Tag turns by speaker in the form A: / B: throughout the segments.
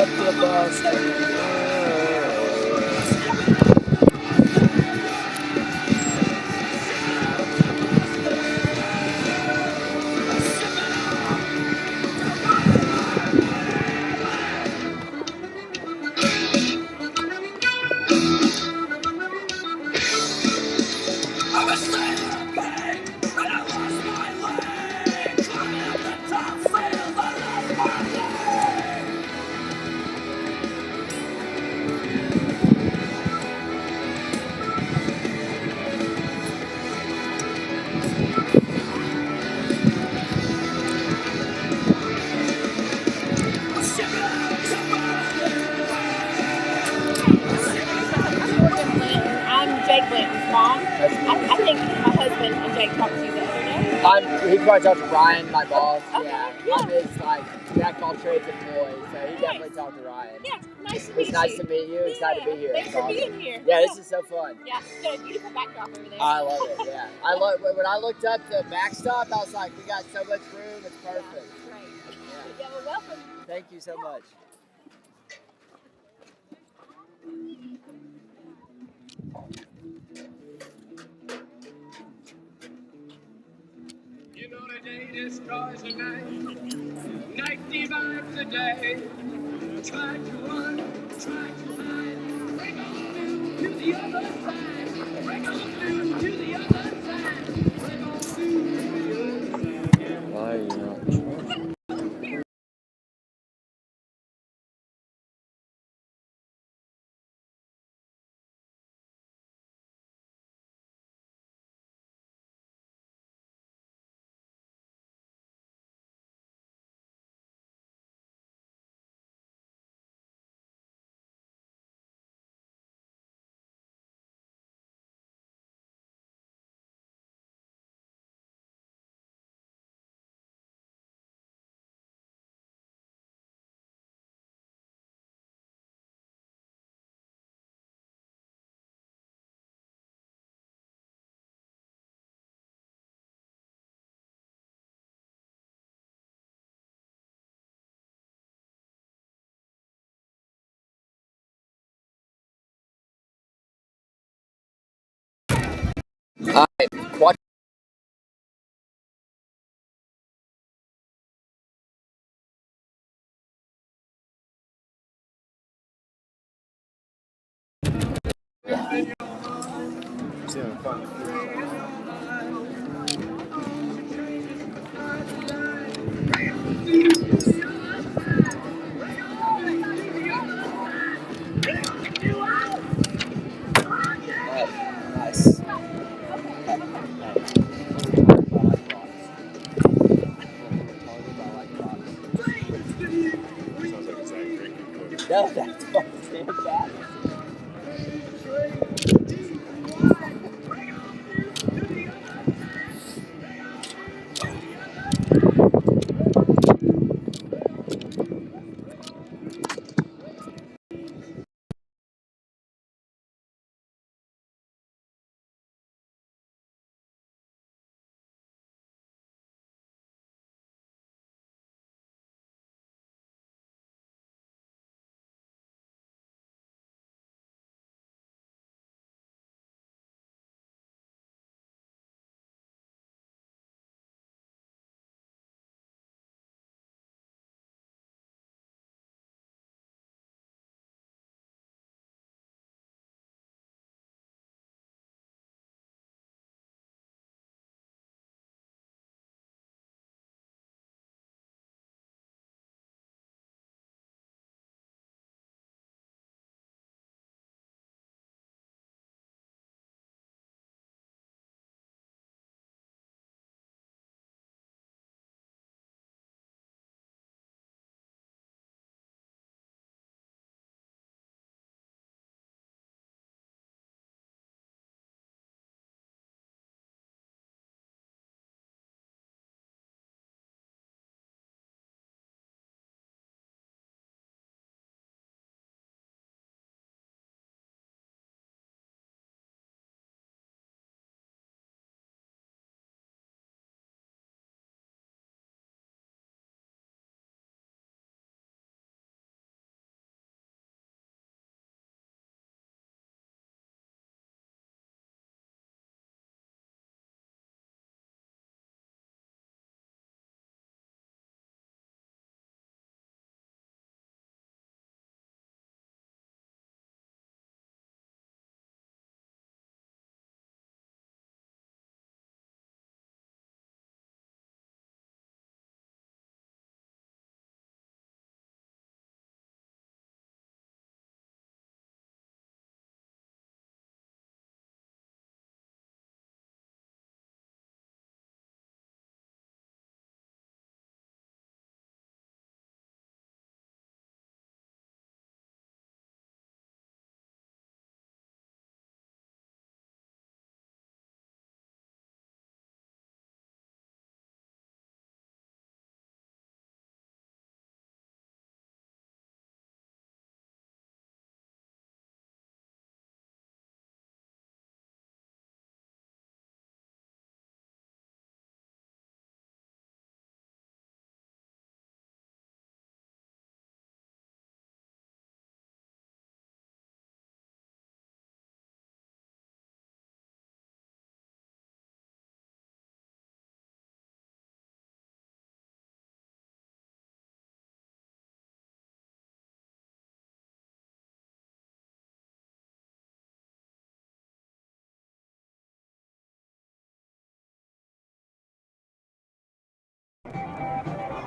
A: up to Boston.
B: I think my husband and Jake talked to you the other day.
A: He probably talked to Ryan, my boss.
B: Okay, yeah.
A: I'm his jack of all trades employee, so he definitely talked to Ryan.
B: Yeah, nice to meet you.
A: It's nice to meet you. Excited to be here.
B: Thanks for being here.
A: Yeah, this is so fun.
B: Yeah, you got a beautiful backdrop over there.
A: I love it. Yeah, when I looked up the backstop, I was like, we got so much room. It's perfect.
B: Yeah, right. Yeah, well, welcome.
A: Thank you so much.
C: You know the day destroys the night, night divides the day. Try to run, try to hide, break on through to the other side, break on through to the other side, break on through to the other side.
A: Why are you not? Watch. Nice. No, that's fantastic.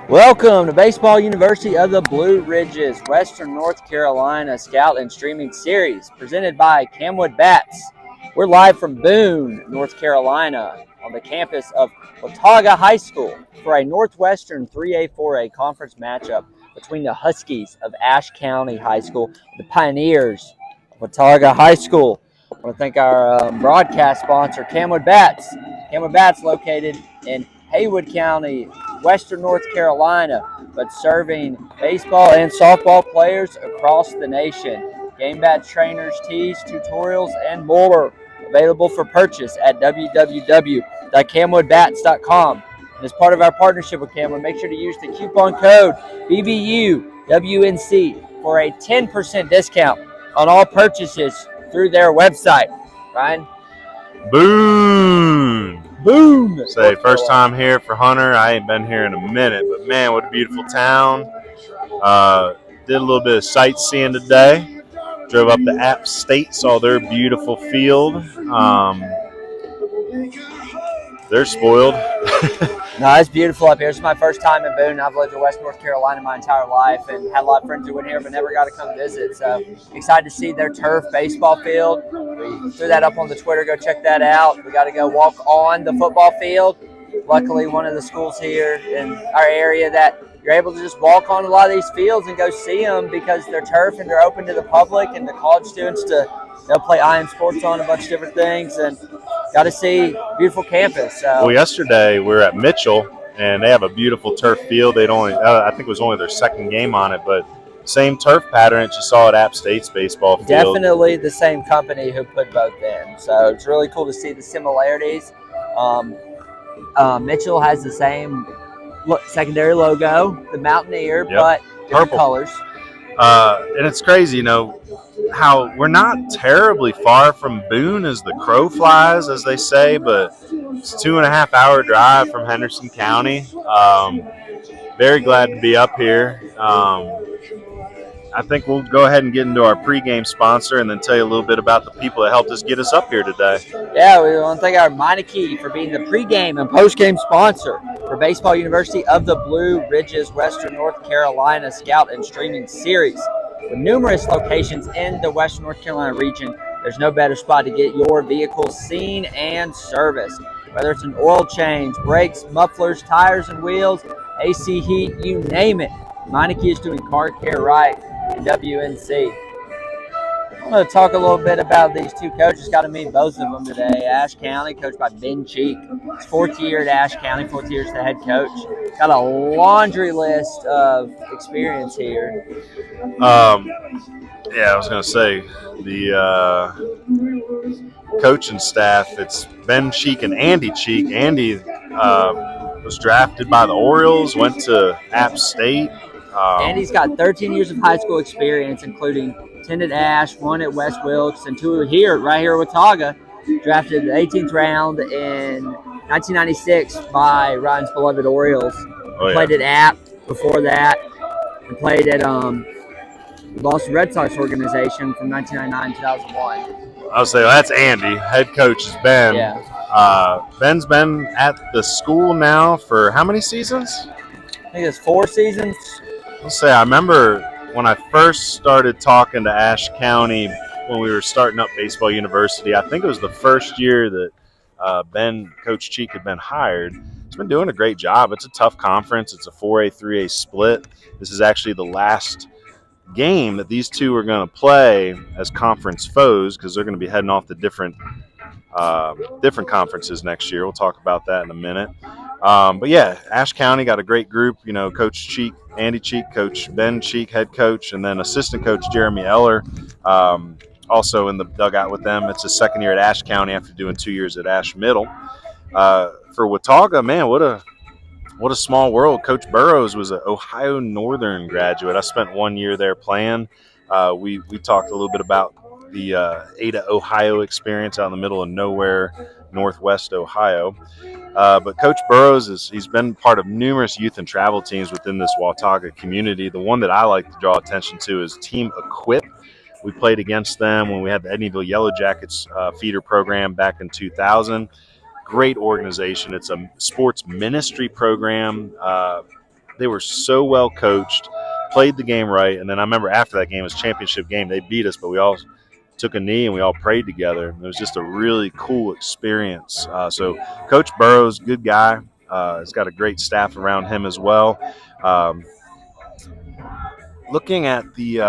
A: Welcome to Baseball University of the Blue Ridges, Western North Carolina Scout and Streaming Series, presented by CamWood Bats. We're live from Boone, North Carolina, on the campus of Watauga High School for a Northwestern 3A-4A conference matchup between the Huskies of Ashe County High School and the Pioneers of Watauga High School. I want to thank our broadcast sponsor, CamWood Bats. CamWood Bats located in Haywood County, Western North Carolina, but serving baseball and softball players across the nation. Game bat trainers, tees, tutorials, and more available for purchase at www.camwoodbats.com. And as part of our partnership with CamWood, make sure to use the coupon code BBUWNC for a 10% discount on all purchases through their website. Ryan?
D: Boone.
A: Boone.
D: Say, first time here for Hunter. I ain't been here in a minute, but man, what a beautiful town. Did a little bit of sightseeing today. Drove up to App State, saw their beautiful field. They're spoiled.
A: No, it's beautiful up here. It's my first time in Boone. I've lived in West North Carolina my entire life and had a lot of friends who went here but never got to come visit. So excited to see their turf baseball field. We threw that up on the Twitter. Go check that out. We got to go walk on the football field. Luckily, one of the schools here in our area that you're able to just walk on a lot of these fields and go see them because they're turf and they're open to the public and the college students they'll play IM Sports on a bunch of different things and got to see beautiful campus. So.
D: Well, yesterday we were at Mitchell and they have a beautiful turf field. I think it was only their second game on it, but same turf pattern that you saw at App State's baseball field.
A: Definitely the same company who put both in. So it's really cool to see the similarities. Mitchell has the same secondary logo, the Mountaineer, but different colors.
D: And it's crazy, how we're not terribly far from Boone as the crow flies, as they say, but it's a 2.5 hour drive from Henderson County. Very glad to be up here. I think we'll go ahead and get into our pregame sponsor and then tell you a little bit about the people that helped us get us up here today.
A: Yeah, we want to thank our Meineke for being the pregame and postgame sponsor for Baseball University of the Blue Ridges, Western North Carolina Scout and Streaming Series. With numerous locations in the Western North Carolina region, there's no better spot to get your vehicle seen and serviced. Whether it's an oil change, brakes, mufflers, tires and wheels, AC heat, you name it. Meineke is doing car care right in WNC. I'm going to talk a little bit about these two coaches. Got to meet both of them today. Ashe County, coached by Ben Cheek. His fourth year at Ashe County, fourth year as the head coach. Got a laundry list of experience here.
D: Yeah, I was going to say, the coaching staff, it's Ben Cheek and Andy Cheek. Andy was drafted by the Orioles, went to App State.
A: Andy's got 13 years of high school experience, including 10 at Ashe, 1 at West Wilkes, and 2 here, right here at Watauga. Drafted the 18th round in 1996 by Ryan's beloved Orioles. Played at App before that, and played at the Boston Red Sox organization from 1999 to 2001.
D: I'll say, well, that's Andy. Head coach is Ben.
A: Yeah.
D: Ben's been at the school now for how many seasons?
A: I think it's 4 seasons.
D: Let's say I remember when I first started talking to Ashe County when we were starting up Baseball University. I think it was the first year that Coach Cheek had been hired. He's been doing a great job. It's a tough conference. It's a 4A, 3A split. This is actually the last game that these two are going to play as conference foes because they're going to be heading off to different conferences next year. We'll talk about that in a minute. But yeah, Ashe County got a great group. Coach Cheek, Andy Cheek, Coach Ben Cheek, head coach, and then assistant coach Jeremy Eller, also in the dugout with them. It's his second year at Ashe County after doing 2 years at Ashe Middle. For Watauga, man, what a small world. Coach Burrows was an Ohio Northern graduate. I spent 1 year there playing. We talked a little bit about the Ada, Ohio experience out in the middle of nowhere, Northwest Ohio. But Coach Burrows, he's been part of numerous youth and travel teams within this Watauga community. The one that I like to draw attention to is Team Equip. We played against them when we had the Edneyville Yellow Jackets feeder program back in 2000. Great organization. It's a sports ministry program They were so well coached, played the game right, and then I remember after that game, it was a championship game. They beat us, but we all took a knee and we all prayed together. It was just a really cool experience. So Coach Burrows, good guy. Has got a great staff around him as well. Looking at the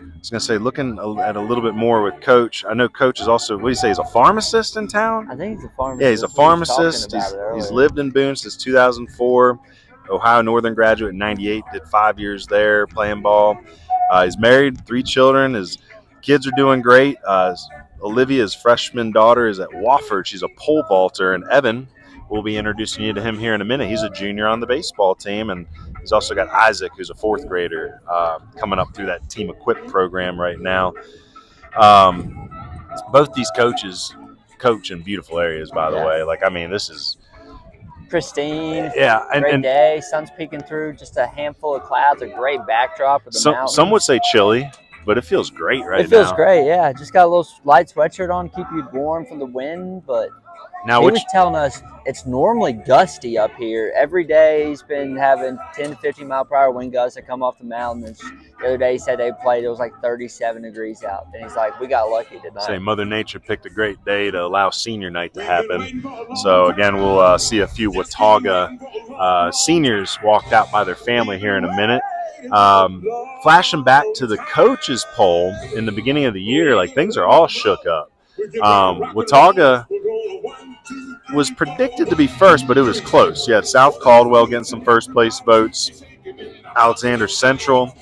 D: I was going to say, looking at a little bit more with Coach. I know Coach is also, what do you say, he's a pharmacist in town?
A: I think he's a pharmacist.
D: Yeah, he's a pharmacist. He's lived in Boone since 2004. Ohio Northern graduate in 98, did 5 years there playing ball. He's married, 3 children. His kids are doing great. Olivia's freshman daughter is at Wofford. She's a pole vaulter. And Evan, we'll be introducing you to him here in a minute. He's a junior on the baseball team, and he's also got Isaac, who's a 4th grader, coming up through that Team Equip program right now. Both these coaches coach in beautiful areas, by the way. Like, I mean, this is
A: pristine.
D: Yeah,
A: great day. Sun's peeking through. Just a handful of clouds. A great backdrop of the mountains.
D: Some would say chilly, but it feels great right now.
A: It feels great. Yeah, just got a little light sweatshirt on, keep you warm from the wind, but. Now, he was telling us it's normally gusty up here. Every day he's been having 10 to 15 mile per hour wind gusts that come off the mountains. The other day he said they played, it was like 37 degrees out. And he's like, we got lucky tonight.
D: Say Mother Nature picked a great day to allow senior night to happen. So, again, we'll see a few Watauga seniors walked out by their family here in a minute. Flashing back to the coaches poll in the beginning of the year, like things are all shook up. Watauga was predicted to be first, but it was close. You had South Caldwell getting some first place votes, Alexander Central.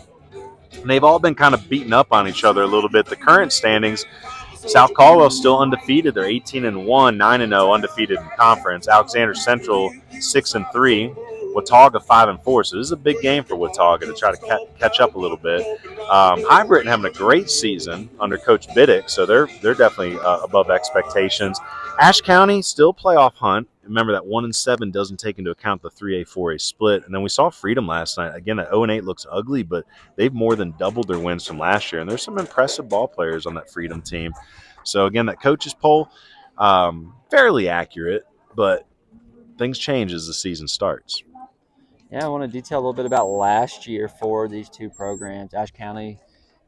D: And they've all been kind of beaten up on each other a little bit. The current standings, South Caldwell still undefeated. They're 18-1, 9-0 undefeated in conference. Alexander Central 6-3. Watauga 5-4. So this is a big game for Watauga to try to catch up a little bit. High Britain having a great season under Coach Biddick, so they're definitely above expectations. Ashe County still playoff hunt. Remember that 1-7 doesn't take into account the 3A 4A split. And then we saw Freedom last night. Again, that 0-8 looks ugly, but they've more than doubled their wins from last year. And there's some impressive ball players on that Freedom team. So again, that coaches poll, fairly accurate, but things change as the season starts.
A: Yeah, I want to detail a little bit about last year for these two programs. Ashe County,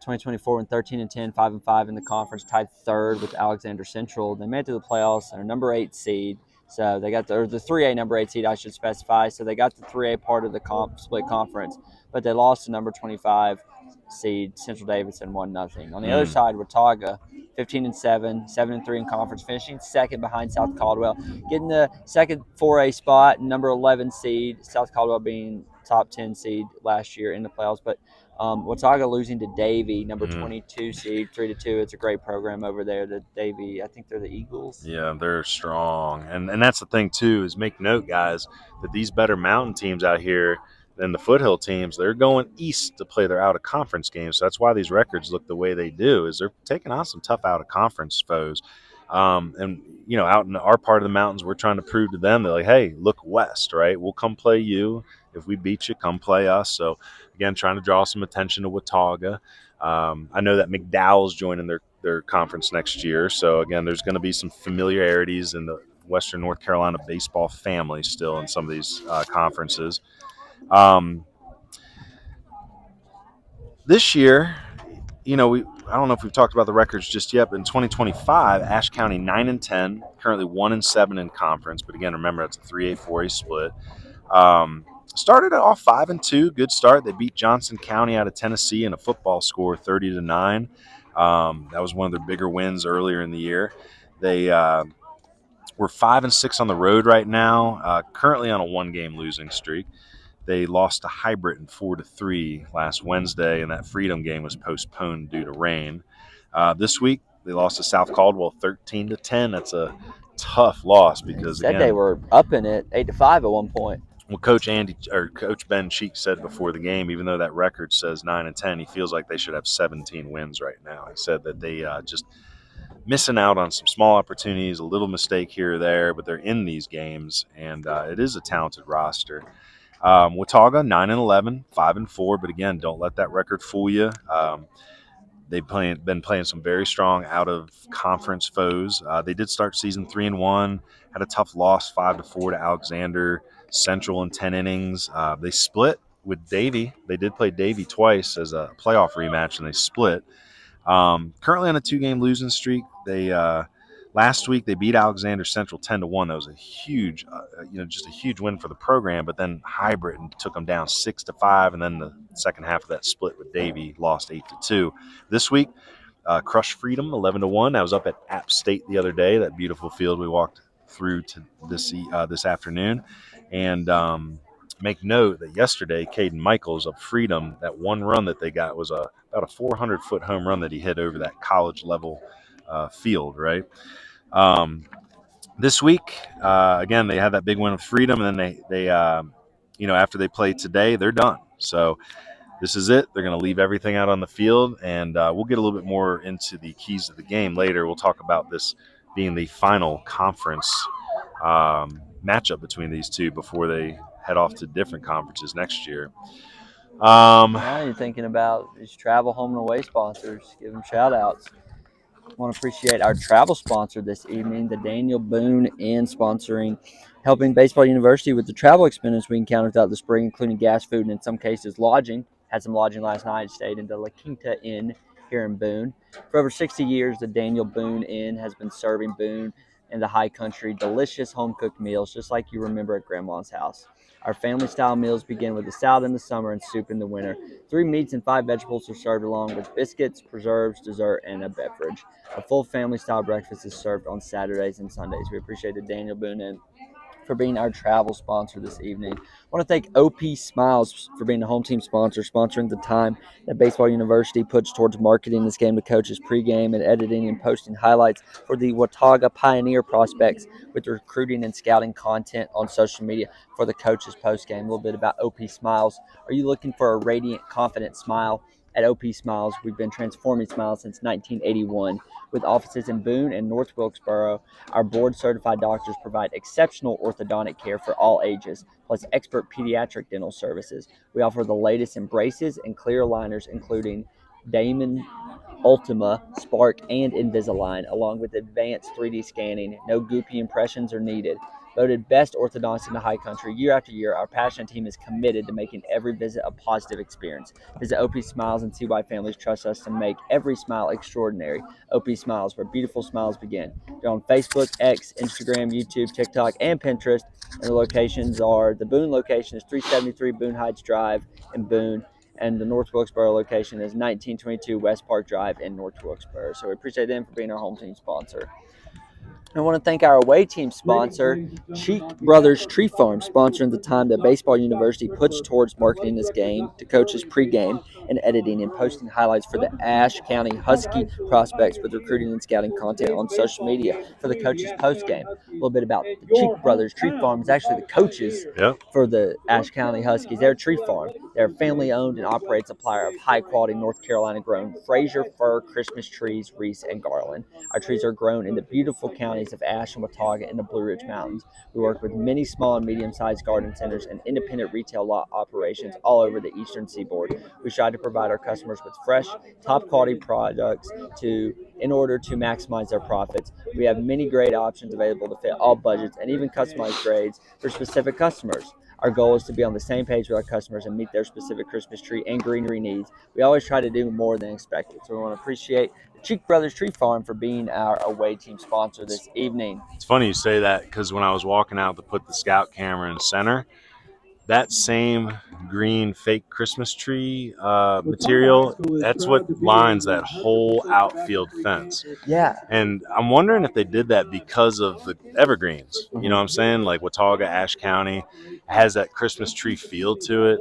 A: 2024 went 13-10, 5-5 in the conference, tied 3rd with Alexander Central. They made it to the playoffs. They're number 8 seed. So they got the 3A number 8 seed, I should specify. So they got the 3A part of the split conference, but they lost to number 25 seed Central Davidson 1-0. On the other side, Watauga, 15-7, 7-3 in conference, finishing 2nd behind South Caldwell, getting the second 4A spot, number 11 seed. South Caldwell being top 10 seed last year in the playoffs, but Watauga losing to Davie, number 22 seed, 3-2. It's a great program over there. The Davie, I think they're the Eagles.
D: Yeah, they're strong, and that's the thing too. Is make note, guys, that these better mountain teams out here than the foothill teams, they're going east to play their out-of-conference games. So that's why these records look the way they do, is they're taking on some tough out-of-conference foes. And, you know, out in our part of the mountains, we're trying to prove to them, they're like, hey, look west, right? We'll come play you. If we beat you, come play us. So, again, trying to draw some attention to Watauga. I know that McDowell's joining their conference next year. So, again, there's going to be some familiarities in the Western North Carolina baseball family still in some of these conferences. This year, you know, I don't know if we've talked about the records just yet, but in 2025, Ashe County 9-10, currently 1-7 in conference. But again, remember that's a 3A 4A split. Started off 5-2, good start. They beat Johnson County out of Tennessee in a football score, 30-9. That was one of their bigger wins earlier in the year. They were 5-6 on the road right now, currently on a 1-game losing streak. They lost to High Britain 4-3 last Wednesday, and that Freedom game was postponed due to rain. This week, they lost to South Caldwell 13-10. That's a tough loss because
A: they were up in it 8-5 at one point.
D: Well, Coach Ben Cheek said before the game, even though that record says 9-10, he feels like they should have 17 wins right now. He said that they just missing out on some small opportunities, a little mistake here or there, but they're in these games, and it is a talented roster. Watauga 9-11, 5-4, but again, don't let that record fool you. They've been playing some very strong out-of-conference foes. They did start season 3-1, had a tough loss 5-4 to Alexander Central in 10 innings. They split with Davie. They did play Davie twice as a playoff rematch, and they split. Currently on a 2-game losing streak. They last week they beat Alexander Central 10-1. That was a huge, just a huge win for the program. But then Hybrid took them down 6-5, and then the second half of that split with Davie lost 8-2. This week, crushed Freedom 11-1. That was up at App State the other day. That beautiful field we walked through to this afternoon, and make note that yesterday, Caden Michaels of Freedom, that one run that they got was about a 400-foot home run that he hit over that college-level field, right? This week, again, they had that big win with Freedom, and then they after they play today, they're done. So this is it. They're going to leave everything out on the field, and we'll get a little bit more into the keys of the game later. We'll talk about this being the final conference matchup between these two before they head off to different conferences next year.
A: Now you're thinking about these travel home and away sponsors. Give them shout outs. I want to appreciate our travel sponsor this evening, the Daniel Boone Inn, sponsoring, helping Baseball University with the travel expenses we encountered throughout the spring, including gas, food, and in some cases lodging. Had some lodging last night, stayed in the La Quinta Inn here in Boone. For over 60 years, the Daniel Boone Inn has been serving Boone and the high country delicious home-cooked meals, just like you remember at Grandma's house. Our family-style meals begin with a salad in the summer and soup in the winter. 3 meats and 5 vegetables are served along with biscuits, preserves, dessert, and a beverage. A full family-style breakfast is served on Saturdays and Sundays. We appreciate the Daniel Boone Inn for being our travel sponsor this evening. I want to thank OP Smiles for being the home team sponsor, sponsoring the time that Baseball University puts towards marketing this game to coaches pregame and editing and posting highlights for the Watauga Pioneer prospects with recruiting and scouting content on social media for the coaches postgame. A little bit about OP Smiles. Are you looking for a radiant, confident smile? At OP Smiles, we've been transforming smiles since 1981. With offices in Boone and North Wilkesboro, our board-certified doctors provide exceptional orthodontic care for all ages, plus expert pediatric dental services. We offer the latest in braces and clear aligners, including Damon, Ultima, Spark, and Invisalign, along with advanced 3D scanning. No goopy impressions are needed. Voted best orthodontist in the high country year after year, our passionate team is committed to making every visit a positive experience. Visit OP Smiles and see why families trust us to make every smile extraordinary. OP Smiles, where beautiful smiles begin. They're on Facebook, X, Instagram, YouTube, TikTok, and Pinterest. And the locations are, the Boone location is 373 Boone Heights Drive in Boone, and the North Wilkesboro location is 1922 West Park Drive in North Wilkesboro. So we appreciate them for being our home team sponsor. I want to thank our away team sponsor, Cheek Brothers Tree Farm, sponsoring the time that Baseball University puts towards marketing this game to coaches pregame and editing and posting highlights for the Ashe County Husky prospects with recruiting and scouting content on social media for the coaches postgame. A little bit about the Cheek Brothers Tree Farm is actually the coaches for the Ashe County Huskies. They're a tree farm. They're a family-owned and operated supplier of high-quality North Carolina-grown Fraser fir Christmas trees, wreaths, and garland. Our trees are grown in the beautiful counties of Ashe and Watauga in the Blue Ridge Mountains. We work with many small and medium-sized garden centers and independent retail lot operations all over the eastern seaboard. We try to provide our customers with fresh, top-quality products in order to maximize their profits. We have many great options available to fit all budgets and even customized grades for specific customers. Our goal is to be on the same page with our customers and meet their specific Christmas tree and greenery needs. We always try to do more than expected. So we want to appreciate the Cheek Brothers Tree Farm for being our away team sponsor this evening.
D: It's funny you say that because when I was walking out to put the scout camera in center, that same green fake Christmas tree material, that's what lines that whole outfield fence.
A: Yeah.
D: And I'm wondering if they did that because of the evergreens. You know what I'm saying? Like Watauga, Ashe County has that Christmas tree feel to it.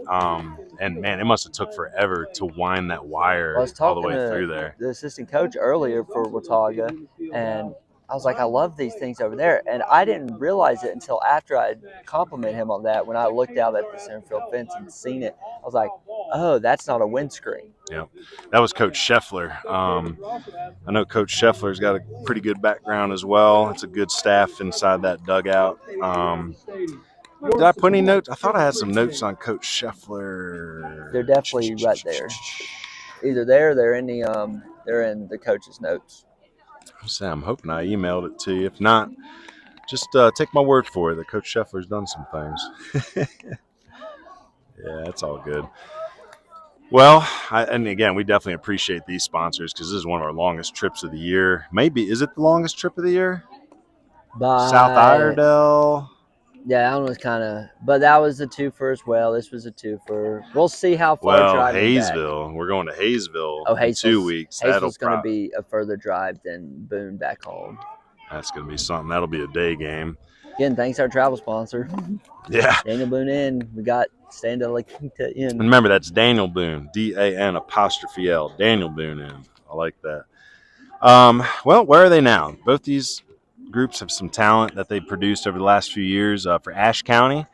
D: And, man, it must have took forever to wind that wire all the way through there.
A: The assistant coach earlier for Watauga, and I was like, I love these things over there. And I didn't realize it until after I complimented him on that. When I looked out at the center field fence and seen it, I was like, oh, that's not a windscreen.
D: Yeah, that was Coach Scheffler. I know Coach Scheffler's got a pretty good background as well. It's a good staff inside that dugout. Did I put any notes? I thought I had some notes on Coach Scheffler.
A: They're definitely right there. Either there or they're They're in the coach's notes.
D: I'm hoping I emailed it to you. If not, just take my word for it that Coach Scheffler's done some things. Yeah, that's all good. Well, and again, we definitely appreciate these sponsors because this is one of our longest trips of the year. Maybe, is it the longest trip of the year? South Iredell.
A: Yeah, that one was kind of, but that was a twofer as well. This was a twofer. We'll see how far driving
D: Hayesville.
A: back.
D: We're going to Hayesville in 2 weeks.
A: Hayesville's going to be a further drive than Boone back home.
D: That's going to be something. That'll be a day game.
A: Again, thanks to our travel sponsor.
D: Yeah.
A: Daniel Boone Inn. We got Stand Up Like Inn.
D: And remember, that's Daniel Boone. DAN''L. Daniel Boone Inn. I like that. Well, where are they now? Both these groups have some talent that they produced over the last few years. For Ashe County,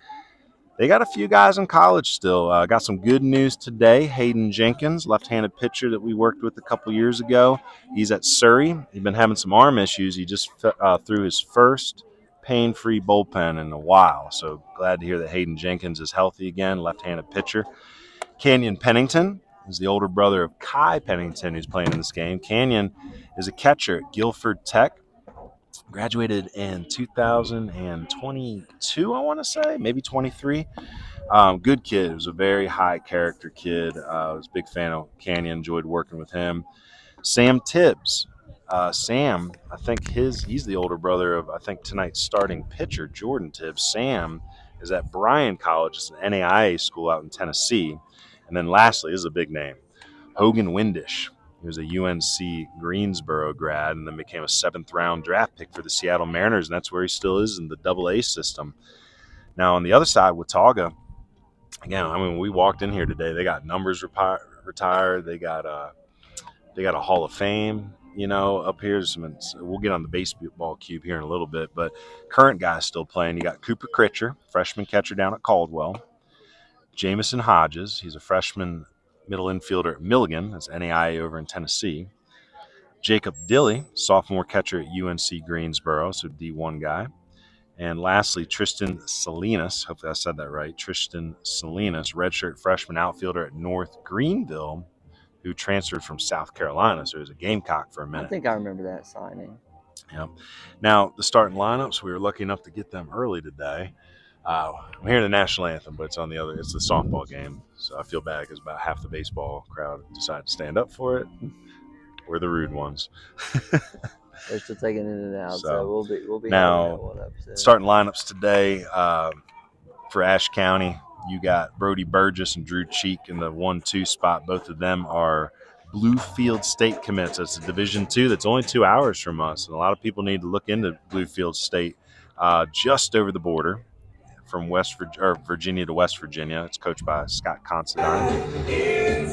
D: they got a few guys in college still. Got some good news today. Hayden Jenkins, left-handed pitcher that we worked with a couple years ago. He's at Surrey. He's been having some arm issues. He just threw his first pain-free bullpen in a while. So glad to hear that Hayden Jenkins is healthy again, left-handed pitcher. Canyon Pennington is the older brother of Kai Pennington, who's playing in this game. Canyon is a catcher at Guilford Tech. Graduated in 2022, I want to say, maybe 23. Good kid. He was a very high character kid. I was a big fan of Canyon, enjoyed working with him. Sam Tibbs. Sam, I think he's the older brother of, I think, tonight's starting pitcher, Jordan Tibbs. Sam is at Bryan College. It's an NAIA school out in Tennessee. And then lastly, this is a big name, Hogan Windish. He was a UNC Greensboro grad and then became a 7th-round draft pick for the Seattle Mariners, and that's where he still is in the AA system. Now, on the other side, Watauga, again, I mean, we walked in here today. They got numbers retired. They got a Hall of Fame, up here. We'll get on the baseball cube here in a little bit, but current guys still playing. You got Cooper Critcher, freshman catcher down at Caldwell. Jamison Hodges, he's a freshman middle infielder at Milligan, that's NAIA over in Tennessee. Jacob Dilley, sophomore catcher at UNC Greensboro, so D1 guy. And lastly, Tristan Salinas, hopefully I said that right, Tristan Salinas, redshirt freshman outfielder at North Greenville, who transferred from South Carolina, so he was a Gamecock for a minute.
A: I think I remember that signing.
D: Yep. Now, the starting lineups, we were lucky enough to get them early today. I'm hearing the national anthem, but it's the softball game. So I feel bad because about half the baseball crowd decided to stand up for it. We're the rude ones.
A: They're still taking it in and out, so we'll be
D: now
A: that one up. So.
D: Starting lineups today for Ashe County. You got Brody Burgess and Drew Cheek in the 1-2 spot. Both of them are Bluefield State commits. That's a Division II that's only 2 hours from us, and a lot of people need to look into Bluefield State, just over the border from Virginia to West Virginia. It's coached by Scott Considine.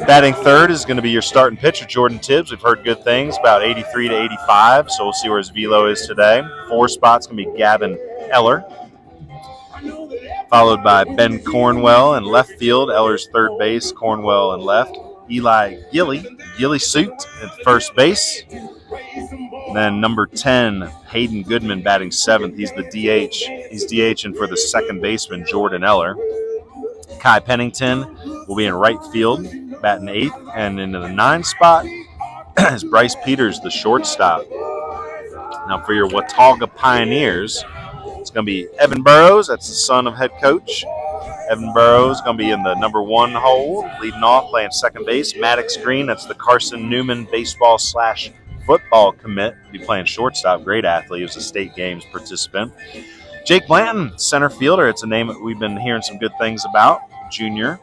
D: Batting third is going to be your starting pitcher, Jordan Tibbs. We've heard good things, about 83 to 85, so we'll see where his velo is today. 4 spots going to be Gavin Eller, followed by Ben Cornwell in left field. Eller's third base, Cornwell in left. Eli Gilly Suit at first base. And then number 10, Hayden Goodman batting 7th. He's the DH. He's DHing for the second baseman, Jordan Eller. Kai Pennington will be in right field, batting 8th. And into the 9 spot is Bryce Peters, the shortstop. Now for your Watauga Pioneers, it's going to be Evan Burrows. That's the son of head coach. Evan Burrows going to be in the number 1 hole, leading off, playing second base. Maddox Green, that's the Carson Newman baseball/football commit, be playing shortstop. Great athlete. He was a state games participant. Jake Blanton, center fielder. It's a name that we've been hearing some good things about. Junior.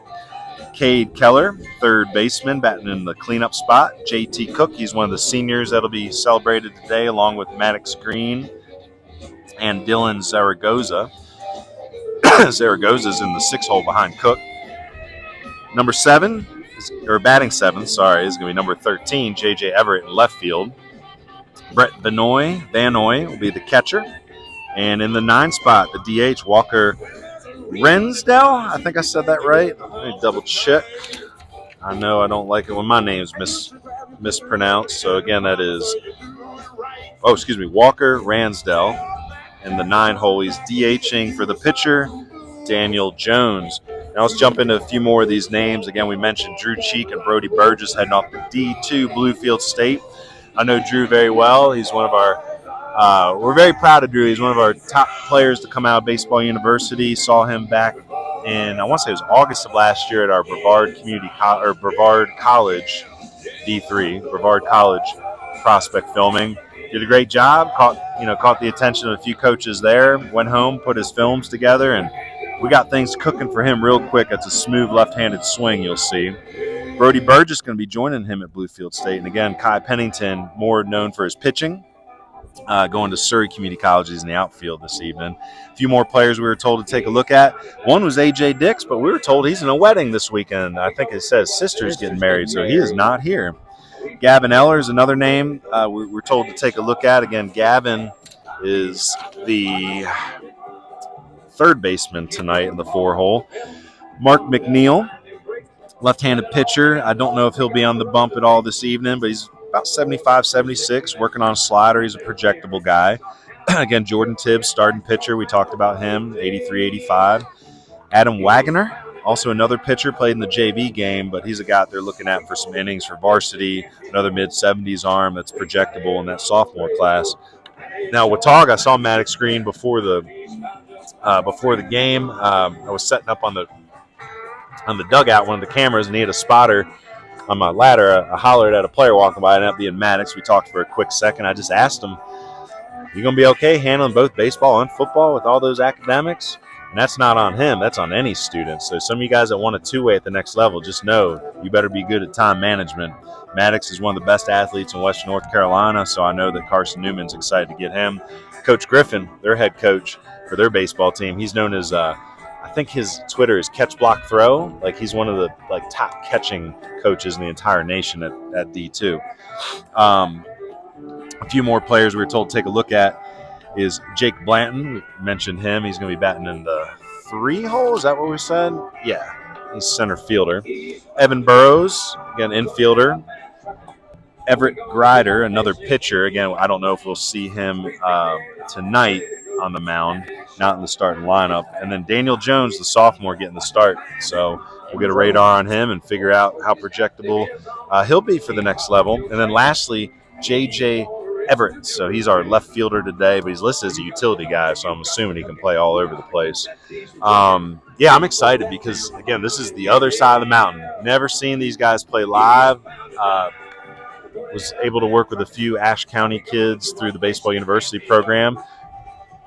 D: Cade Keller, third baseman, batting in the cleanup spot. J.T. Cook, he's one of the seniors that'll be celebrated today, along with Maddox Green and Dylan Zaragoza. Zaragoza's in the 6 hole behind Cook. Number 7, batting 7th, is going to be number 13, J.J. Everett in left field. Brett Vanoy will be the catcher. And in the 9 spot, the DH, Walker Rensdell. I think I said that right. Let me double check. I know I don't like it when my name's mispronounced. So again, that is, Walker Ransdell. In the 9 hole, he's DHing for the pitcher, Daniel Jones. Now let's jump into a few more of these names. Again, we mentioned Drew Cheek and Brody Burgess heading off to D2 Bluefield State. I know Drew very well. He's one of our we're very proud of Drew. He's one of our top players to come out of Baseball University. Saw him back in, I want to say it was August of last year at our Brevard College D3, Brevard College prospect filming. Did a great job. Caught the attention of a few coaches there. Went home, put his films together, and we got things cooking for him real quick. It's a smooth left-handed swing, you'll see. Brody Burgess is going to be joining him at Bluefield State. And again, Kai Pennington, more known for his pitching, going to Surrey Community College. He's in the outfield this evening. A few more players we were told to take a look at. One was A.J. Dix, but we were told he's in a wedding this weekend. I think it says sister's getting married, so he is not here. Gavin Eller is another name we're told to take a look at. Again, Gavin is the third baseman tonight in the 4-hole. Mark McNeil, left-handed pitcher. I don't know if he'll be on the bump at all this evening, but he's about 75, 76, working on a slider. He's a projectable guy. Again, Jordan Tibbs, starting pitcher. We talked about him, 83, 85. Adam Wagner, also another pitcher, played in the JV game, but he's a guy they're looking at for some innings for varsity, another mid-70s arm that's projectable in that sophomore class. Now, Watauga, I saw Maddox Green before the game. I was setting up on the dugout, one of the cameras, and he had a spotter on my ladder. I hollered at a player walking by. I ended up being Maddox. We talked for a quick second. I just asked him, "You going to be okay handling both baseball and football with all those academics?" And that's not on him. That's on any student. So some of you guys that want a two-way at the next level, just know you better be good at time management. Maddox is one of the best athletes in Western North Carolina, so I know that Carson Newman's excited to get him. Coach Griffin, their head coach for their baseball team, he's known as I think his Twitter is Catch Block Throw. Like, he's one of the top catching coaches in the entire nation at D2. A few more players we were told to take a look at is Jake Blanton. We mentioned him. He's going to be batting in the 3-hole. Is that what we said? Yeah, he's center fielder. Evan Burrows, again, infielder. Everett Grider, another pitcher. Again, I don't know if we'll see him tonight on the mound, not in the starting lineup. And then Daniel Jones, the sophomore, getting the start. So we'll get a radar on him and figure out how projectable he'll be for the next level. And then lastly, J.J. Everett. So he's our left fielder today, but he's listed as a utility guy, so I'm assuming he can play all over the place. Yeah, I'm excited because, again, this is the other side of the mountain. Never seen these guys play live. Was able to work with a few Ashe County kids through the Baseball University program.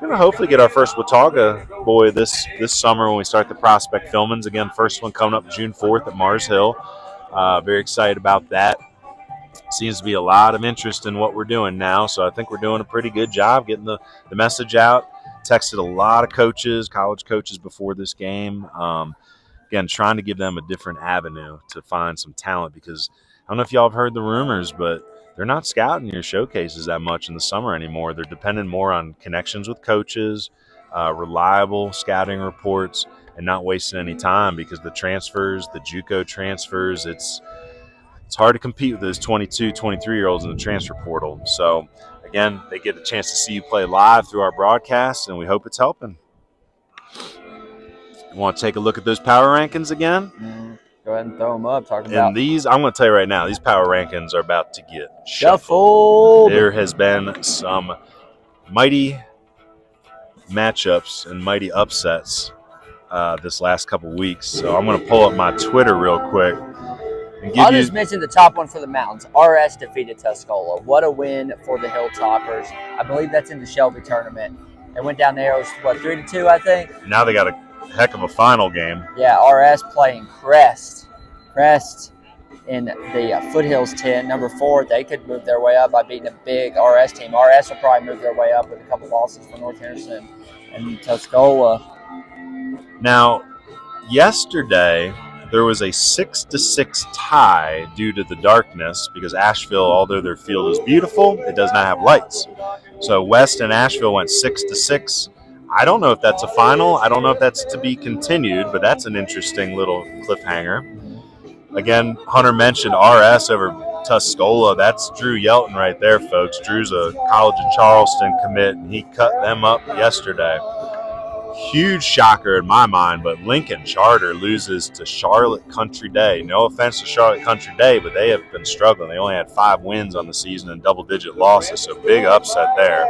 D: Going to hopefully get our first Watauga boy this summer when we start the prospect filmings. Again, first one coming up June 4th at Mars Hill. Very excited about that. Seems to be a lot of interest in what we're doing now, so I think we're doing a pretty good job getting the message out. Texted a lot of coaches, college coaches before this game. Again, trying to give them a different avenue to find some talent, because I don't know if y'all have heard the rumors, but they're not scouting your showcases that much in the summer anymore. They're dependent more on connections with coaches, reliable scouting reports, and not wasting any time, because the transfers, the JUCO transfers, it's hard to compete with those 22, 23-year-olds in the transfer portal. So, again, they get a chance to see you play live through our broadcast, and we hope it's helping. You want to take a look at those power rankings again?
A: Go ahead and throw them up.
D: And these, I'm going to tell you right now, these power rankings are about to get shuffled. There has been some mighty matchups and mighty upsets this last couple weeks. So I'm going to pull up my Twitter real quick.
A: I'll just mention the top one for the Mountains. RS defeated Tuscola. What a win for the Hilltoppers. I believe that's in the Shelby tournament. They went down there. It was, 3-2, I think?
D: Now they got a heck of a final game.
A: Yeah, RS playing Crest. Crest in the Foothills 10, number 4. They could move their way up by beating a big RS team. RS will probably move their way up with a couple losses for North Henderson and Tuscola.
D: Now, yesterday there was a 6-6 tie due to the darkness, because Asheville, although their field is beautiful, it does not have lights. So West and Asheville went 6-6. I don't know if that's a final. I don't know if that's to be continued, but that's an interesting little cliffhanger. Again, Hunter mentioned RS over Tuscola. That's Drew Yelton right there, folks. Drew's a College of Charleston commit, and he cut them up yesterday. huge shocker in my mind, but Lincoln Charter loses to Charlotte Country Day. No offense to Charlotte Country Day, but they have been struggling. They only had 5 wins on the season and double-digit losses, so big upset there.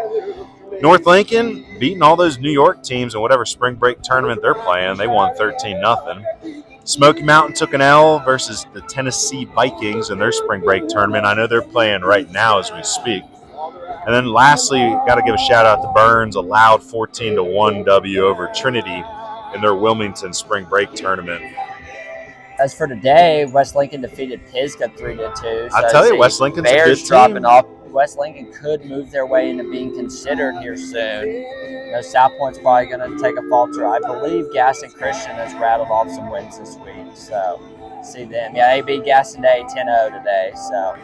D: North Lincoln beating all those New York teams in whatever spring break tournament they're playing. They won 13-0. Smoky Mountain took an L versus the Tennessee Vikings in their spring break tournament. I know they're playing right now as we speak. And then lastly, got to give a shout out to Burns, a loud 14-1 W over Trinity in their Wilmington spring break tournament.
A: As for today, West Lincoln defeated Pisgah 3-2. So
D: I tell you, West Lincoln's a good team.
A: Dropping off. West Lincoln could move their way into being considered here soon. South Point's probably going to take a falter. I believe Gaston Christian has rattled off some wins this week, so see them. Yeah, they beat Gaston Day 10-0 today, so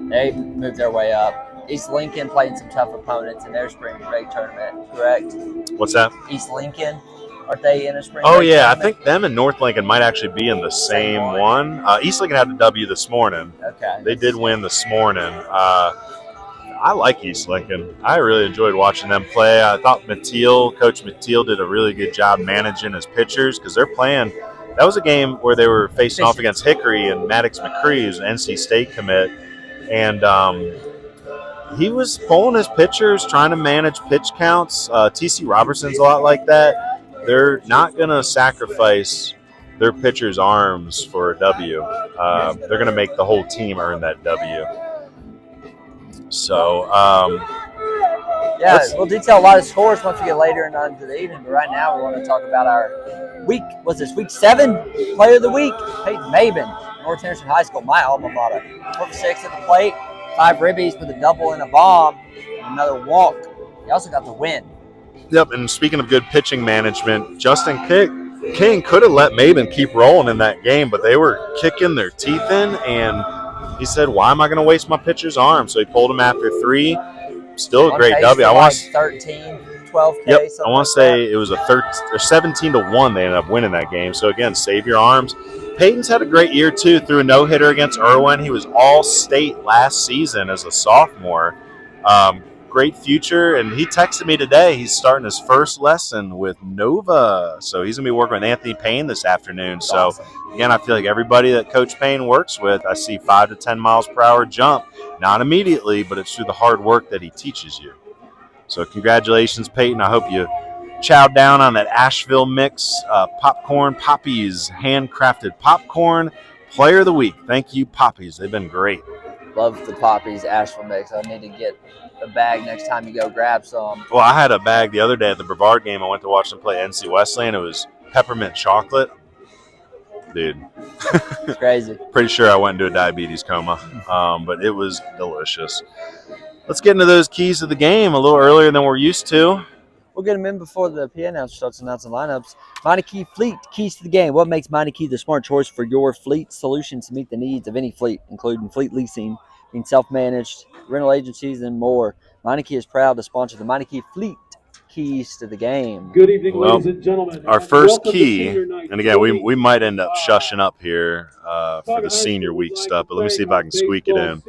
A: they moved their way up. East Lincoln playing some tough opponents in their spring break tournament, correct?
D: What's that?
A: East Lincoln. Aren't they in a spring
D: break
A: tournament?
D: I think them and North Lincoln might actually be in the same one. East Lincoln had a W this morning.
A: Okay.
D: They did win this morning. I like East Lincoln. I really enjoyed watching them play. I thought Coach Mateel did a really good job managing his pitchers because they're playing. That was a game where they were facing off against Hickory and Maddox McCree, who's an NC State commit. And he was pulling his pitchers, trying to manage pitch counts. T.C. Robertson's a lot like that. They're not going to sacrifice their pitchers' arms for a W. They're going to make the whole team earn that W. So,
A: we'll detail a lot of scores once we get later into the evening. But right now, we want to talk about our week 7 player of the week, Peyton Maben, North Henderson High School, my alma mater. 4-6 at the plate, 5 ribbies with a double and a bomb, and another walk. He also got the win.
D: Yep, and speaking of good pitching management, Justin King could have let Maben keep rolling in that game, but they were kicking their teeth in, and he said, why am I going to waste my pitcher's arm? So he pulled him after 3. Still a great W. I want
A: 13, 12K.
D: Yep, I want to say it was a 17-1 they ended up winning that game. So again, save your arms. Peyton's had a great year too. Threw a no-hitter against Irwin. He was all-state last season as a sophomore. Great future, and he texted me today. He's starting his first lesson with Nova, so he's going to be working with Anthony Payne this afternoon. So,
A: awesome.
D: Again, I feel like everybody that Coach Payne works with, I see 5 to 10 miles per hour jump. Not immediately, but it's through the hard work that he teaches you. So congratulations, Peyton. I hope you chowed down on that Asheville mix. Popcorn Poppies, handcrafted popcorn. Player of the week. Thank you, Poppies. They've been great.
A: Love the Poppies Asheville mix. I need to get a bag next time you go grab some.
D: Well, I had a bag the other day at the Brevard game. I went to watch them play NC Wesleyan. It was peppermint chocolate. Dude.
A: It's crazy.
D: Pretty sure I went into a diabetes coma, but it was delicious. Let's get into those keys of the game a little earlier than we're used to.
A: We'll get them in before the PA announcer starts announcing lineups. Meineke Fleet, keys to the game. What makes Meineke the smart choice for your fleet solution to meet the needs of any fleet, including fleet leasing, being self-managed, rental agencies, and more? Meineke is proud to sponsor the Meineke Fleet keys to the game.
C: Good evening, ladies and gentlemen.
D: Our first key, and again, we might end up shushing up here for the senior week stuff, but let me see if I can squeak it in.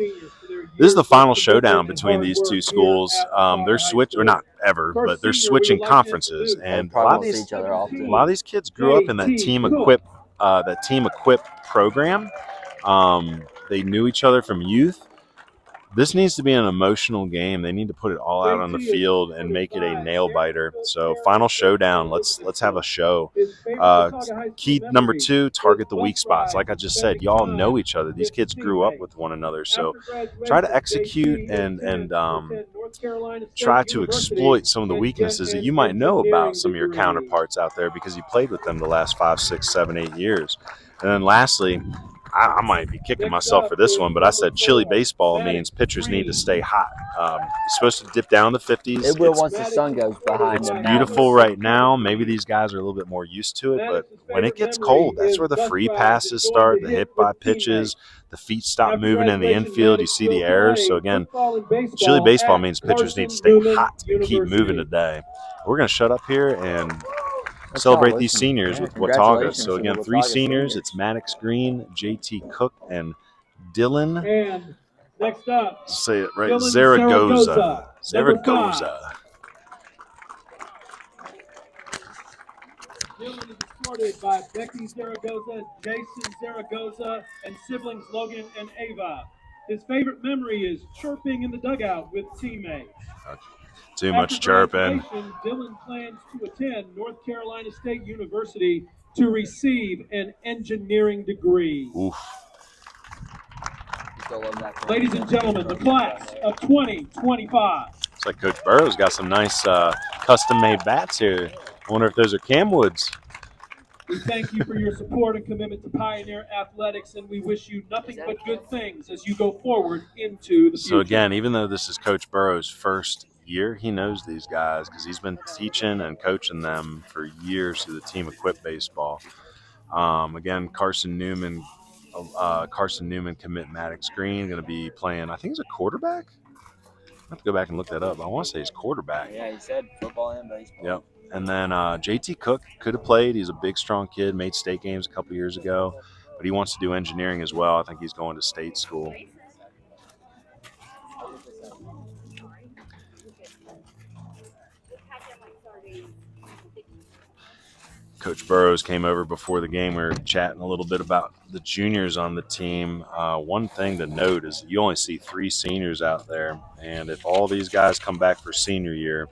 D: This is the final showdown between these two schools. They're switching, or not ever, but they're switching conferences, and a lot of these kids grew up in that team equip program. They knew each other from youth. This needs to be an emotional game. They need to put it all out on the field and make it a nail biter. So final showdown. Let's have a show. Key number 2, target the weak spots. Like I just said, y'all know each other. These kids grew up with one another. So try to execute and try to exploit some of the weaknesses that you might know about some of your counterparts out there because you played with them the last 5, 6, 7, 8 years. And then lastly, I might be kicking myself for this one, but I said chilly baseball means pitchers need to stay hot. It's supposed to dip down the 50s.
A: It will once the sun goes behind.
D: It's beautiful right now. Maybe these guys are a little bit more used to it, but when it gets cold, that's where the free passes start, the hit by pitches, the feet stop moving in the infield. You see the errors. So again, chilly baseball means pitchers need to stay hot and keep moving today. We're going to shut up here and celebrate these seniors with Watauga. So again, 3 seniors. It's Maddox Green, JT Cook, and Dylan.
C: And next up,
D: say it right, Zaragoza.
C: escorted by Becky Zaragoza, Jason Zaragoza, and siblings Logan and Ava. His favorite memory is chirping in the dugout with teammates.
D: Too much chirping.
C: Dylan plans to attend North Carolina State University to receive an engineering degree.
D: Oof.
C: Ladies and gentlemen, the class of 2025.
D: Looks like Coach Burrow's got some nice custom-made bats here. I wonder if those are CamWoods.
C: We thank you for your support and commitment to Pioneer Athletics, and we wish you nothing but good things as you go forward into the future.
D: So again, even though this is Coach Burrow's first year, he knows these guys because he's been teaching and coaching them for years through the Team Equip baseball. Again, Carson Newman commit Maddox Green, going to be playing, I think he's a quarterback. I have to go back and look that up. I want to say he's quarterback.
A: Yeah, he said football and baseball.
D: Yep. And then JT Cook could have played. He's a big, strong kid, made state games a couple years ago, but he wants to do engineering as well. I think he's going to state school. Coach Burrows came over before the game. We were chatting a little bit about the juniors on the team. One thing to note is you only see 3 seniors out there, and if all these guys come back for senior year,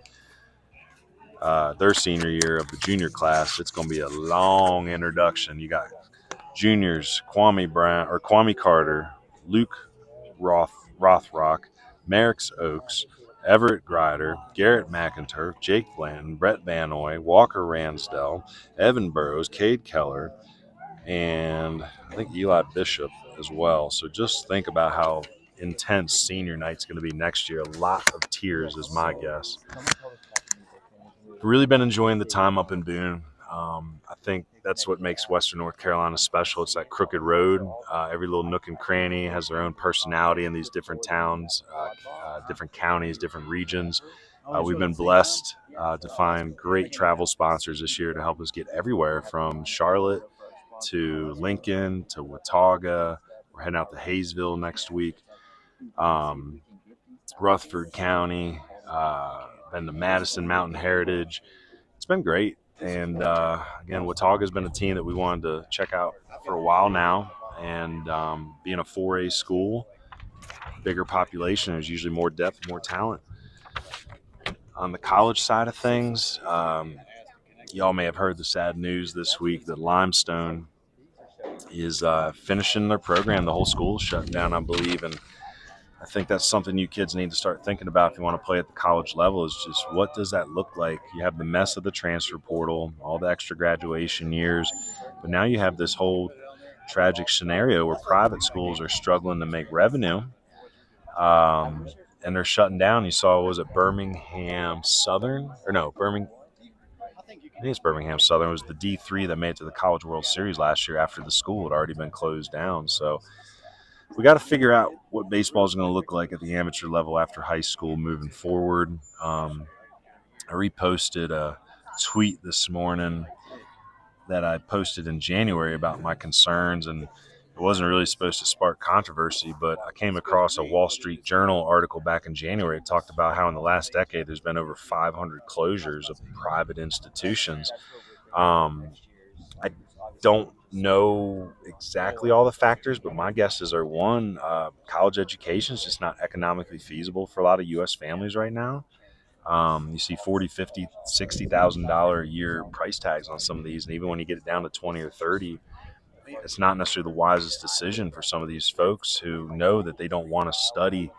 D: their senior year of the junior class, it's going to be a long introduction. You got juniors, Kwame Carter, Luke Rothrock, Merrick's Oaks, Everett Grider, Garrett McInturf, Jake Blanton, Brett Vanoy, Walker Ransdell, Evan Burrows, Cade Keller, and I think Eli Bishop as well. So just think about how intense senior night's going to be next year. A lot of tears is my guess. Really been enjoying the time up in Boone. I think that's what makes Western North Carolina special. It's that crooked road. Every little nook and cranny has their own personality in these different towns, different counties, different regions. We've been blessed to find great travel sponsors this year to help us get everywhere from Charlotte to Lincoln to Watauga. We're heading out to Hayesville next week. Rutherford County, been to Madison Mountain Heritage. It's been great. And again, Watauga has been a team that we wanted to check out for a while now. And being a 4A school, bigger population, there's usually more depth, more talent. On the college side of things, y'all may have heard the sad news this week that Limestone is finishing their program. The whole school is shutting down, I believe, and I think that's something you kids need to start thinking about if you want to play at the college level, is just what does that look like? You have the mess of the transfer portal, all the extra graduation years, but now you have this whole tragic scenario where private schools are struggling to make revenue, and they're shutting down. You saw, was it Birmingham Southern? Or no, I think it's Birmingham Southern. It was the D3 that made it to the College World Series last year after the school had already been closed down. So we got to figure out what baseball is going to look like at the amateur level after high school moving forward. I reposted a tweet this morning that I posted in January about my concerns, and it wasn't really supposed to spark controversy, but I came across a Wall Street Journal article back in January. It talked about how in the last decade there's been over 500 closures of private institutions. I don't know exactly all the factors, but my guesses are, one, college education is just not economically feasible for a lot of U.S. families right now. You see $40,000, $50,000, $60,000 a year price tags on some of these, and even when you get it down to 20 or 30, it's not necessarily the wisest decision for some of these folks who know that they don't want to study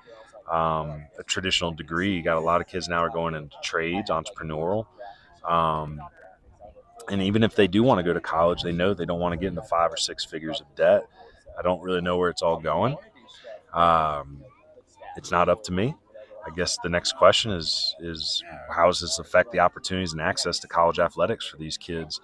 D: a traditional degree. You got a lot of kids now are going into trades, entrepreneurial. And even if they do want to go to college, they know they don't want to get into 5 or 6 figures of debt. I don't really know where it's all going. It's not up to me. I guess the next question is how does this affect the opportunities and access to college athletics for these kids?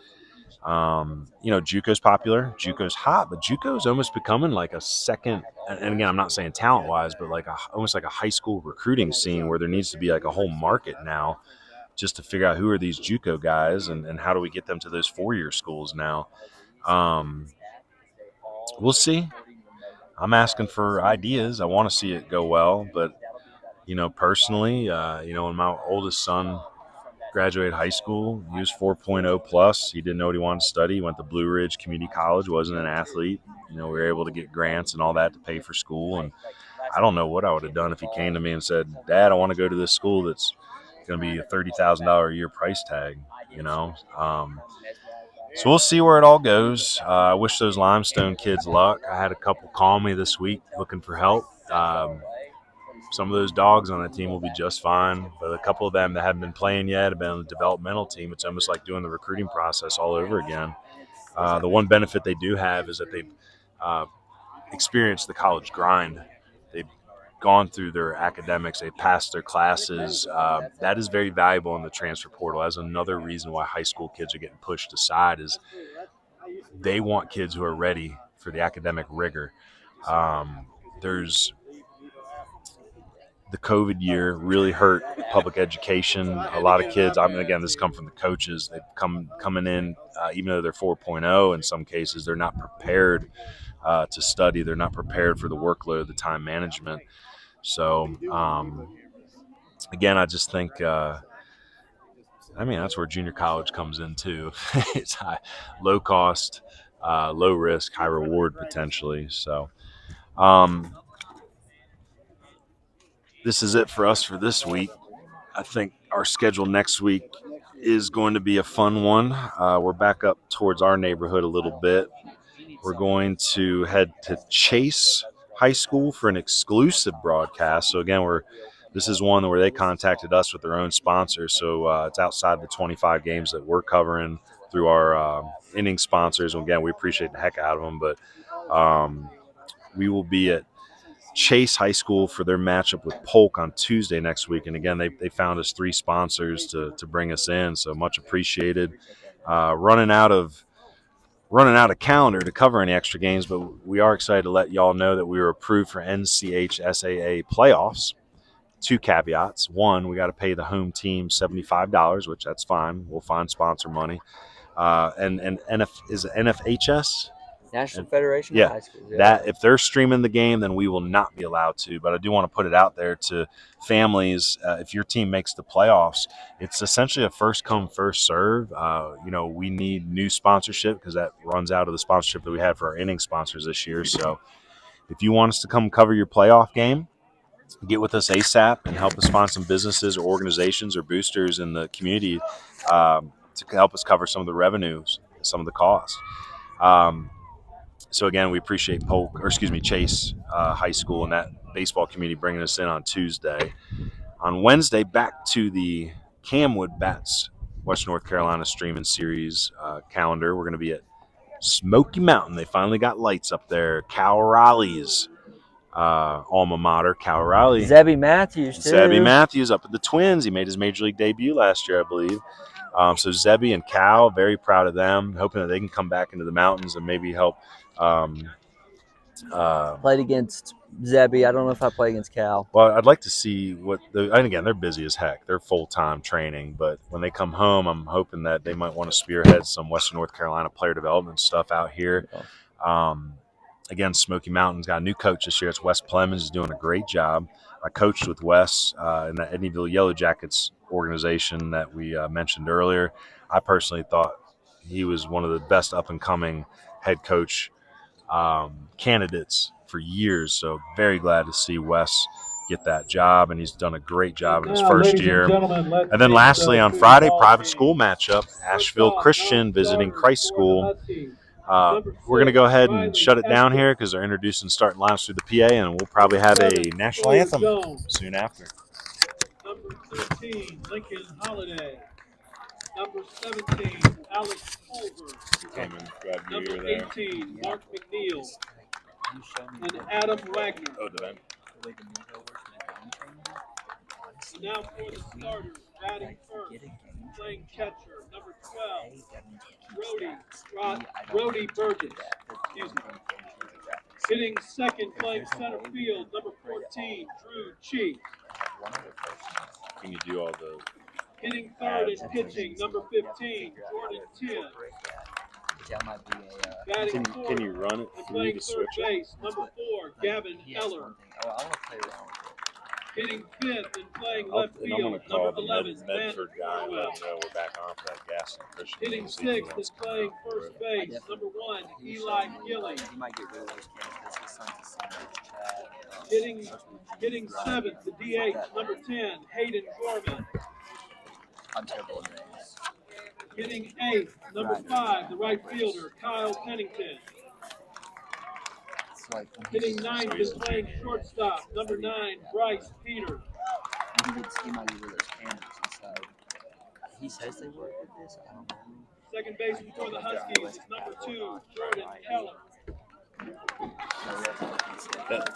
D: JUCO's popular, JUCO's hot, but JUCO's almost becoming like a second, and again, I'm not saying talent-wise, but like almost like a high school recruiting scene where there needs to be like a whole market now just to figure out who are these JUCO guys and how do we get them to those 4-year schools now. We'll see. I'm asking for ideas. I want to see it go well, but, personally, when my oldest son graduated high school. He was 4.0 plus. He didn't know what he wanted to study. He went to Blue Ridge Community College, wasn't an athlete. You know, we were able to get grants and all that to pay for school. And I don't know what I would have done if he came to me and said, Dad, I want to go to this school that's going to be a $30,000 a year price tag, you know. So we'll see where it all goes. I wish those Limestone kids luck. I had a couple call me this week looking for help. Some of those dogs on that team will be just fine, but a couple of them that haven't been playing yet have been on the developmental team. It's almost like doing the recruiting process all over again. The one benefit they do have is that they've experienced the college grind. They've gone through their academics. They've passed their classes. That is very valuable in the transfer portal. That's another reason why high school kids are getting pushed aside is they want kids who are ready for the academic rigor. There's the COVID year really hurt public education. A lot of kids, I mean, again, this comes from the coaches. They've coming in, even though they're 4.0 in some cases, they're not prepared to study. They're not prepared for the workload, the time management. So, again, I just think, that's where junior college comes in too. It's low cost, low risk, high reward potentially. So, this is it for us for this week. I think our schedule next week is going to be a fun one. We're back up towards our neighborhood a little bit. We're going to head to Chase High School for an exclusive broadcast. So again, this is one where they contacted us with their own sponsor. So it's outside the 25 games that we're covering through our inning sponsors. And again, we appreciate the heck out of them. But we will be at Chase High School for their matchup with Polk on Tuesday next week. And again, they found us 3 sponsors to bring us in. So much appreciated. Running out of calendar to cover any extra games, but we are excited to let y'all know that we were approved for NCHSAA playoffs. 2 caveats. One, we got to pay the home team $75, which that's fine. We'll find sponsor money. And is it NFHS?
A: National Federation
D: of
A: High Schools. Yeah.
D: That if they're streaming the game, then we will not be allowed to. But I do want to put it out there to families. If your team makes the playoffs, it's essentially a first come, first serve. We need new sponsorship because that runs out of the sponsorship that we had for our inning sponsors this year. So if you want us to come cover your playoff game, get with us ASAP and help us find some businesses or organizations or boosters in the community to help us cover some of the revenues, some of the costs. So again, we appreciate Chase High School and that baseball community bringing us in on Tuesday. On Wednesday, back to the CamWood Bats Western North Carolina Streaming Series calendar. We're going to be at Smoky Mountain. They finally got lights up there. Cal Raleigh's alma mater. Cal Raleigh.
A: Zebby Matthews, too.
D: Zebby Matthews up at the Twins. He made his major league debut last year, I believe. So Zebby and Cal, very proud of them, hoping that they can come back into the mountains and maybe help.
A: Played against Zebby. I don't know if I play against Cal.
D: Well, I'd like to see and again, they're busy as heck. They're full-time training, but when they come home, I'm hoping that they might want to spearhead some Western North Carolina player development stuff out here. Again, Smoky Mountain's got a new coach this year. It's Wes Plemons. He's doing a great job. I coached with Wes in the Edneyville Yellow Jackets organization that we mentioned earlier. I personally thought he was one of the best up-and-coming head coach candidates for years. So very glad to see Wes get that job, and he's done a great job in his first year. And then lastly, on Friday, private school matchup, Asheville Christian visiting Christ School. We're going to go ahead and shut it down here because they're introducing starting lines through the PA, and we'll probably have a national anthem soon after.
C: Number 13, Lincoln Holiday. Number 17, Alex Culver. Number 18, Mark McNeil. And Adam Wagner. And now for the starters, batting first, playing catcher, number 12, Brody Burgess. Hitting second, playing center field, number 14, Drew Cheek.
D: Can you do all the...
C: Hitting third and pitching, number 15, Jordan Timm. Batting fourth,
D: can you run it
C: and
D: through the
C: playing third
D: switch?
C: base, number 4, Gavin Eller.
A: I want to play around with it.
C: Hitting fifth and playing left
D: And I'm going
C: field,
D: to call
C: number
D: the
C: 11,
D: Medford guy and let
C: Manuel.
D: him know we're back on for that gas and Christian.
C: Hitting sixth and playing first base, number 1, Eli Gilling.
A: He might get rid of those cans because his son's a senior.
C: Hitting seventh, the DH, number 10, Hayden Gorman.
A: I'm terrible at names.
C: Hitting eighth, number 5, the right fielder, Kyle Pennington. Hitting ninth and playing shortstop, number 9, Bryce Peters.
A: He might get rid of those cans inside. He says they work with this. I don't know.
C: Second baseman for the Huskies is number 2, Jordan Keller.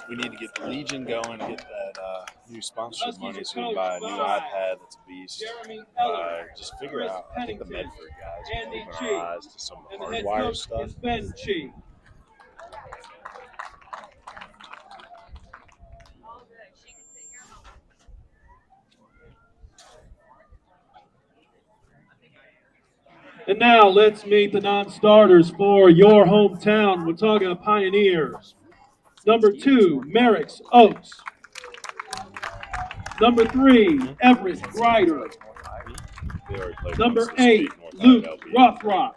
D: We need to get the Legion going and get that new sponsorship money so we can buy a new iPad that's a beast. Just figure out, I think the Medford guys will open our eyes to some of the hardwire stuff.
C: Ben Chi. And now let's meet the non-starters for your hometown Watauga Pioneers. Number 2, Merrick's Oaks. Number 3, Everett Grider. Number 8, Luke Rothrock.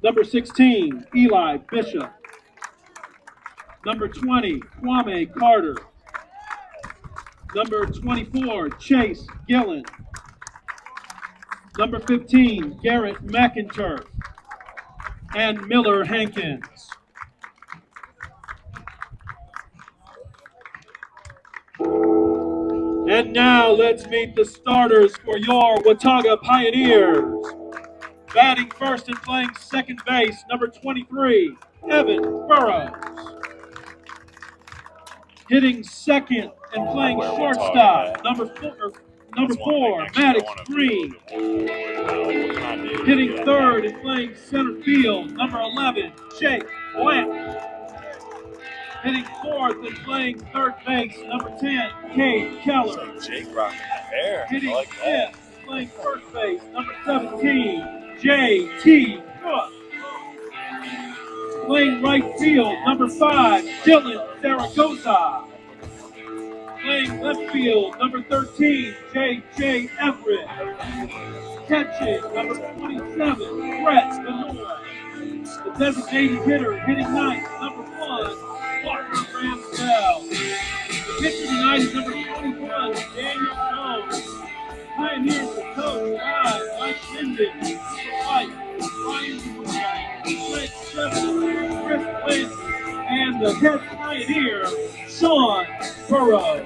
C: Number 16, Eli Bishop. Number 20, Kwame Carter. Number 24, Chase Gillen. Number 15, Garrett McInturf. And Miller Hankins. And now let's meet the starters for your Watauga Pioneers. Batting first and playing second base, number 23, Evan Burrows. Hitting second and playing shortstop, number 4, Maddox Green. Hitting third and playing center field, number 11, Jake Blanton. Hitting fourth and playing third base, number 10, Cade Keller.
D: Jake rocking the hair.
C: Hitting fifth and playing first base, number 17, J.T. Cook. Playing right field, number 5, Dylan Zaragoza. Playing left field, number 13, J.J. Everett. Catching, number 27, Brett Benoit. The designated hitter, hitting ninth, number 1, Walker Ramsdell. The pitcher tonight is number 21, Daniel Jones. Pioneers are coached by Mike Linden, White, Ryan Blake Shevin, Chris Wentz, and the head Pioneer, Sean Burrow.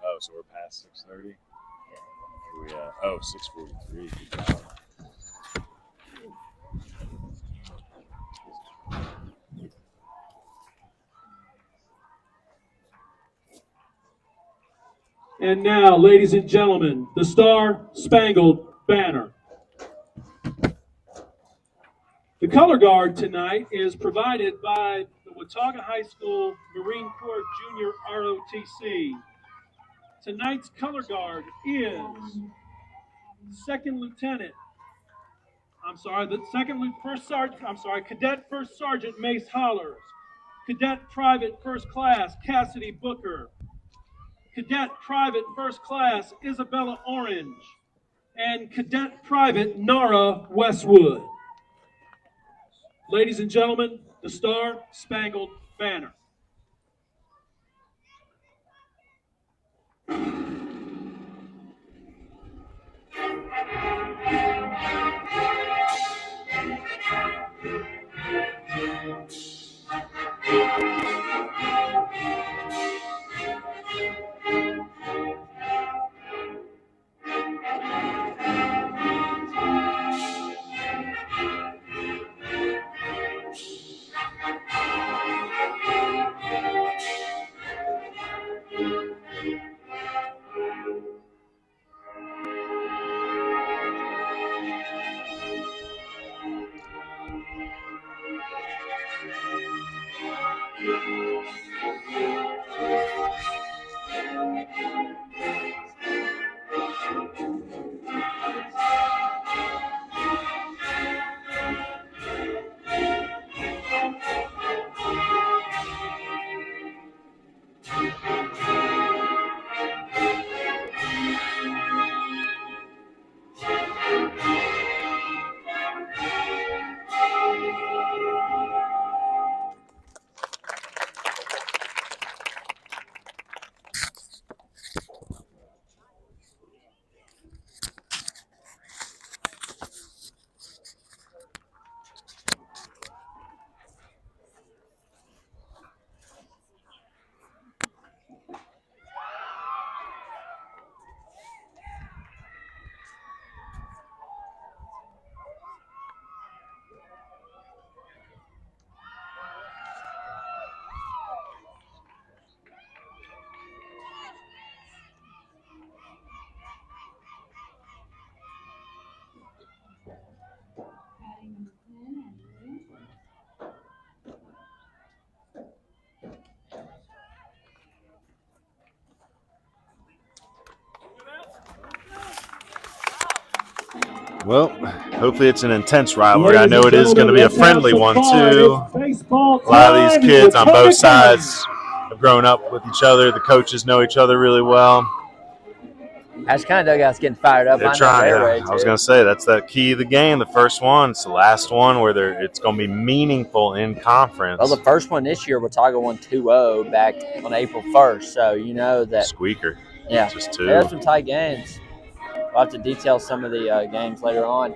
D: Oh, so we're past 6:30? Where we at? Oh, 6:43.
C: And now, ladies and gentlemen, the Star-Spangled Banner. The color guard tonight is provided by the Watauga High School Marine Corps Junior ROTC. Tonight's color guard is Cadet First Sergeant Mace Hollers, Cadet Private First Class Cassidy Booker, Cadet Private First Class Isabella Orange, and Cadet Private Nara Westwood. Ladies and gentlemen, the Star-Spangled Banner.
D: Well, hopefully it's an intense rivalry. I know it is going to be a friendly one, too. A lot of these kids on both sides have grown up with each other. The coaches know each other really well.
A: Ashe County dugout's getting fired up.
D: They're trying. I was going to say, that's the key of the game. The first one, it's the last one where it's going to be meaningful in conference.
A: Well, the first one this year, Watauga won 2-0 back on April 1st. So you know that.
D: Squeaker.
A: Yeah.
D: Just 2.
A: There's some tight games. We'll have to detail some of the games later on.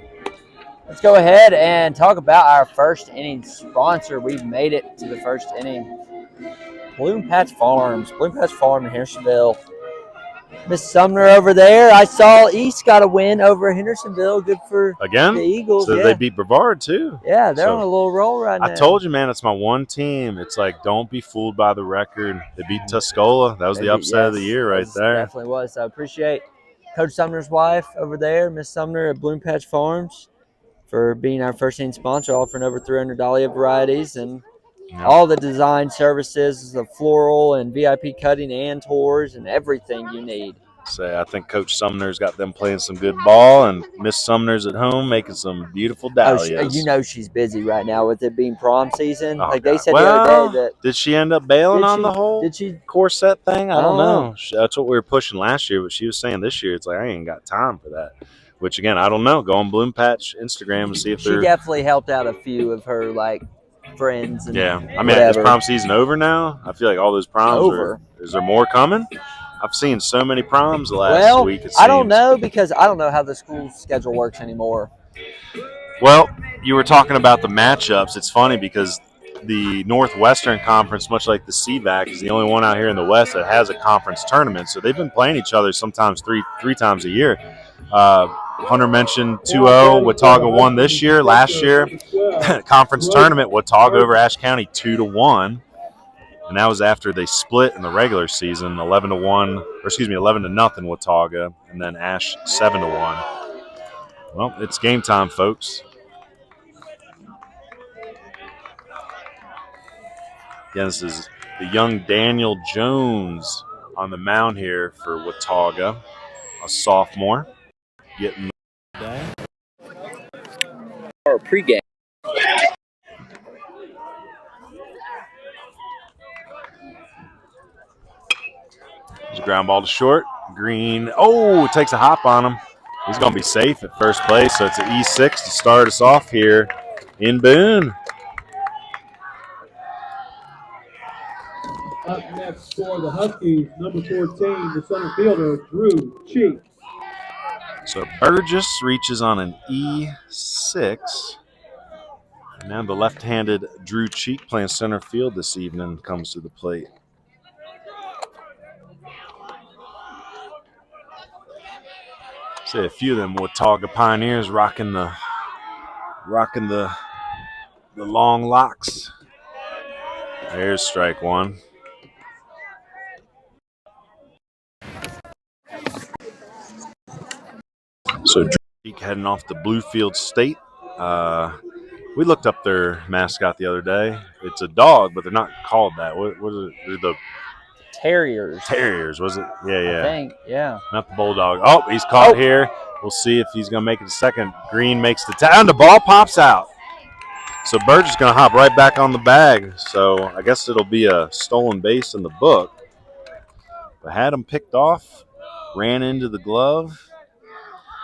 A: Let's go ahead and talk about our first inning sponsor. We've made it to the first inning. Bloom Patch Farms. Bloom Patch Farm in Hendersonville. Miss Sumner over there. I saw East got a win over Hendersonville. Good for the Eagles.
D: So they beat Brevard, too.
A: Yeah, they're on a little roll right now.
D: I told you, man, it's my one team. It's like, don't be fooled by the record. They beat Tuscola. That was the upset of the year right there.
A: Definitely was. I appreciate Coach Sumner's wife over there, Miss Sumner at Bloom Patch Farms, for being our first inning sponsor, offering over 300 dahlia varieties and all the design services, the floral and VIP cutting and tours and everything you need.
D: I think Coach Sumner's got them playing some good ball, and Miss Sumner's at home making some beautiful dahlias.
A: You know she's busy right now with it being prom season. They said the
D: other
A: day that.
D: Did she end up bailing on the whole corset thing? I don't know. That's what we were pushing last year, but she was saying this year, it's like, I ain't got time for that. Which, again, I don't know. Go on Bloom Patch Instagram and see if they're.
A: She definitely helped out a few of her, friends. And
D: I mean, is prom season over now? I feel like all those proms
A: over.
D: Is there more coming? I've seen so many proms the last week.
A: I don't know because I don't know how the school schedule works anymore.
D: Well, you were talking about the matchups. It's funny because the Northwestern Conference, much like the CVAC, is the only one out here in the West that has a conference tournament. So they've been playing each other sometimes three times a year. Hunter mentioned 2-0. Watauga won this year. Last year, conference tournament, Watauga over Ashe County 2-1. And that was after they split in the regular season, 11-0 Watauga, and then Ashe 7-1. Well, it's game time, folks. Again, this is the young Daniel Jones on the mound here for Watauga, a sophomore, getting the day.
A: Or pregame.
D: There's a ground ball to short. Green. Oh, takes a hop on him. He's going to be safe at first place, so it's an E6 to start us off here in Boone.
C: Up next for the Huskies, number 14, the center fielder, Drew Cheek.
D: So Burgess reaches on an E6. And now the left-handed Drew Cheek playing center field this evening comes to the plate. See a few of them Watauga Pioneers rocking the long locks. There's strike one. So Drake heading off to Bluefield State. We looked up their mascot the other day. It's a dog, but they're not called that. What is it? They're the
A: Terriers.
D: Terriers, was it? Yeah.
A: I think, yeah.
D: Not the Bulldog. Oh, he's caught here. We'll see if he's going to make it a second. Green makes the tag, and the ball pops out. So Burge is going to hop right back on the bag. So I guess it'll be a stolen base in the book. But had him picked off, ran into the glove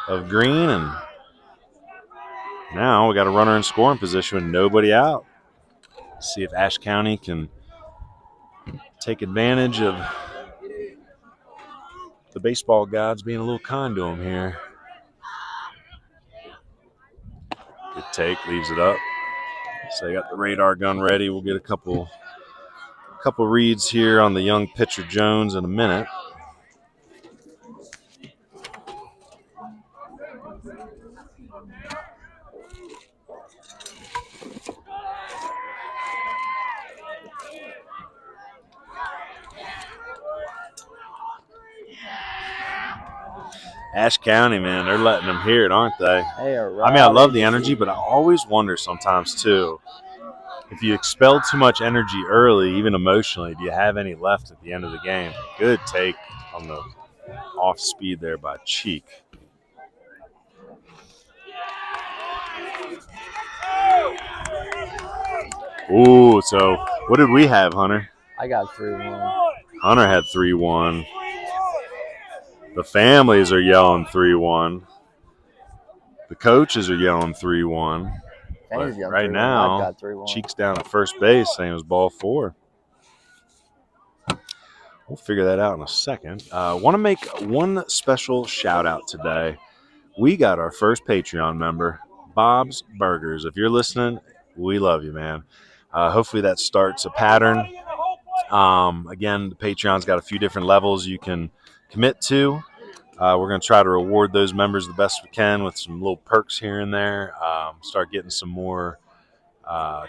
D: of Green, and now we got a runner in scoring position with nobody out. See if Ashe County can take advantage of the baseball gods being a little kind to him here. Good take, leaves it up. So they got the radar gun ready. We'll get a couple reads here on the young pitcher Jones in a minute. Ashe County, man, they're letting them hear it, aren't they?
A: They are right.
D: I mean, I love the energy, but I always wonder sometimes, too, if you expel too much energy early, even emotionally, do you have any left at the end of the game? Good take on the off speed there by Cheek. Ooh, so what did we have, Hunter?
A: I got 3-1.
D: Hunter had 3-1. The families are yelling 3-1. The coaches are yelling 3-1. But right now, Cheek's down at first base, saying it was ball 4. We'll figure that out in a second. Want to make one special shout out today. We got our first Patreon member, Bob's Burgers. If you're listening, we love you, man. Hopefully that starts a pattern. Again, the Patreon's got a few different levels you can commit to. We're going to try to reward those members the best we can with some little perks here and there. Start getting some more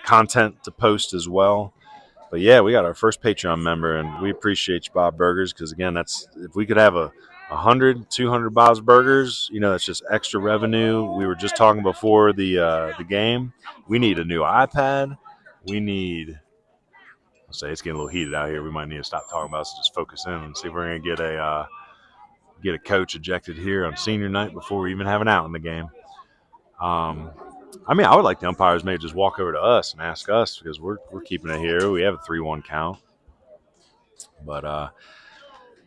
D: content to post as well. But yeah, we got our first Patreon member, and we appreciate you, Bob Burgers, because again, that's if we could have 100, 200 Bob's Burgers, that's just extra revenue. We were just talking before the game. We need a new iPad. We need. I'll say it's getting a little heated out here. We might need to stop talking about it, so just focus in and see if we're going to get a coach ejected here on senior night before we even have an out in the game. I would like the umpires maybe just walk over to us and ask us because we're keeping it here. We have a 3-1 count. But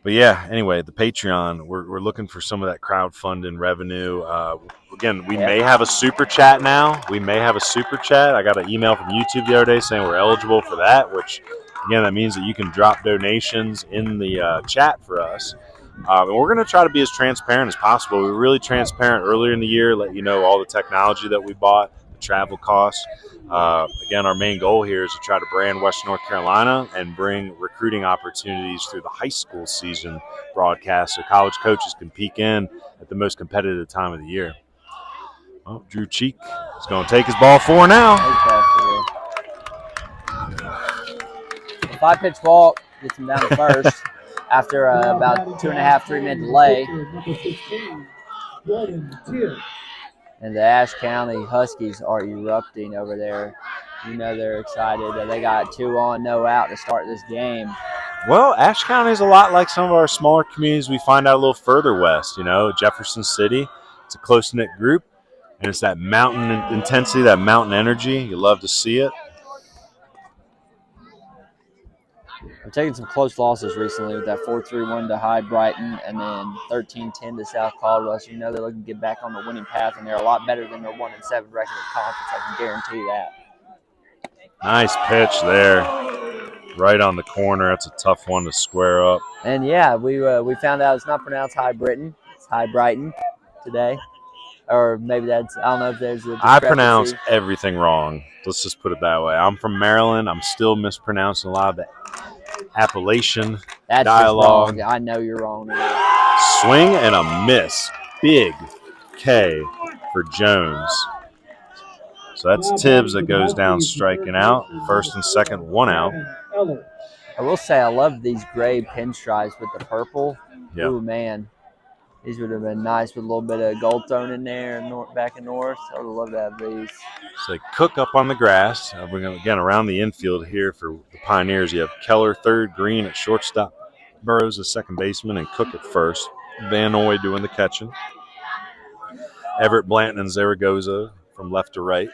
D: yeah, anyway, the Patreon, we're looking for some of that crowdfunding revenue. Again, we may have a super chat now. I got an email from YouTube the other day saying we're eligible for that, which, again, that means that you can drop donations in the chat for us. And we're going to try to be as transparent as possible. We were really transparent earlier in the year, let you know all the technology that we bought, the travel costs. Again, our main goal here is to try to brand Western North Carolina and bring recruiting opportunities through the high school season broadcast so college coaches can peek in at the most competitive time of the year. Well, Drew Cheek is going to take his ball 4 now.
A: 5-pitch walk gets him down to first. After about 2.5, 3-minute delay. And the Ashe County Huskies are erupting over there. They're excited. They got 2 on, no out to start this game.
D: Well, Ashe County is a lot like some of our smaller communities we find out a little further west. Jefferson City, it's a close-knit group, and it's that mountain intensity, that mountain energy. You love to see it.
A: We're taking some close losses recently with that 4-3-1 to High Brighton and then 13-10 to South Caldwell. So they're looking to get back on the winning path, and they're a lot better than their 1-7 record in conference. I can guarantee that.
D: Nice pitch there, right on the corner. That's a tough one to square up.
A: And yeah, we found out it's not pronounced High Brighton; it's High Brighton today, or maybe I don't know if there's a
D: I pronounce everything wrong. Let's just put it that way. I'm from Maryland. I'm still mispronouncing a lot of the Appalachian dialogue.
A: I know you're wrong.
D: Swing and a miss. Big K for Jones. So that's Tibbs that goes down striking out. First and second, 1 out.
A: I will say I love these gray pinstripes with the purple.
D: Yep.
A: Ooh, man. These would have been nice with a little bit of gold thrown in there back and north. I would love to have these.
D: So they cook up on the grass. We're going to, again, around the infield here for the Pioneers. You have Keller third, Green at shortstop, Burrows the second baseman, and Cook at first. Van Noy doing the catching. Everett, Blanton, and Zaragoza from left to right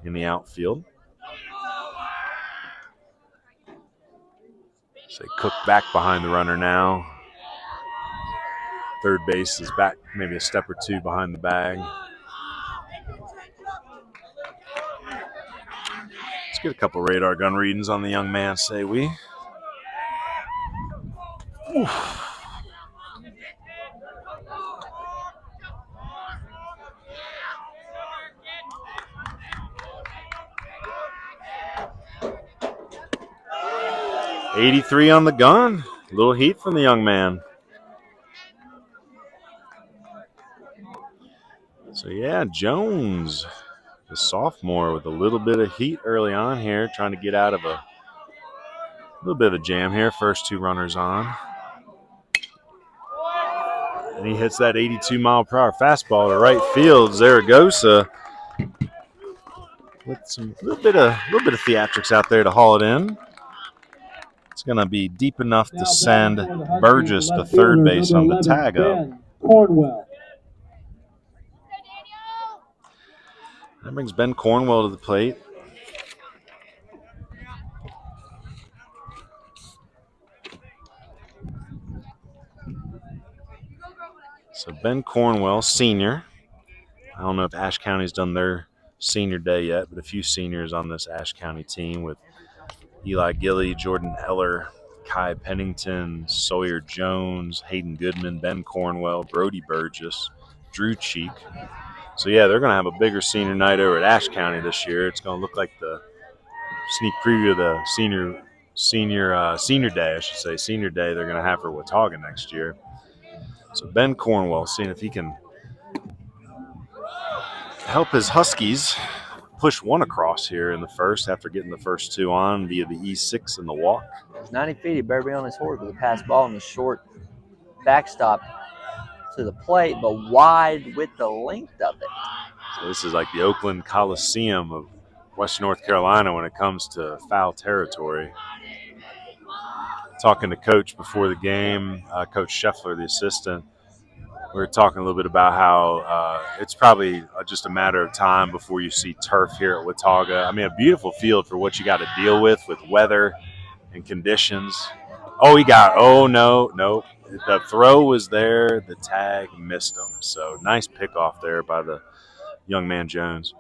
D: in the outfield. So they Cook back behind the runner now. Third base is back maybe a step or 2 behind the bag. Let's get a couple radar gun readings on the young man, say we. Oof. .83 on the gun. A little heat from the young man. So, yeah, Jones, the sophomore, with a little bit of heat early on here, trying to get out of a little bit of a jam here. First 2 runners on. And he hits that 82-mile-per-hour fastball to right field. Zaragoza with some little bit of theatrics out there to haul it in. It's going to be deep enough to send Burgess to third base on the tag up. That brings Ben Cornwell to the plate. So Ben Cornwell, senior. I don't know if Ashe County's done their senior day yet, but a few seniors on this Ashe County team with Eli Gilly, Jordan Eller, Kai Pennington, Sawyer Jones, Hayden Goodman, Ben Cornwell, Brody Burgess, Drew Cheek. So, yeah, they're going to have a bigger senior night over at Ashe County this year. It's going to look like the sneak preview of the senior day, I should say, senior day they're going to have for Watauga next year. So Ben Cornwell seeing if he can help his Huskies push one across here in the first after getting the first two on via the E6 and the walk.
A: There's 90 feet. He better be on his horse with a pass ball and a short backstop to the plate, but wide with the length of it.
D: So this is like the Oakland Coliseum of Western North Carolina when it comes to foul territory. Talking to Coach before the game, Coach Scheffler, the assistant, we were talking a little bit about how it's probably just a matter of time before you see turf here at Watauga. I mean, a beautiful field for what you got to deal with weather and conditions. No. The throw was there. The tag missed him. So nice pickoff there by the young man Jones.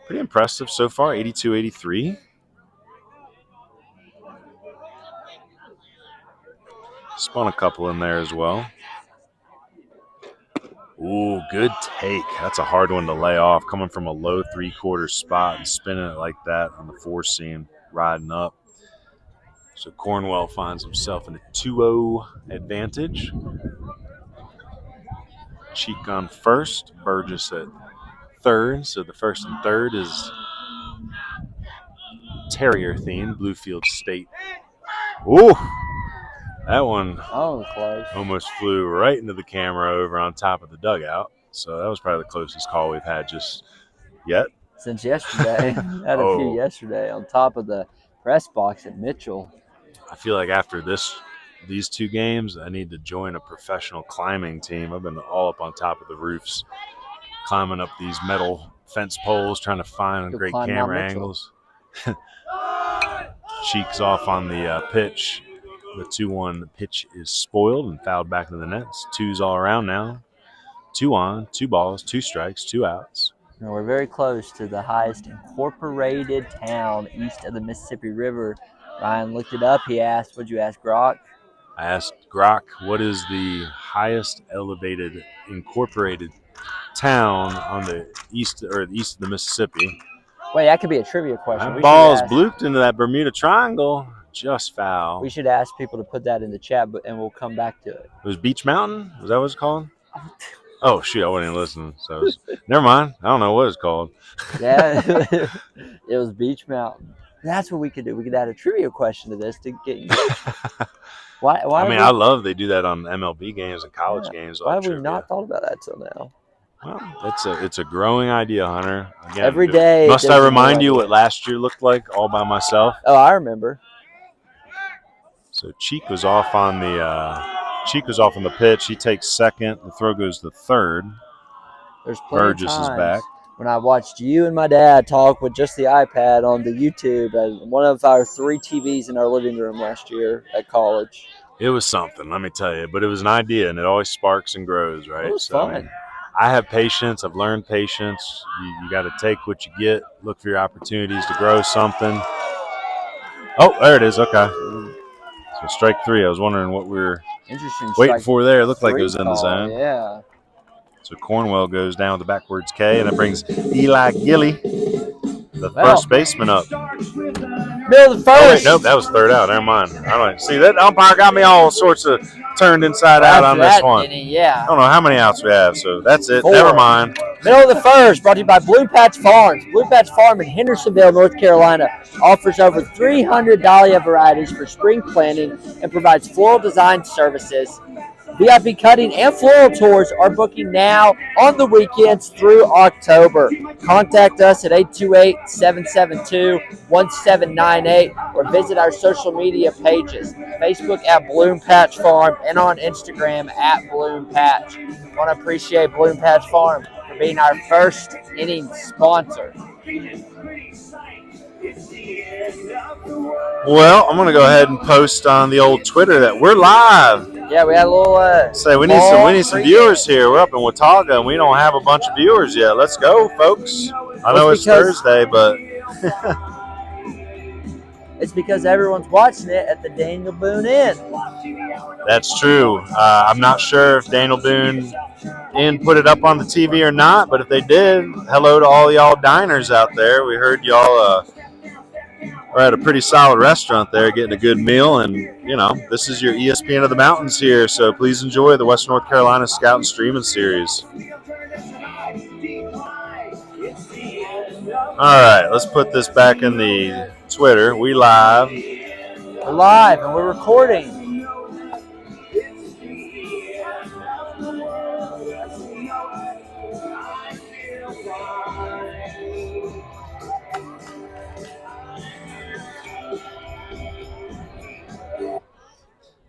D: Pretty impressive so far, 82-83. Spun a couple in there as well. Ooh, good take. That's a hard one to lay off, coming from a low three-quarter spot and spinning it like that on the four seam, riding up. So Cornwell finds himself in a 2-0 advantage. Cheek on first, Burgess at third. So the first and third is Terrier themed, Bluefield State. Ooh, that one
A: close.
D: Almost flew right into the camera over on top of the dugout. So that was probably the closest call we've had just yet.
A: Since yesterday. Had a few yesterday on top of the press box at Mitchell.
D: I feel like after these two games, I need to join a professional climbing team. I've been all up on top of the roofs, climbing up these metal fence poles, trying to find great camera angles. Cheeks off on the pitch. The 2-1 pitch is spoiled and fouled back into the nets. Twos all around now. 2 on, 2 balls, 2 strikes, 2 outs.
A: Now we're very close to the highest incorporated town east of the Mississippi River. Ryan looked it up. He asked, what'd you ask, Grok?
D: I asked Grok, what is the highest elevated incorporated town on the east of the Mississippi?
A: Wait, that could be a trivia question.
D: That ball's blooped into that Bermuda Triangle. Just foul.
A: We should ask people to put that in the chat, and we'll come back to it.
D: It was Beach Mountain? Was that what it's called? Oh, shoot, I wasn't even listening. So never mind. I don't know what it's called.
A: Yeah, it was Beach Mountain. That's what we could do. We could add a trivia question to this to get you. Why
D: I love they do that on MLB games and college games.
A: Why have we not thought about that till now?
D: Well, it's a growing idea, Hunter. Again,
A: every day.
D: Must I remind you what last year looked like all by myself?
A: Oh, I remember.
D: So Cheek was off on the pitch. He takes second. The throw goes to third.
A: There's plenty
D: Burgess
A: of times
D: is back.
A: when I watched you and my dad talk with just the iPad on the YouTube as one of our 3 TVs in our living room last year at college.
D: It was something, let me tell you. But it was an idea, and it always sparks and grows, right?
A: It was fun.
D: I mean, I have patience. I've learned patience. You got to take what you get, look for your opportunities to grow something. Oh, there it is. Okay. So strike 3. I was wondering what we were waiting for there. It looked like it was in the zone.
A: Yeah.
D: So Cornwell goes down with the backwards K, and it brings Eli Gilly, the first baseman, up.
A: Middle of the first.
D: Oh, wait, nope, that was third out. Never mind. I don't see that umpire got me all sorts of turned inside out on this one.
A: Yeah.
D: I don't know how many outs we have, so that's it.
A: 4.
D: Never mind.
A: Middle of the first, brought to you by Blue Patch Farms. Blue Patch Farm in Hendersonville, North Carolina, offers over 300 dahlia varieties for spring planting and provides floral design services. VIP cutting and floral tours are booking now on the weekends through October. Contact us at 828-772-1798 or visit our social media pages, Facebook at Bloom Patch Farm and on Instagram at Bloom Patch. I want to appreciate Bloom Patch Farm for for being our first inning sponsor.
D: Well, I'm gonna go ahead and post on the old Twitter that we're live.
A: Yeah, we had a little.
D: Say we need some viewers here. We're up in Watauga and we don't have a bunch of viewers yet. Let's go, folks. I know it's Thursday, but
A: it's because everyone's watching it at the Daniel Boone Inn.
D: That's true. I'm not sure if Daniel Boone Inn put it up on the TV or not, but if they did, hello to all y'all diners out there. We heard y'all are at a pretty solid restaurant there getting a good meal, and you know, this is your ESPN of the Mountains here, so please enjoy the Western North Carolina Scout Streaming Series. All right, let's put this back in the Twitter. We live.
A: We're live and we're recording.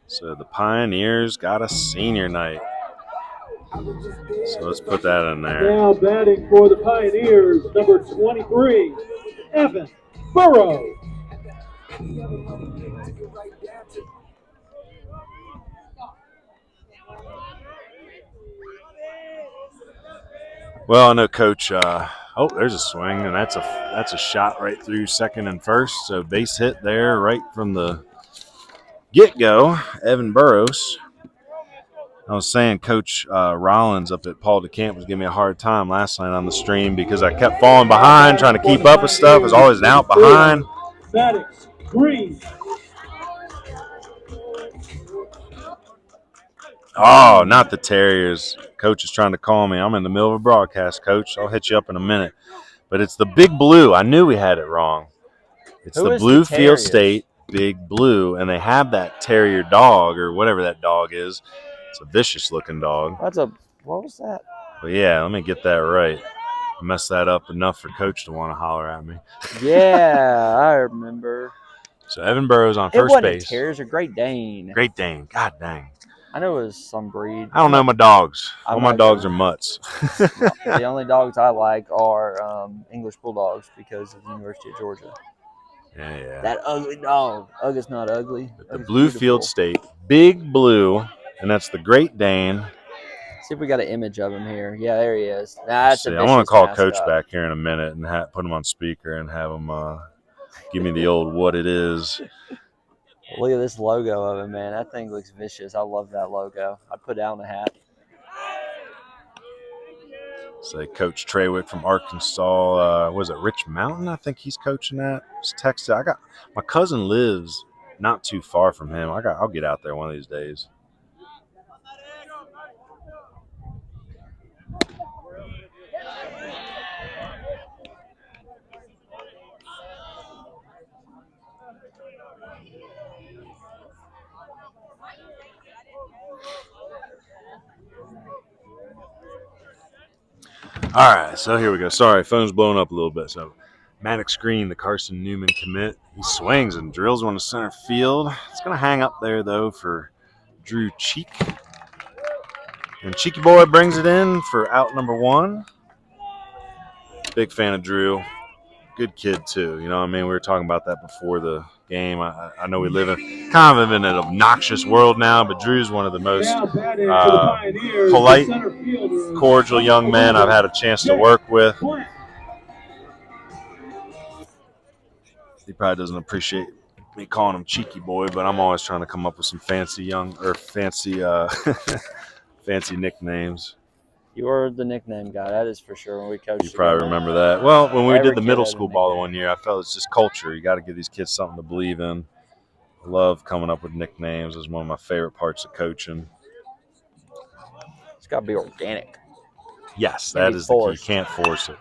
D: So the Pioneers got a senior night. So let's put that in there.
C: Now batting for the Pioneers, number 23, Evan Burrows.
D: Well, I know Coach. Oh, there's a swing, and that's a shot right through second and first. So base hit there, right from the get-go. Evan Burrows. I was saying Coach Rollins up at Paul DeCamp was giving me a hard time last night on the stream because I kept falling behind, trying to keep up with stuff. I was always an out behind.
C: Green.
D: Oh, not the Terriers. Coach is trying to call me. I'm in the middle of a broadcast, Coach. I'll hit you up in a minute. But it's the Big Blue. I knew we had it wrong. It's the Bluefield State Big Blue, and they have that Terrier dog or whatever that dog is. It's a vicious-looking dog.
A: What was that?
D: But, yeah, let me get that right. I messed that up enough for Coach to want to holler at me.
A: Yeah, I remember.
D: So, Evan Burrows on first base.
A: It wasn't Terriers, a Great Dane.
D: Great Dane. God dang.
A: I know it was some breed.
D: I don't know my dogs. All my dogs are mutts.
A: The only dogs I like are English Bulldogs because of the University of Georgia.
D: Yeah.
A: That ugly dog. Ugg's not ugly.
D: The Bluefield State Big Blue, and that's the Great Dane.
A: See if we got an image of him here. Yeah, there he is. That's
D: I want to call Coach back here in a minute and put him on speaker and have him give me the old what it is.
A: Look at this logo of him, man. That thing looks vicious. I love that logo. I'd put it on the hat.
D: Say Coach Trawick from Arkansas. Was it Rich Mountain? I think he's coaching at. Just texted. My cousin lives not too far from him. I'll get out there one of these days. All right, so here we go. Sorry, phone's blowing up a little bit. So, Maddox Green, the Carson Newman commit. He swings and drills one to center field. It's going to hang up there, though, for Drew Cheek. And Cheeky Boy brings it in for out number one. Big fan of Drew. Good kid, too. You know what I mean? We were talking about that before the game. I know we live in kind of in an obnoxious world now, but Drew's one of the most polite, cordial young men I've had a chance to work with. He probably doesn't appreciate me calling him Cheeky Boy, but I'm always trying to come up with some fancy fancy nicknames.
A: You were the nickname guy, that is for sure. When we coached,
D: you probably remember that. Well, when we did the middle school ball the one year, I felt it's just culture. You got to give these kids something to believe in. I love coming up with nicknames. It's one of my favorite parts of coaching.
A: It's got to be organic.
D: Yes, that is the key. You can't force it.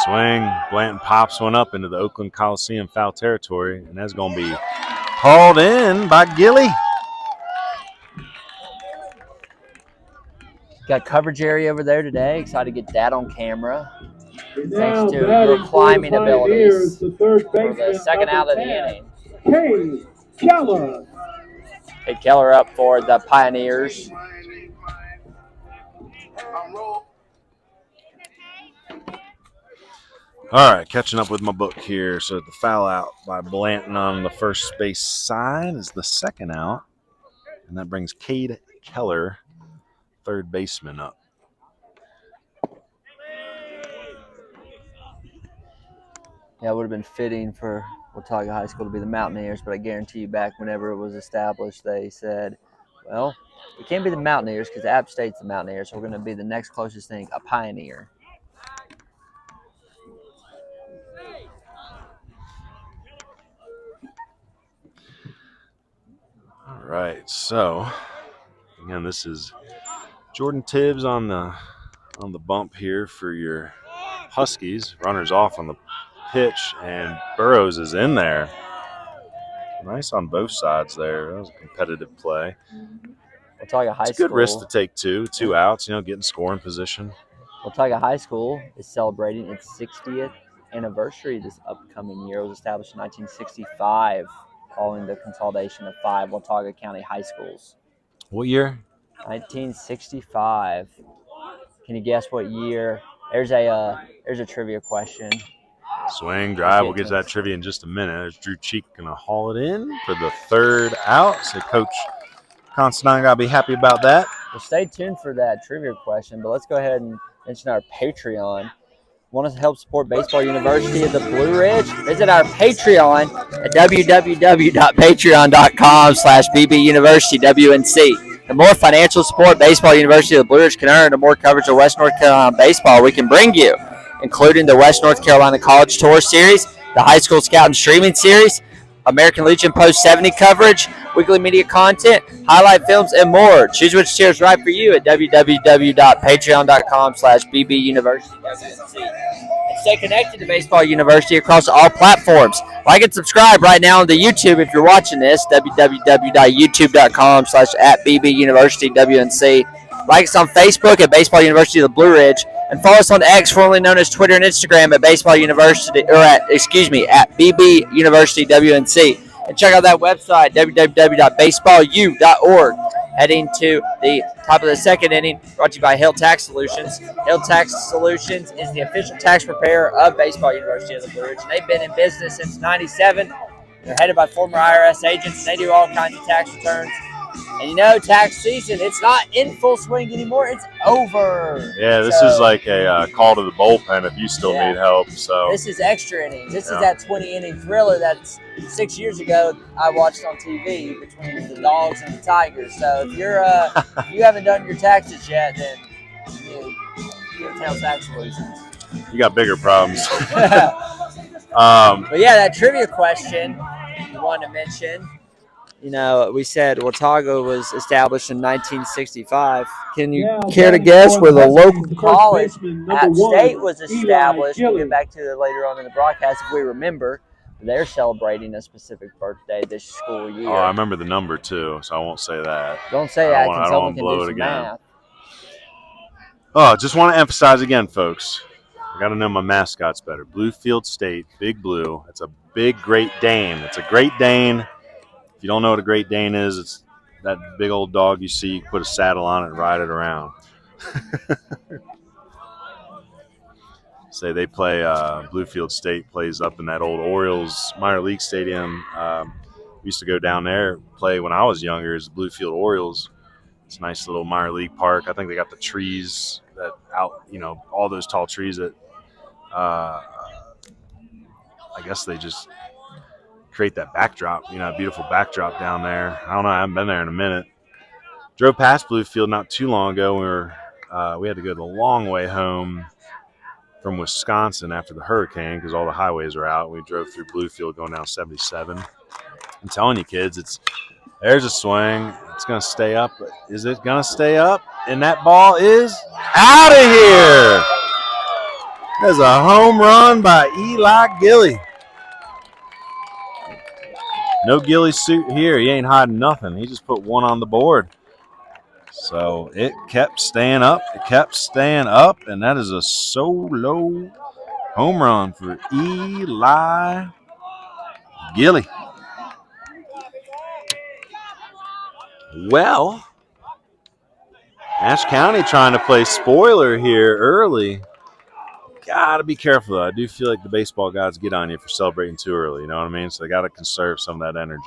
D: Swing. Blanton pops one up into the Oakland Coliseum foul territory, and that's going to be hauled in by Gilly.
A: Got coverage area over there today. Excited to get that on camera. Thanks to your climbing abilities for the second out of the inning.
C: Cade Keller.
A: Cade Keller up for the Pioneers.
D: All right, catching up with my book here. So the foul out by Blanton on the first base side is the second out. And that brings Cade Keller, third baseman, up.
A: Yeah, it would have been fitting for Watauga High School to be the Mountaineers, but I guarantee you back whenever it was established, they said, well, we can't be the Mountaineers because App State's the Mountaineers, so we're going to be the next closest thing, a Pioneer.
D: All right, so again, this is Jordan Tibbs on the bump here for your Huskies. Runners off on the pitch, and Burrows is in there. Nice on both sides there. That was a competitive play.
A: Watauga High
D: It's a good
A: School.
D: risk to take two outs, getting scoring position.
A: Watauga High School is celebrating its 60th anniversary this upcoming year. It was established in 1965 following the consolidation of 5 Watauga County high schools.
D: What year?
A: 1965. Can you guess what year? There's a trivia question.
D: Swing, drive. We'll get to that trivia in just a minute. There's Drew Cheek going to haul it in for the third out. So Coach Constantine got to be happy about that.
A: Well, stay tuned for that trivia question, but let's go ahead and mention our Patreon. Want to help support Baseball University of the Blue Ridge? Visit our Patreon at www.patreon.com/bbuniversitywnc. The more financial support Baseball University of the Blue Ridge can earn, the more coverage of West North Carolina baseball we can bring you, including the West North Carolina College Tour Series, the High School Scout and Streaming Series, American Legion Post 70 coverage, weekly media content, highlight films, and more. Choose which tier is right for you at www.patreon.com/bbuniversitywnc. And stay connected to Baseball University across all platforms. Like and subscribe right now on the YouTube if you're watching this, www.youtube.com/@bbuniversitywnc. Like us on Facebook at Baseball University of the Blue Ridge, and follow us on X, formerly known as Twitter and Instagram, at Baseball University, or at BB University WNC. And check out that website, www.baseballu.org. Heading to the top of the second inning, brought to you by Hill Tax Solutions. Hill Tax Solutions is the official tax preparer of Baseball University of the Blue Ridge. And they've been in business since '97. They're headed by former IRS agents. They do all kinds of tax returns. And tax season, it's not in full swing anymore. It's over.
D: Yeah, this is like a call to the bullpen if you still need help. So
A: this is extra innings. This is that 20-inning thriller that's 6 years ago I watched on TV between the Dogs and the Tigers. So if you're if you haven't done your taxes yet, then get Tail Tax Solutions.
D: You got bigger problems.
A: But yeah, that trivia question you wanted to mention. We said Watauga was established in 1965. Can you care to guess where the local college, App State, was established? We'll get back to it later on in the broadcast if we remember. They're celebrating a specific birthday this school year.
D: Oh, I remember the number too, so I won't say that.
A: Don't say that because someone can do some math.
D: Oh, just want to emphasize again, folks. I got to know my mascots better. Bluefield State, Big Blue. It's a big Great Dane. It's a Great Dane. If you don't know what a Great Dane is, it's that big old dog you see. You put a saddle on it and ride it around. Say they play Bluefield State plays up in that old Orioles minor league stadium. We used to go down there play when I was younger as the Bluefield Orioles. It's a nice little minor league park. I think they got the trees that out, all those tall trees that I guess they just create that backdrop, a beautiful backdrop down there. I don't know. I haven't been there in a minute. Drove past Bluefield not too long ago. We had to go the long way home from Wisconsin after the hurricane because all the highways are out. We drove through Bluefield going down 77. I'm telling you, kids, there's a swing. It's going to stay up. Is it going to stay up? And that ball is out of here. There's a home run by Eli Gilly. No Gilly suit here. He ain't hiding nothing. He just put one on the board. So it kept staying up. And that is a solo home run for Eli Gilly. Well, Ashe County trying to play spoiler here early. Gotta be careful, though. I do feel like the baseball gods get on you for celebrating too early. You know what I mean? So they got to conserve some of that energy.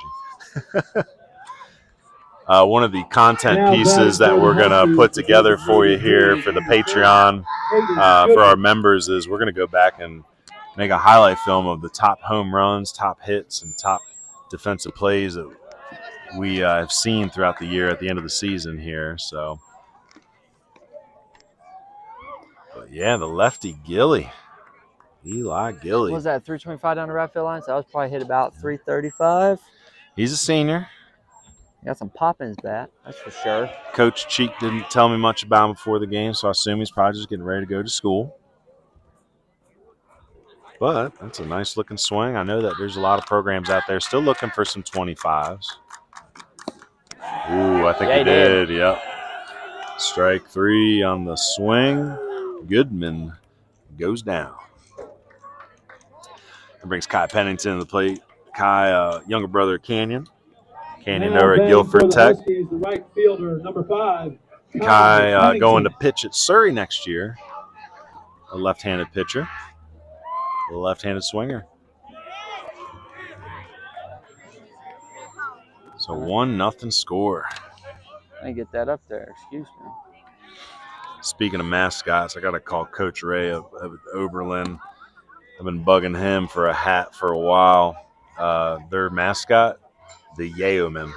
D: One of the content pieces that we're going to put together for you here for the Patreon for our members is we're going to go back and make a highlight film of the top home runs, top hits, and top defensive plays that we have seen throughout the year at the end of the season here. So, but yeah, the lefty Gilly, Eli Gilly.
A: What was that, 325 down the right field line? So I was probably hit about 335.
D: He's a senior.
A: Got some pop in his bat, that's for sure.
D: Coach Cheek didn't tell me much about him before the game, so I assume he's probably just getting ready to go to school. But that's a nice looking swing. I know that there's a lot of programs out there still looking for some 25s. Ooh, I think he did. Yep. Strike 3 on the swing. Goodman goes down. That brings Kai Pennington to the plate. Kai, younger brother of Canyon. Canyon over at Guilford Tech.
C: The right fielder, number 5.
D: Kai going to pitch at Surrey next year. A left-handed pitcher. A left-handed swinger. So 1-0 score.
A: I get that up there, excuse me.
D: Speaking of mascots, I got to call Coach Ray of Oberlin. I've been bugging him for a hat for a while. Their mascot, the Yeoman.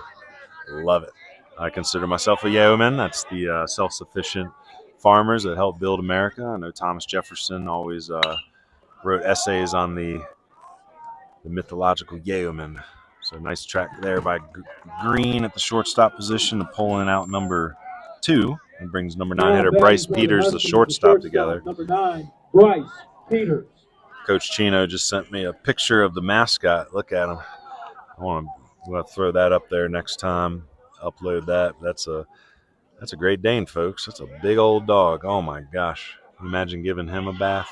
D: Love it. I consider myself a Yeoman. That's the self-sufficient farmers that help build America. I know Thomas Jefferson always wrote essays on the mythological Yeoman. So nice track there by Green at the shortstop position, pulling out number 2 and brings number 9 hitter Bryce Peters, the shortstop, together.
C: Number 9, Bryce Peters.
D: Coach Chino just sent me a picture of the mascot. Look at him. I want to throw that up there next time. Upload that. That's a Great Dane, folks. That's a big old dog. Oh my gosh! Imagine giving him a bath.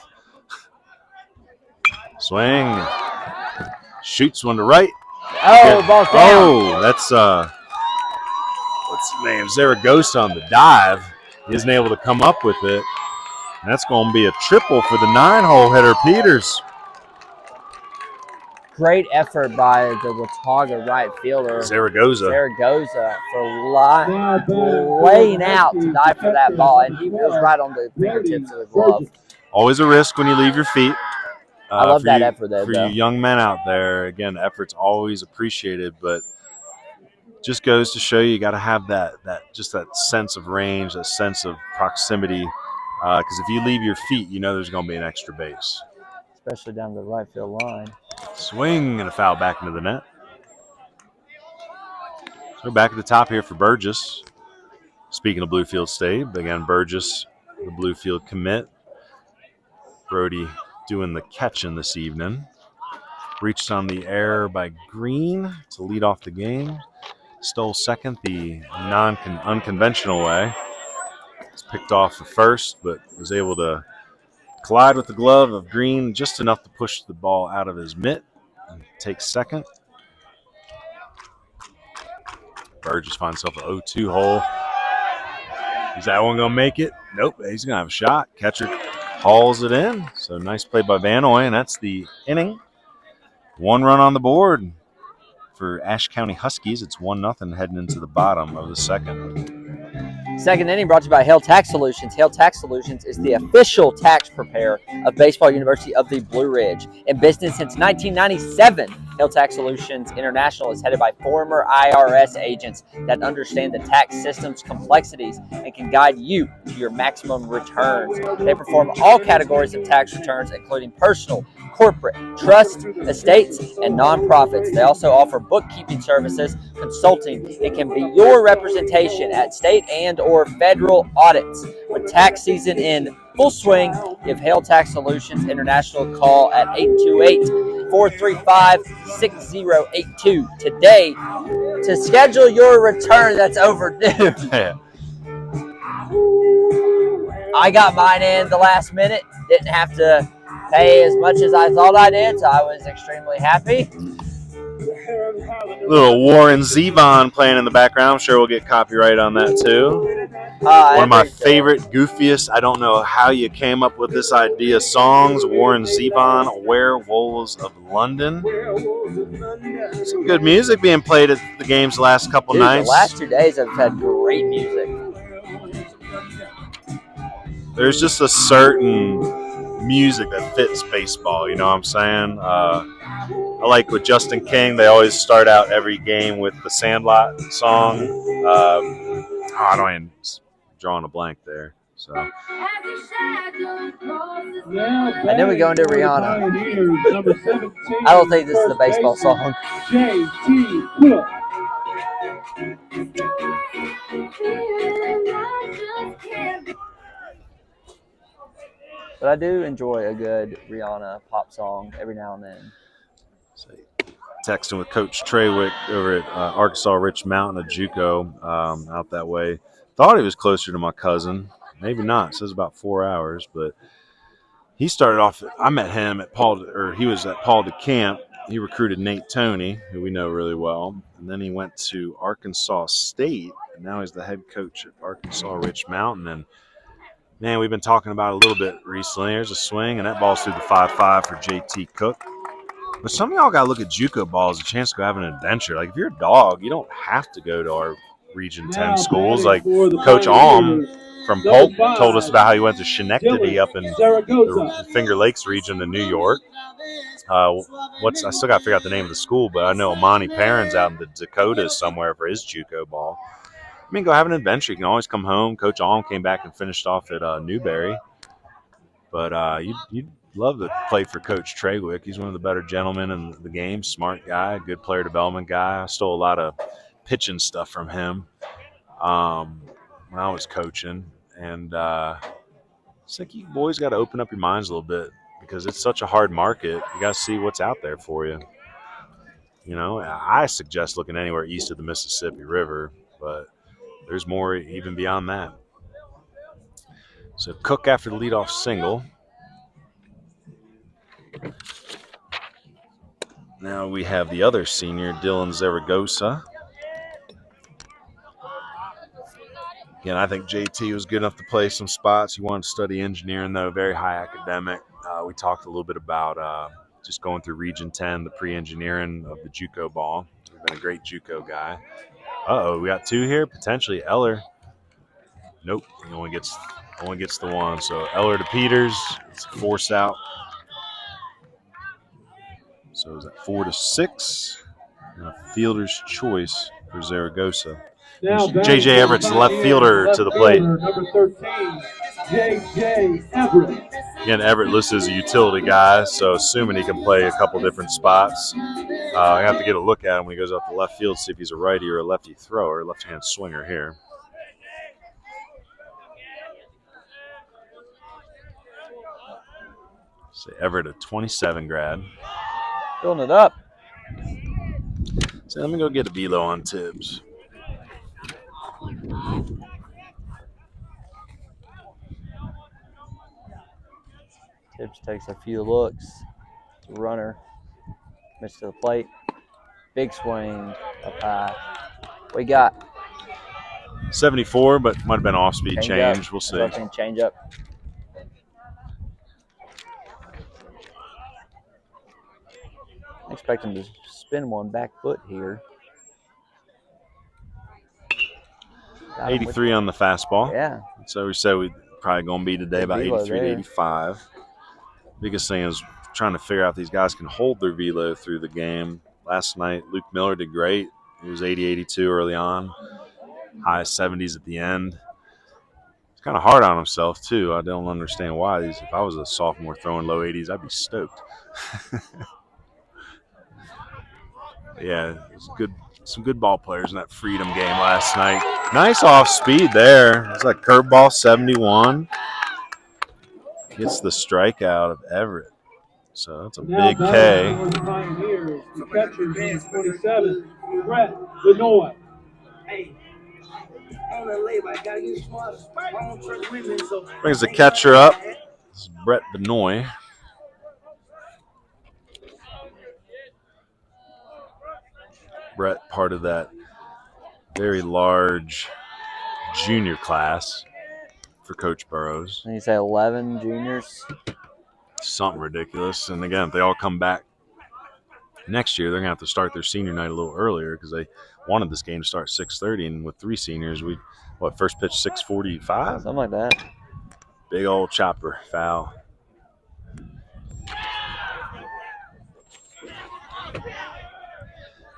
D: Swing. Shoots one to right.
A: Oh, ball's down.
D: Oh, that's what's his name? Zaragoza on the dive. He isn't able to come up with it. And that's going to be a triple for the 9-hole hitter Peters.
A: Great effort by the Watauga right fielder,
D: Zaragoza,
A: for laying out to dive for that ball, and he was right on the fingertips of the glove.
D: Always a risk when you leave your feet.
A: I love that effort there,
D: for you young men out there. Again, effort's always appreciated, but just goes to show you got to have that sense of range, that sense of proximity. Because if you leave your feet, you know there's going to be an extra base.
A: Especially down the right field line.
D: Swing and a foul back into the net. So back at the top here for Burgess. Speaking of Bluefield State, again, Burgess, the Bluefield commit. Brody doing the catching this evening. Reached on the air by Green to lead off the game. Stole second the unconventional way. Picked off the first, but was able to collide with the glove of Green just enough to push the ball out of his mitt and take second. Burgess finds himself an 0-2 hole. Is that one going to make it? Nope, he's going to have a shot. Catcher hauls it in. So nice play by Vanoy, and that's the inning. 1 run on the board for Ashe County Huskies. It's 1-0 heading into the bottom of the second.
A: Second inning brought to you by Hale Tax Solutions. Hale Tax Solutions is the official tax preparer of Baseball University of the Blue Ridge. In business since 1997, Hale Tax Solutions International is headed by former IRS agents that understand the tax system's complexities and can guide you to your maximum returns. They perform all categories of tax returns, including personal, corporate, trust, estates, and nonprofits. They also offer bookkeeping services, consulting. It can be your representation at state and or federal audits. With tax season in full swing, give Hale Tax Solutions International a call at 828-435-6082 today to schedule your return that's overdue. I got mine in the last minute. Didn't have to pay as much as I thought I did, so I was extremely happy.
D: Little Warren Zevon playing in the background. I'm sure we'll get copyright on that too. One of my favorite, goofiest, I don't know how you came up with this idea, songs. Warren Zevon, Werewolves of London. Some good music being played at the games the last couple nights.
A: The last 2 days have had great music.
D: There's just a certain music that fits baseball, you know what I'm saying? I like with Justin King, they always start out every game with the Sandlot song. I don't even drawing a blank there. So.
A: And then we go into Rihanna. I don't think this is the baseball song. But I do enjoy a good Rihanna pop song every now and then.
D: So, texting with Coach Treywick over at Arkansas Rich Mountain, a JUCO out that way. Thought he was closer to my cousin. Maybe not. It says about 4 hours, but he started off. I met him at he was at Paul DeCamp. He recruited Nate Toney, who we know really well, and then he went to Arkansas State, and now he's the head coach at Arkansas Rich Mountain. And man, we've been talking about it a little bit recently. There's a swing, and that ball's through the 5-5 for JT Cook. But some of y'all got to look at JUCO ball as a chance to go have an adventure. Like, if you're a dog, you don't have to go to our Region 10 schools. Like, Coach Alm from Polk told us about how he went to Schenectady up in the Finger Lakes region in New York. I still got to figure out the name of the school, but I know Amani Perrin's out in the Dakotas somewhere for his JUCO ball. I mean, go have an adventure. You can always come home. Coach Alm came back and finished off at Newberry. But you'd love to play for Coach Treywick. He's one of the better gentlemen in the game. Smart guy, good player development guy. I stole a lot of pitching stuff from him when I was coaching. And it's like you boys got to open up your minds a little bit because it's such a hard market. You got to see what's out there for you. You know, I suggest looking anywhere east of the Mississippi River, but there's more even beyond that. So Cook after the leadoff single. Now we have the other senior, Dylan Zaragoza. Again, I think JT was good enough to play some spots. He wanted to study engineering, though, very high academic. We talked a little bit about just going through Region 10, the pre-engineering of the JUCO ball. He's been a great JUCO guy. Uh-oh, we got two here, potentially Eller. Nope, he only gets the one. So Eller to Peters, it's a force out. So is that 4-6? And a fielder's choice for Zaragoza. J.J. Everett's the left fielder to the plate.
C: Number 13, J.J. Everett.
D: Again, Everett listed as a utility guy, so assuming he can play a couple different spots. I have to get a look at him when he goes up the left field, see if he's a righty or a lefty thrower, left-hand swinger here. So Everett, a 27 grad.
A: Filling it up.
D: So let me go get a velo on Tibbs.
A: Tibbs takes a few looks. It's a runner. Missed to the plate. Big swing up high. We got
D: 74, but might have been off-speed change. We'll see.
A: Change up. I expect him to spin one back foot here.
D: 83 on the fastball.
A: Yeah.
D: So we said we're probably going to be today about 83 to 85. Biggest thing is trying to figure out if these guys can hold their velo through the game. Last night, Luke Miller did great. He was 80-82 early on. High 70s at the end. He's kind of hard on himself, too. I don't understand why. If I was a sophomore throwing low 80s, I'd be stoked. Yeah, it's good. Some good ball players in that Freedom game last night. Nice off speed there. It's like curveball 71. Gets the strikeout of Everett. So that's a big K.
C: Pioneers, the catcher, number 27, Brett Benoit.
D: Brings the catcher up. This is Brett Benoit. Brett, part of that very large junior class for Coach Burrows.
A: And you say 11 juniors?
D: Something ridiculous. And again, if they all come back next year, they're going to have to start their senior night a little earlier because they wanted this game to start 6:30. And with 3 seniors, first pitch 6:45?
A: Something like that.
D: Big old chopper foul.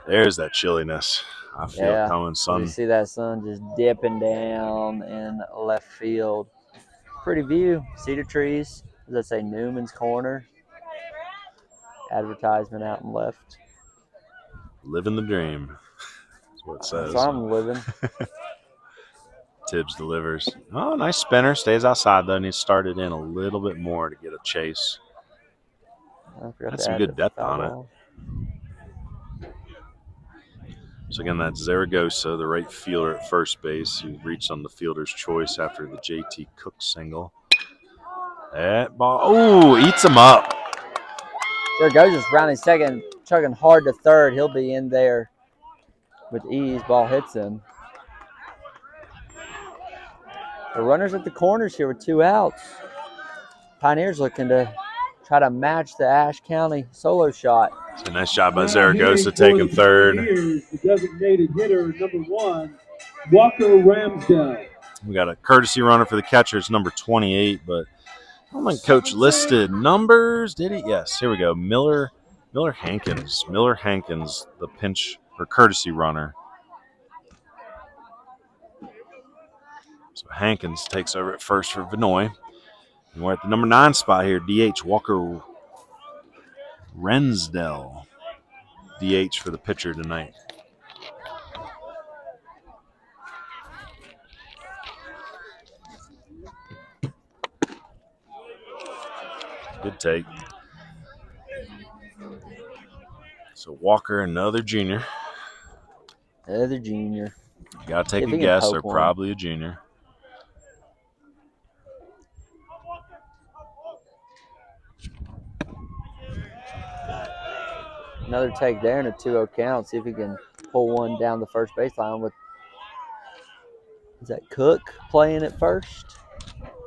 D: There's that chilliness. I feel coming, son.
A: You see that sun just dipping down in left field. Pretty view. Cedar trees. Does that say Newman's Corner? Advertisement out and left.
D: Living the dream. That's what it says.
A: That's what I'm living.
D: Tibbs delivers. Oh, nice spinner. Stays outside, though. Needs to start it in a little bit more to get a chase. That's some good depth on it. So, again, that's Zaragoza, the right fielder at first base. He reached on the fielder's choice after the J.T. Cook single. That ball, eats him up.
A: Zaragoza's rounding second, chugging hard to third. He'll be in there with ease. Ball hits him. The runners at the corners here with 2 outs. Pioneers looking to try to match the Ashe County solo shot.
D: It's a nice job by Zaragoza taking third.
C: The designated hitter, number 1, Walker Ramsdale.
D: We got a courtesy runner for the catcher. It's number 28, but I don't think Coach listed numbers, did he? Yes, here we go. Miller Hankins. Miller Hankins, the pinch or courtesy runner. So Hankins takes over at first for Vinoy. And we're at the number 9 spot here. DH Walker Rensdell. DH for the pitcher tonight. Good take. So Walker, another junior.
A: Another junior.
D: You got to take a guess. They're probably a junior.
A: Another take there and a 2-0 count. See if he can pull one down the first baseline with. Is that Cook playing at first?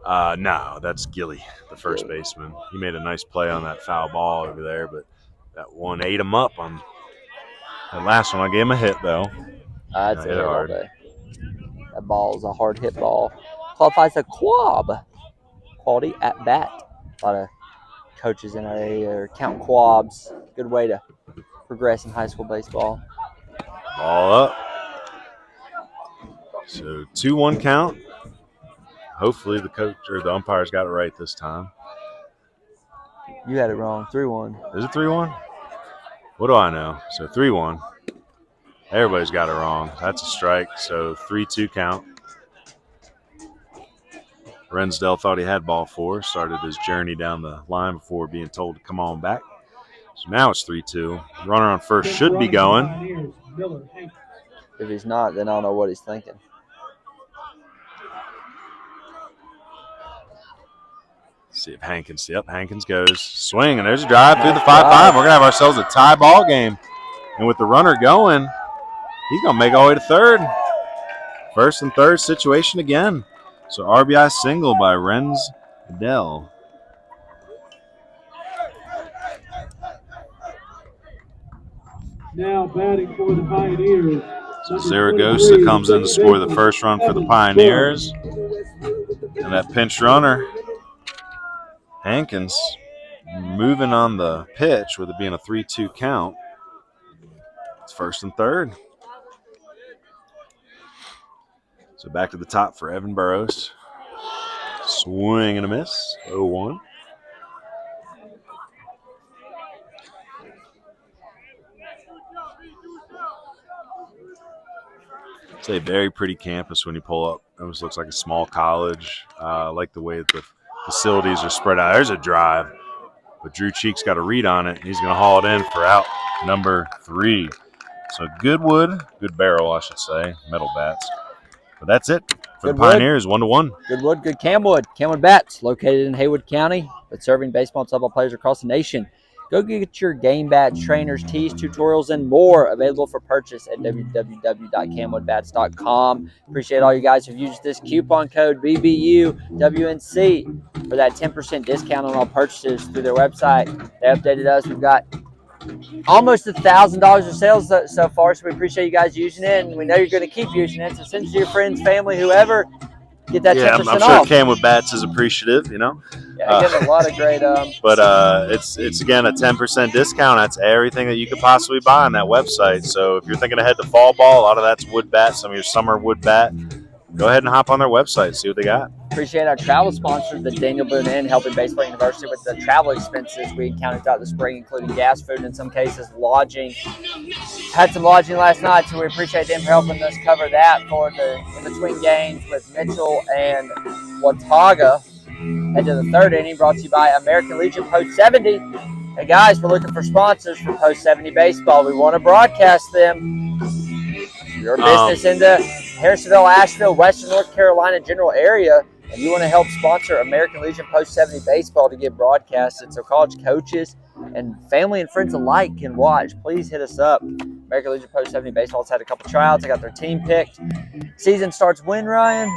D: No, that's Gilly, the first baseman. He made a nice play on that foul ball over there, but that one ate him up on that last one. I gave him a hit, though.
A: I'd say hit hard. All day. That ball is a hard hit ball. Qualifies a quab. Quality at bat. A lot of coaches in our area count quabs. Good way to progress in high school baseball.
D: Ball up. So 2-1 count. Hopefully the coach or the umpires got it right this time.
A: You had it wrong. 3-1.
D: Is it 3-1? What do I know? So 3-1. Everybody's got it wrong. That's a strike. So 3-2 count. Rensdell thought he had ball 4. Started his journey down the line before being told to come on back. So now it's 3-2. Runner on first should be going.
A: If he's not, then I don't know what he's thinking.
D: See if Hankins. Yep, Hankins goes. Swing, and there's a drive through the 5-5. We're going to have ourselves a tie ball game. And with the runner going, he's going to make all the way to third. First and third situation again. So RBI single by Rensdell.
C: Now batting for the Pioneers.
D: So Zaragoza comes in to score the first run for the Pioneers. And that pinch runner, Hankins, moving on the pitch with it being a 3-2 count. It's first and third. So back to the top for Evan Burrows. Swing and a miss. 0-1. It's a very pretty campus when you pull up. It almost looks like a small college. I like the way that the facilities are spread out. There's a drive, but Drew Cheek's got a read on it. He's going to haul it in for out number 3. So good wood, good barrel, I should say, metal bats. But that's it for the Pioneers, 1-1.
A: Good wood, good CamWood. CamWood Bats, located in Haywood County, but serving baseball and softball players across the nation. Go get your game bats, trainers, tees, tutorials, and more available for purchase at www.camwoodbats.com. Appreciate all you guys who've used this coupon code BBUWNC for that 10% discount on all purchases through their website. They updated us. We've got almost $1,000 of sales so far, so we appreciate you guys using it, and we know you're going to keep using it. So send it to your friends, family, whoever. Get that 10%
D: I'm
A: off.
D: sure CamWood Bats is appreciative, you know.
A: Yeah, getting a lot of great.
D: But it's again a 10% discount. That's everything that you could possibly buy on that website. So if you're thinking ahead to fall ball, a lot of that's wood bat, some of your summer wood bat. Go ahead and hop on their website, see what they got.
A: Appreciate our travel sponsors, the Daniel Boone Inn, helping Baseball University with the travel expenses we encountered throughout the spring, including gas, food, and in some cases lodging. Had some lodging last night, so we appreciate them for helping us cover that for the in-between games with Mitchell and Watauga. Head to the third inning, brought to you by American Legion Post 70. Hey guys, we're looking for sponsors for Post 70 Baseball. We want to broadcast them. Your business in the Harrisonville, Asheville, Western North Carolina general area, and you want to help sponsor American Legion Post 70 Baseball to get broadcasted so college coaches and family and friends alike can watch, please hit us up. American Legion Post 70 Baseball's had a couple tryouts. They got their team picked. Season starts when, Ryan?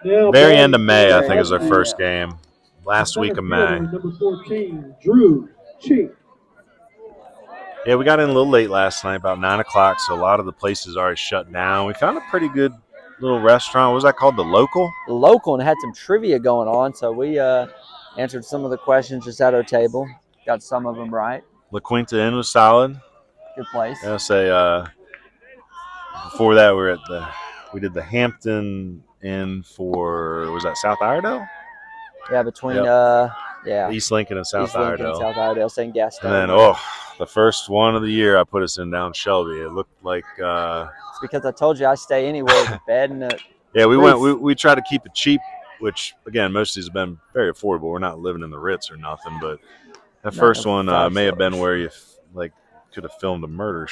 D: Very end of May, I think, is our first game. Last week of May.
C: Number 14, Drew Cheek.
D: Yeah, we got in a little late last night, about 9 o'clock, so a lot of the places already shut down. We found a pretty good little restaurant. What was that called? The Local?
A: The Local, and had some trivia going on, so we answered some of the questions just at our table. Got some of them right.
D: La Quinta Inn was solid.
A: Good place.
D: I'll say before that we did the Hampton Inn for, was that South Iredale?
A: Yeah, between
D: East Lincoln and South
A: East Lincoln
D: Iredale.
A: And South Iredale, St. Gaston.
D: And then the first one of the year I put us in down Shelby. It looked like
A: it's because I told you I stay anywhere with a bed and a
D: yeah, we
A: roof.
D: we tried to keep it cheap, which again most of these have been very affordable. We're not living in the Ritz or nothing, but that first one may have been where you could have filmed a murder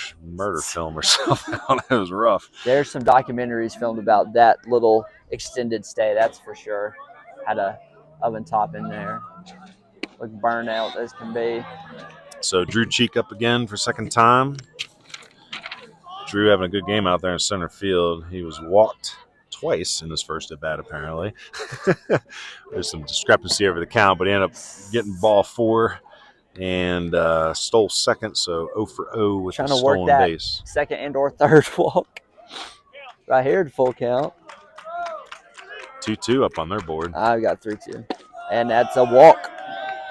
D: film or something. It was rough.
A: There's some documentaries filmed about that little extended stay, that's for sure. Had a oven top in there. Looked burnout as can be.
D: So Drew Cheek up again for second time. Drew having a good game out there in center field. He was walked twice in his first at bat, apparently. There's some discrepancy over the count, but he ended up getting ball 4 and stole second, so 0 for 0 with the stolen base.
A: Second and or third walk. Right here, full count.
D: 2-2 up on their board.
A: I've got 3-2. And that's a walk.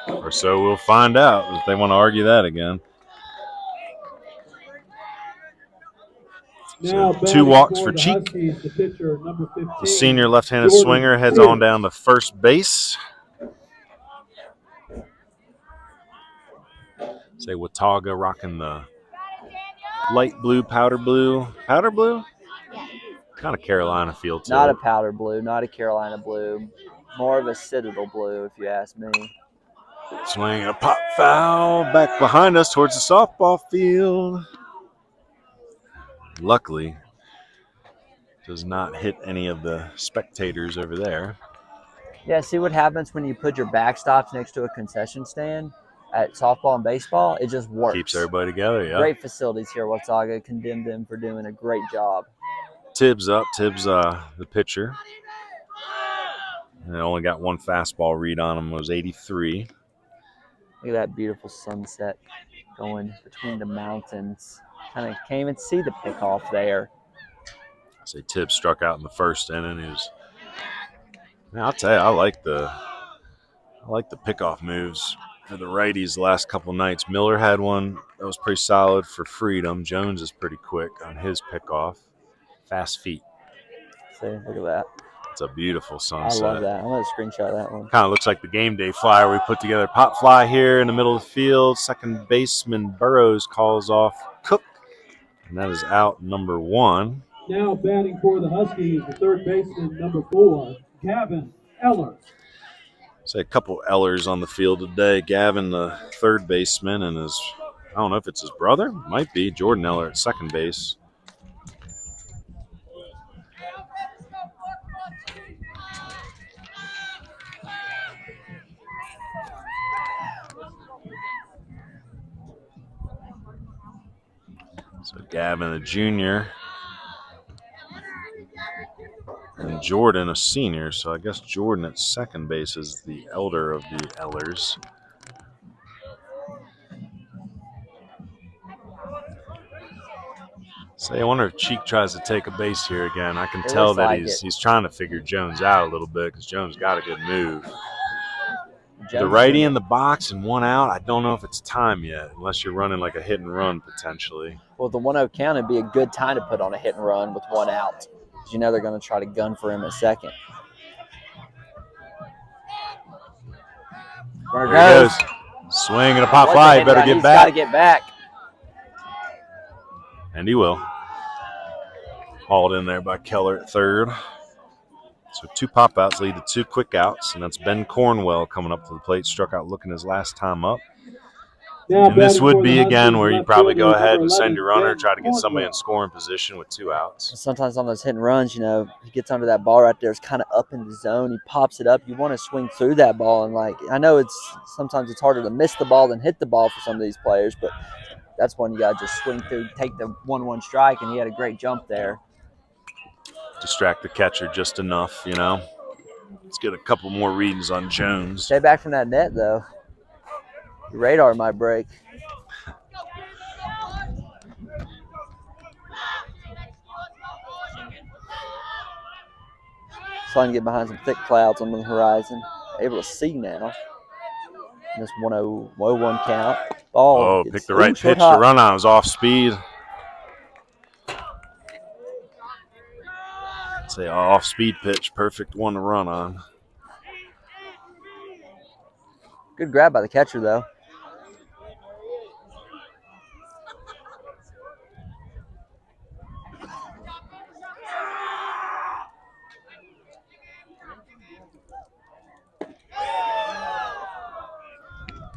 D: Or so we'll find out if they want to argue that again. So 2 walks for Cheek. The senior left-handed swinger heads on down to first base. Say Watauga rocking the light blue, powder blue. Powder blue? Kind of Carolina feel to
A: Not
D: it.
A: a powder blue, not a Carolina blue. More of a Citadel blue, if you ask me.
D: Swing a pop foul back behind us towards the softball field. Luckily, does not hit any of the spectators over there.
A: Yeah, see what happens when you put your backstops next to a concession stand at softball and baseball? It just works.
D: Keeps everybody together, yeah.
A: Great facilities here at Watauga. Condemn them for doing a great job.
D: Tibbs up. Tibbs, the pitcher. And only got one fastball read on him. It was 83.
A: Look at that beautiful sunset going between the mountains. Kind of can't even see the pickoff there.
D: Say Tibbs struck out in the first inning. I'll tell you, I like the pickoff moves for the righties the last couple nights. Miller had one that was pretty solid for freedom. Jones is pretty quick on his pickoff. Fast feet.
A: See, look at that.
D: It's a beautiful sunset.
A: I love that. I'm going to screenshot that one.
D: Kind of looks like the game day flyer we put together. Pop fly here in the middle of the field. Second baseman Burrows calls off Cook. And that is out number 1.
C: Now batting for the Huskies, the third baseman, number 4, Gavin Eller.
D: Say a couple Ellers on the field today. Gavin, the third baseman, and I don't know if it's his brother. Might be. Jordan Eller at second base. Gavin, a junior. And Jordan, a senior. So I guess Jordan at second base is the elder of the Ellers. So I wonder if Cheek tries to take a base here again. I can tell that he's trying to figure Jones out a little bit because Jones got a good move. The righty in the box and one out. I don't know if it's time yet, unless you're running like a hit and run potentially.
A: Well, the 1-0 count would be a good time to put on a hit and run with one out. Because you know they're going to try to gun for him at second.
D: There he goes. Swing and a pop fly. You better get back.
A: He's got to get back.
D: And he will. Hauled in there by Keller at third. So 2 pop outs lead to 2 quick outs, and that's Ben Cornwell coming up to the plate. Struck out looking his last time up. And this would be again where you probably go ahead and send your runner, try to get somebody in scoring position with 2 outs.
A: Sometimes on those hit and runs, you know, he gets under that ball right there. It's kind of up in the zone. He pops it up. You want to swing through that ball, and like I know sometimes it's harder to miss the ball than hit the ball for some of these players, but that's one you got to just swing through, take the 1-1 strike, and he had a great jump there.
D: Distract the catcher just enough, you know. Let's get a couple more readings on Jones.
A: Stay back from that net, though. Your radar might break. Trying to get behind some thick clouds on the horizon. Able to see now. This 1-0 count. Ball
D: picked the right pitch to run on. It was off speed. Say off-speed pitch, perfect one to run on.
A: Good grab by the catcher, though.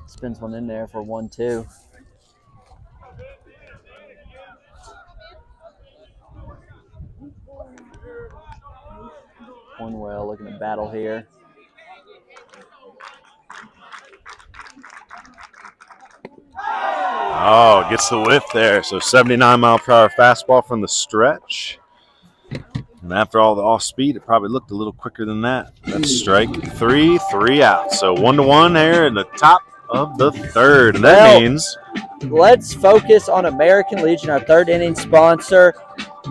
A: Spins one in there for 1-2. Cornwell looking to battle here.
D: Oh, gets the whiff there. So 79-mile-per-hour fastball from the stretch. And after all the off-speed, it probably looked a little quicker than that. That's strike 3, 3 out. So 1-1 here in the top of the third. And that means...
A: Let's focus on American Legion, our third inning sponsor.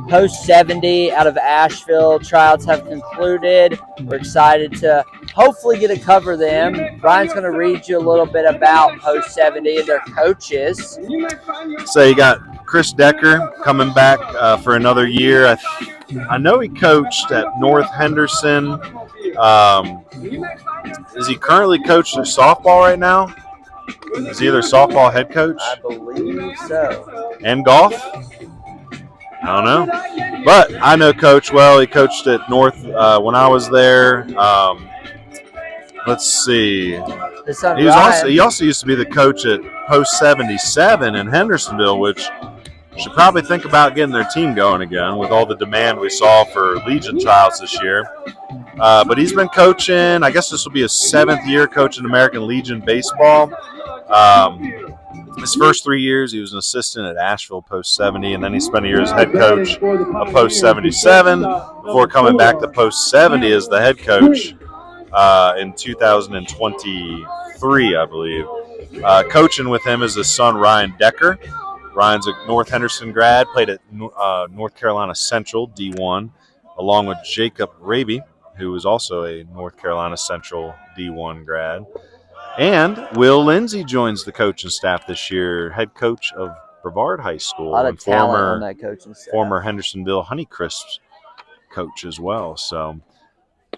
A: Post 70 out of Asheville. Tryouts have concluded. We're excited to hopefully get to cover them. Brian's going to read you a little bit about Post 70 and their coaches.
D: So you got Chris Decker coming back for another year. I know he coached at North Henderson. Is he currently coaching softball right now? Is he their softball head coach?
A: I believe so.
D: And golf? I don't know. But I know Coach well. He coached at North when I was there. Let's see. He also used to be the coach at Post 77 in Hendersonville, which should probably think about getting their team going again with all the demand we saw for Legion trials this year. But he's been coaching. I guess this will be his 7th year coaching American Legion baseball. His first 3 years, he was an assistant at Asheville Post 70, and then he spent a year as head coach of Post 77 before coming back to Post 70 as the head coach in 2023, I believe. Coaching with him is his son, Ryan Decker. Ryan's a North Henderson grad, played at North Carolina Central, D1, along with Jacob Raby, who is also a North Carolina Central D1 grad. And Will Lindsay joins the coaching staff this year, head coach of Brevard High School.
A: A lot of talent on that coaching staff.
D: Former Hendersonville Honeycrisp coach as well. So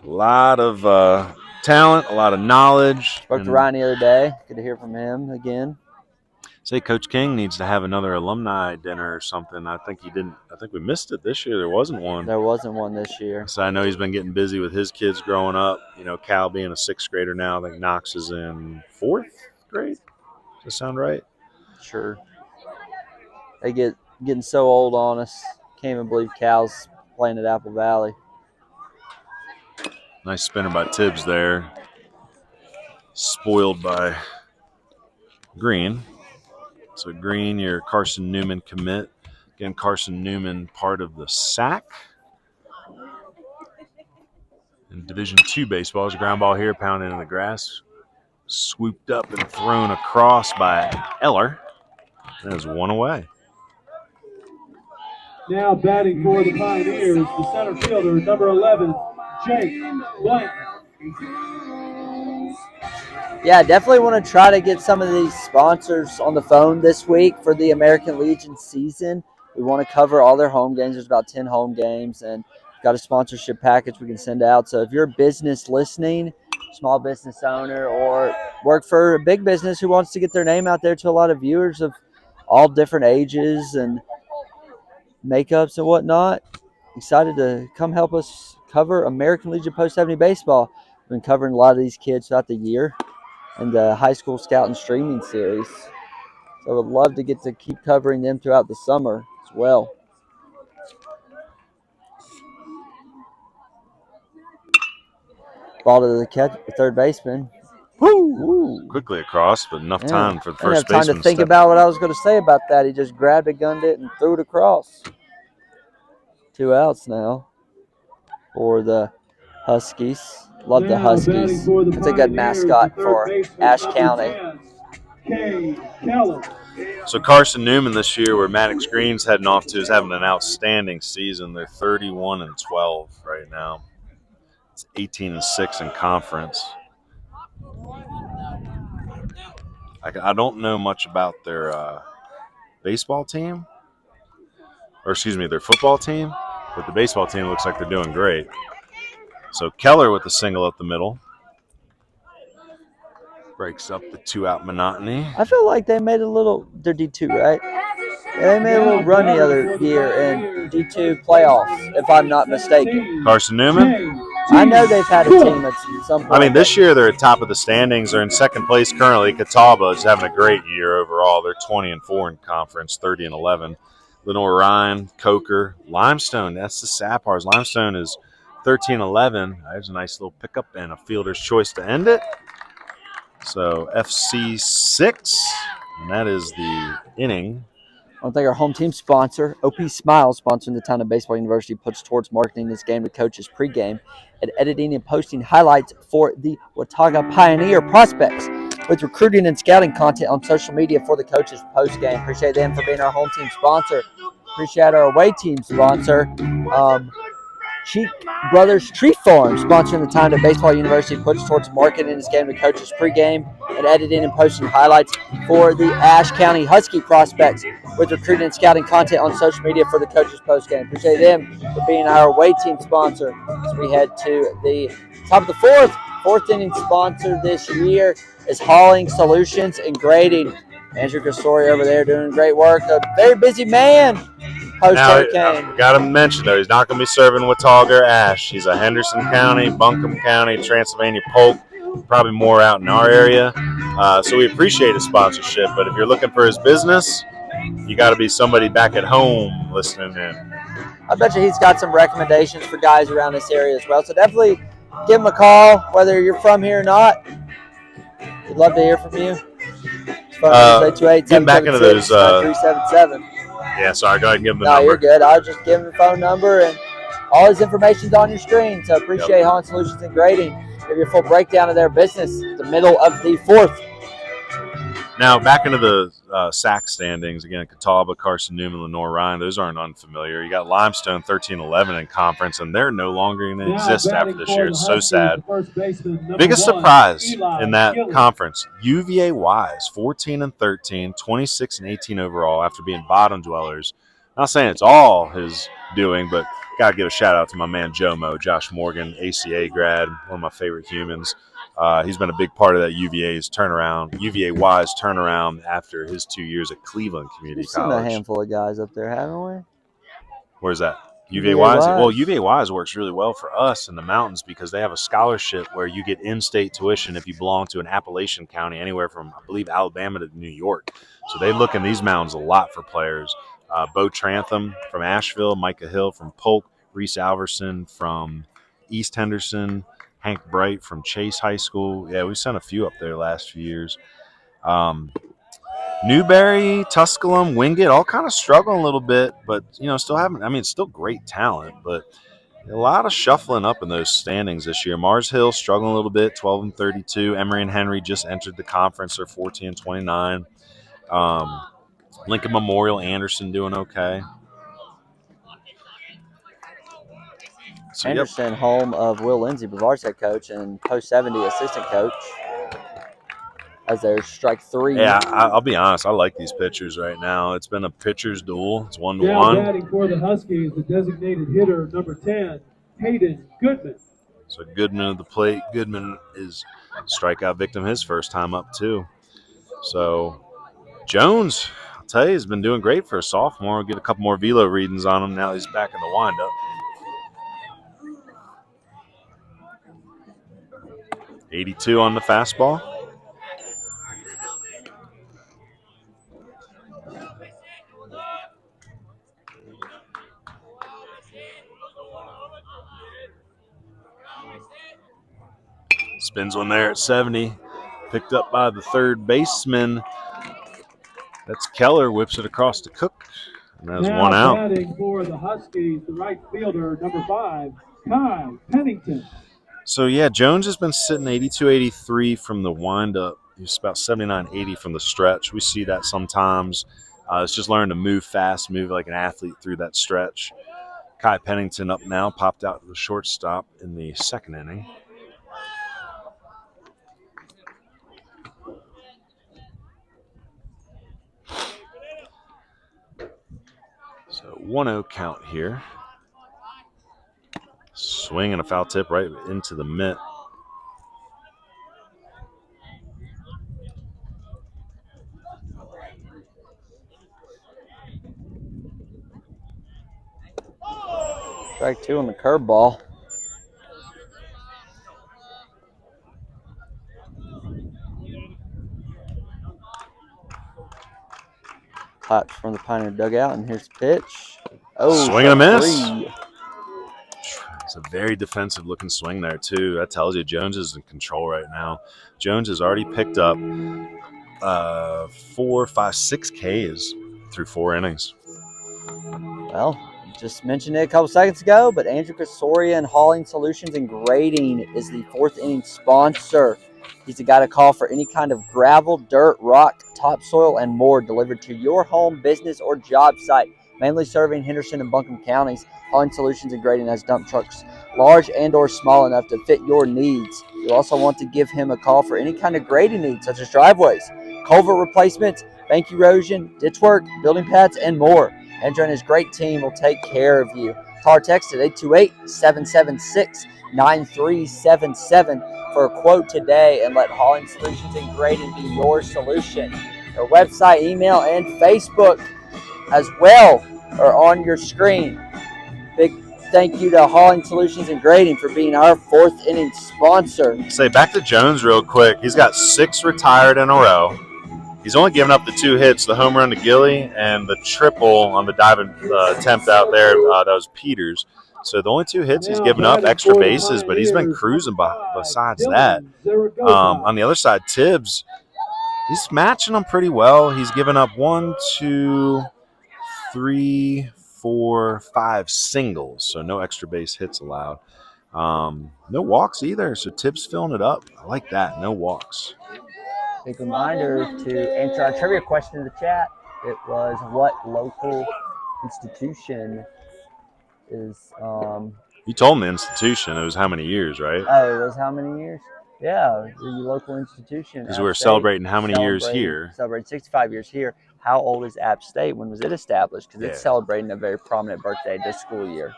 D: a lot of talent, a lot of knowledge.
A: Spoke to Ryan the other day. Good to hear from him again.
D: Say Coach King needs to have another alumni dinner or something. I think we missed it this year. There wasn't one.
A: There wasn't one this year.
D: So I know he's been getting busy with his kids growing up. You know, Cal being a 6th grader now. I think Knox is in 4th grade. Does that sound right?
A: Sure. They getting so old on us. Can't even believe Cal's playing at Apple Valley.
D: Nice spinner by Tibbs there. Spoiled by Green. So Green, your Carson Newman commit. Again, Carson Newman, part of the SAC. In Division II baseball, there's a ground ball here, pounded in the grass. Swooped up and thrown across by Eller. There's one away.
C: Now batting for the Pioneers, the center fielder, number 11, Jake Blank.
A: Yeah, definitely want to try to get some of these sponsors on the phone this week for the American Legion season. We want to cover all their home games. There's about 10 home games, and we've got a sponsorship package we can send out. So if you're a business listening, small business owner, or work for a big business who wants to get their name out there to a lot of viewers of all different ages and makeups and whatnot, excited to come help us cover American Legion Post 70 baseball. We've been covering a lot of these kids throughout the year and the high school scout and streaming series. So I would love to get to keep covering them throughout the summer as well. Ball to the third baseman.
D: Woo! Quickly across, but enough time for the first baseman.
A: Time to think about what I was going to say about that. He just grabbed it, gunned it, and threw it across. 2 outs now for the Huskies. Love the Huskies. It's a good mascot for Ashe County.
D: So Carson Newman this year, where Maddox Green's heading off to, is having an outstanding season. They're 31-12 right now. It's 18-6 in conference. I don't know much about their baseball team, or excuse me, their football team, but the baseball team looks like they're doing great. So Keller with the single up the middle. Breaks up the 2-out monotony.
A: I feel like they made a little, they're D2, right? Yeah, they made a little run the other year in D2 playoffs, if I'm not mistaken.
D: Carson Newman?
A: I know they've had a team at some point.
D: I mean, this year they're at top of the standings. They're in second place currently. Catawba is having a great year overall. They're 20-4 in conference, 30-11. Lenore Ryan, Coker, Limestone. That's the sad part. Limestone is 13-11. There's a nice little pickup and a fielder's choice to end it. So FC 6, and that is the inning.
A: I want to thank our home team sponsor, OP Smile, sponsoring the Town of Baseball University, puts towards marketing this game to coaches pregame and editing and posting highlights for the Watauga Pioneer prospects with recruiting and scouting content on social media for the coaches postgame. Appreciate them for being our home team sponsor. Appreciate our away team sponsor, Cheek Brothers Tree Farm, sponsoring the time that Baseball University puts towards marketing this game to coaches pregame and editing and posting highlights for the Ashe County Husky prospects with recruiting and scouting content on social media for the coaches postgame. Appreciate them for being our away team sponsor as we head to the top of the fourth inning. Sponsor this year is Hauling Solutions and Grading. Andrew Castori over there doing great work. A very busy man.
D: Now, got to mention, though, he's not going to be serving Watauga or Ashe. He's a Henderson County, Buncombe County, Transylvania Polk, probably more out in our area. So we appreciate his sponsorship. But if you're looking for his business, you got to be somebody back at home listening in.
A: I bet you he's got some recommendations for guys around this area as well. So definitely give him a call, whether you're from here or not. We'd love to hear from you.
D: Getting back into those
A: 377.
D: Yeah, sorry, go ahead and give him the
A: number. No, you're good. I'll just give him the phone number, and all his information's on your screen. So appreciate Hauling Solutions and Grading. Give you a full breakdown of their business at the middle of the fourth.
D: Now, back into the SAC standings. Again, Catawba, Carson Newman, Lenore Ryan. Those aren't unfamiliar. You got Limestone 13-11 in conference, and they're no longer going to exist after this year. It's so sad. Biggest surprise in that conference, UVA Wise, 14-13, 26-18 overall after being bottom dwellers. Not saying it's all his doing, but got to give a shout-out to my man Jomo, Josh Morgan, ACA grad, one of my favorite humans. He's been a big part of that UVA-Wise turnaround after his 2 years at Cleveland Community College.
A: We've seen a handful of guys up there, haven't we?
D: Where's that? UVA-Wise? Well, UVA-Wise works really well for us in the mountains because they have a scholarship where you get in-state tuition if you belong to an Appalachian county, anywhere from, I believe, Alabama to New York. So they look in these mountains a lot for players. Bo Trantham from Asheville, Micah Hill from Polk, Reese Alverson from East Henderson, Hank Bright from Chase High School. Yeah, we sent a few up there the last few years. Newberry, Tusculum, Wingate, all kind of struggling a little bit, but still having. I mean, it's still great talent, but a lot of shuffling up in those standings this year. Mars Hill struggling a little bit, 12-32. Emory and Henry just entered the conference, they're 14-29. Lincoln Memorial, Anderson doing okay. So,
A: Anderson, home of Will Lindsay, Brevard's head coach, and post 70 assistant coach. As their strike 3.
D: Yeah, I'll be honest. I like these pitchers right now. It's been a pitcher's duel. It's 1-1.
C: Now batting for the Huskies, the designated hitter, number 10, Hayden Goodman.
D: So Goodman at the plate. Goodman is strikeout victim his first time up, too. So Jones, I'll tell you, has been doing great for a sophomore. We'll get a couple more velo readings on him. Now he's back in the windup. 82 on the fastball. Spins one there at 70. Picked up by the third baseman. That's Keller. Whips it across to Cook. And that's
C: now
D: one out.
C: Batting for the Huskies, the right fielder, number 5, Kai Pennington.
D: So, yeah, Jones has been sitting 82-83 from the windup. He's about 79-80 from the stretch. We see that sometimes. It's just learning to move fast, move like an athlete through that stretch. Kai Pennington up now, popped out to the shortstop in the second inning. So 1-0 count here. Swing and a foul tip right into the mitt.
A: Strike 2 on the curveball. Claps from the Pioneer dugout, and here's the pitch. Oh,
D: swing and a miss.
A: 3.
D: It's a very defensive-looking swing there, too. That tells you Jones is in control right now. Jones has already picked up 4, 5, 6 Ks through 4 innings.
A: Well, just mentioned it a couple seconds ago, but Andrew Kasoria and Hauling Solutions and Grading is the 4th inning sponsor. He's the guy to call for any kind of gravel, dirt, rock, topsoil, and more delivered to your home, business, or job site. Mainly serving Henderson and Buncombe counties, Hauling Solutions and Grading has dump trucks large and or small enough to fit your needs. You also want to give him a call for any kind of grading needs, such as driveways, culvert replacements, bank erosion, ditch work, building pads, and more. Andrew and his great team will take care of you. Call or text at 828-776-9377 for a quote today and let Hauling Solutions and Grading be your solution. Their website, email, and Facebook as well are on your screen. Big thank you to Hauling Solutions and Grading for being our 4th inning sponsor.
D: Say back to Jones real quick. He's got 6 retired in a row. He's only given up the 2 hits, the home run to Gilly and the triple on the diving attempt out there. That was Peters. So the only 2 hits he's given up, extra bases, but he's been cruising besides that. On the other side, Tibbs, he's matching them pretty well. He's given up 1, 2, 3, 4, 5 singles, so no extra base hits allowed. No walks either, so Tibbs filling it up. I like that, no walks.
A: Big reminder to answer our trivia question in the chat. It was, what local institution is
D: You told me institution. It was how many years, right?
A: Oh, it was how many years? Yeah, the local institution.
D: Because we were celebrating how many years here?
A: Celebrating 65 years here. How old is App State? When was it established? Because it's celebrating a very prominent birthday this school year.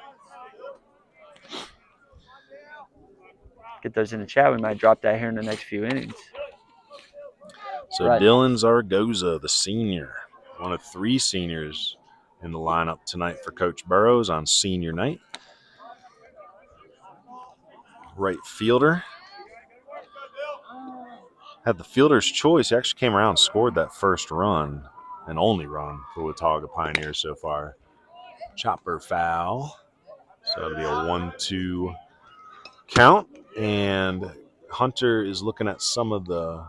A: Get those in the chat. We might drop that here in the next few innings.
D: So Dylan Zaragoza, the senior, one of 3 seniors in the lineup tonight for Coach Burrows on senior night. Right fielder. Had the fielder's choice. He actually came around and scored that first run and only run for Watauga Pioneers so far. Chopper foul. So it'll be a 1-2 count. And Hunter is looking at some of the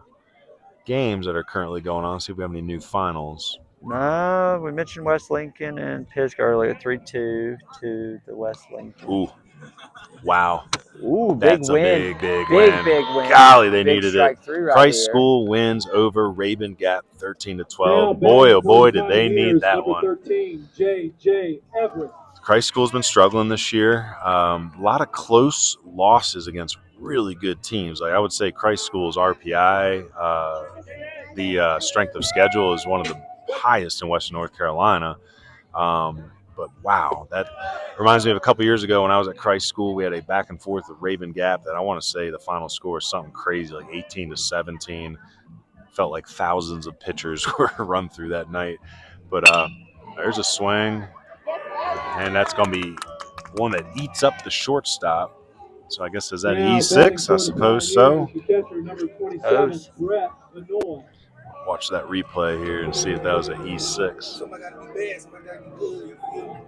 D: games that are currently going on. See if we have any new finals.
A: No, we mentioned West Lincoln and Pisgah earlier, 3-2 to the West Lincoln.
D: Ooh, wow.
A: Ooh, big
D: That's
A: win.
D: a big
A: Big
D: win. Golly, they
A: big
D: needed
A: strike
D: it.
A: through right
D: Christ
A: here.
D: School wins over Raven Gap 13-12.
C: Now
D: Boy, oh boy,
C: batting
D: did they
C: Pioneers,
D: need that
C: number
D: one.
C: 13, J.J. Everett.
D: Christ School's been struggling this year. A lot of close losses against really good teams. Like I would say Christ School's RPI, the strength of schedule is one of the highest in Western North Carolina. But wow, that reminds me of a couple years ago when I was at Christ School. We had a back and forth with Raven Gap that I want to say the final score is something crazy, like 18-17. Felt like thousands of pitchers were run through that night. But there's a swing, and that's going to be one that eats up the shortstop. So I guess is that
C: Now
D: E6? I suppose so.
C: the catcher, number 27, Brett Benoit.
D: Watch that replay here and see if that was an E6.
E: Somebody got to be bad, somebody got to be good. You feel me?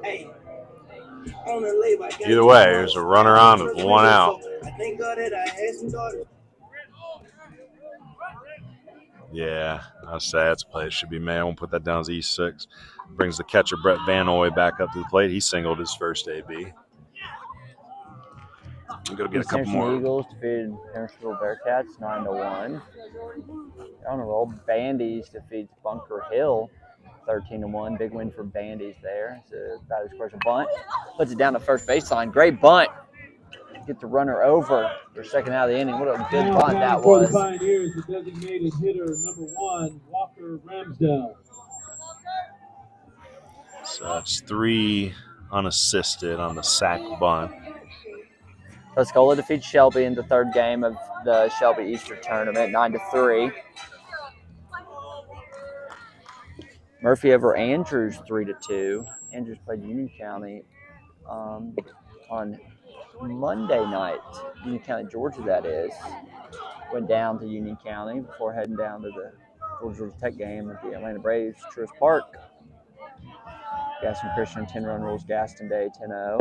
E: Hey, on the label,
D: either way, there's a runner on with one out.
E: I thank God that I had some daughters.
D: Yeah, I'll say that's a play. It should be man. I won't put that down as E6. Brings the catcher Brett Vanoy back up to the plate. He singled his first AB. I'm going to get a couple more.
A: Eagles defeated Hendersonville Bearcats 9-1. On a roll, Bandies defeats Bunker Hill 13-1. Big win for Bandies there. So batter scores a bunt, puts it down to first baseline. Great bunt. Get the runner over for second out of the inning. What a good bunt that
C: For
A: was.
C: the Pioneers, the designated hitter, number 1, Walker Ramsdale.
D: So that's 3 unassisted on the sac bunt.
A: Tuscola defeats Shelby in the third game of the Shelby Easter tournament, 9-3. Murphy over Andrews, 3-2. Andrews played Union County on Monday night. Union County, Georgia, that is. Went down to Union County before heading down to the Georgia Tech game at the Atlanta Braves, Truist Park. Gaston Christian, 10-run rules, Gaston Day, 10-0.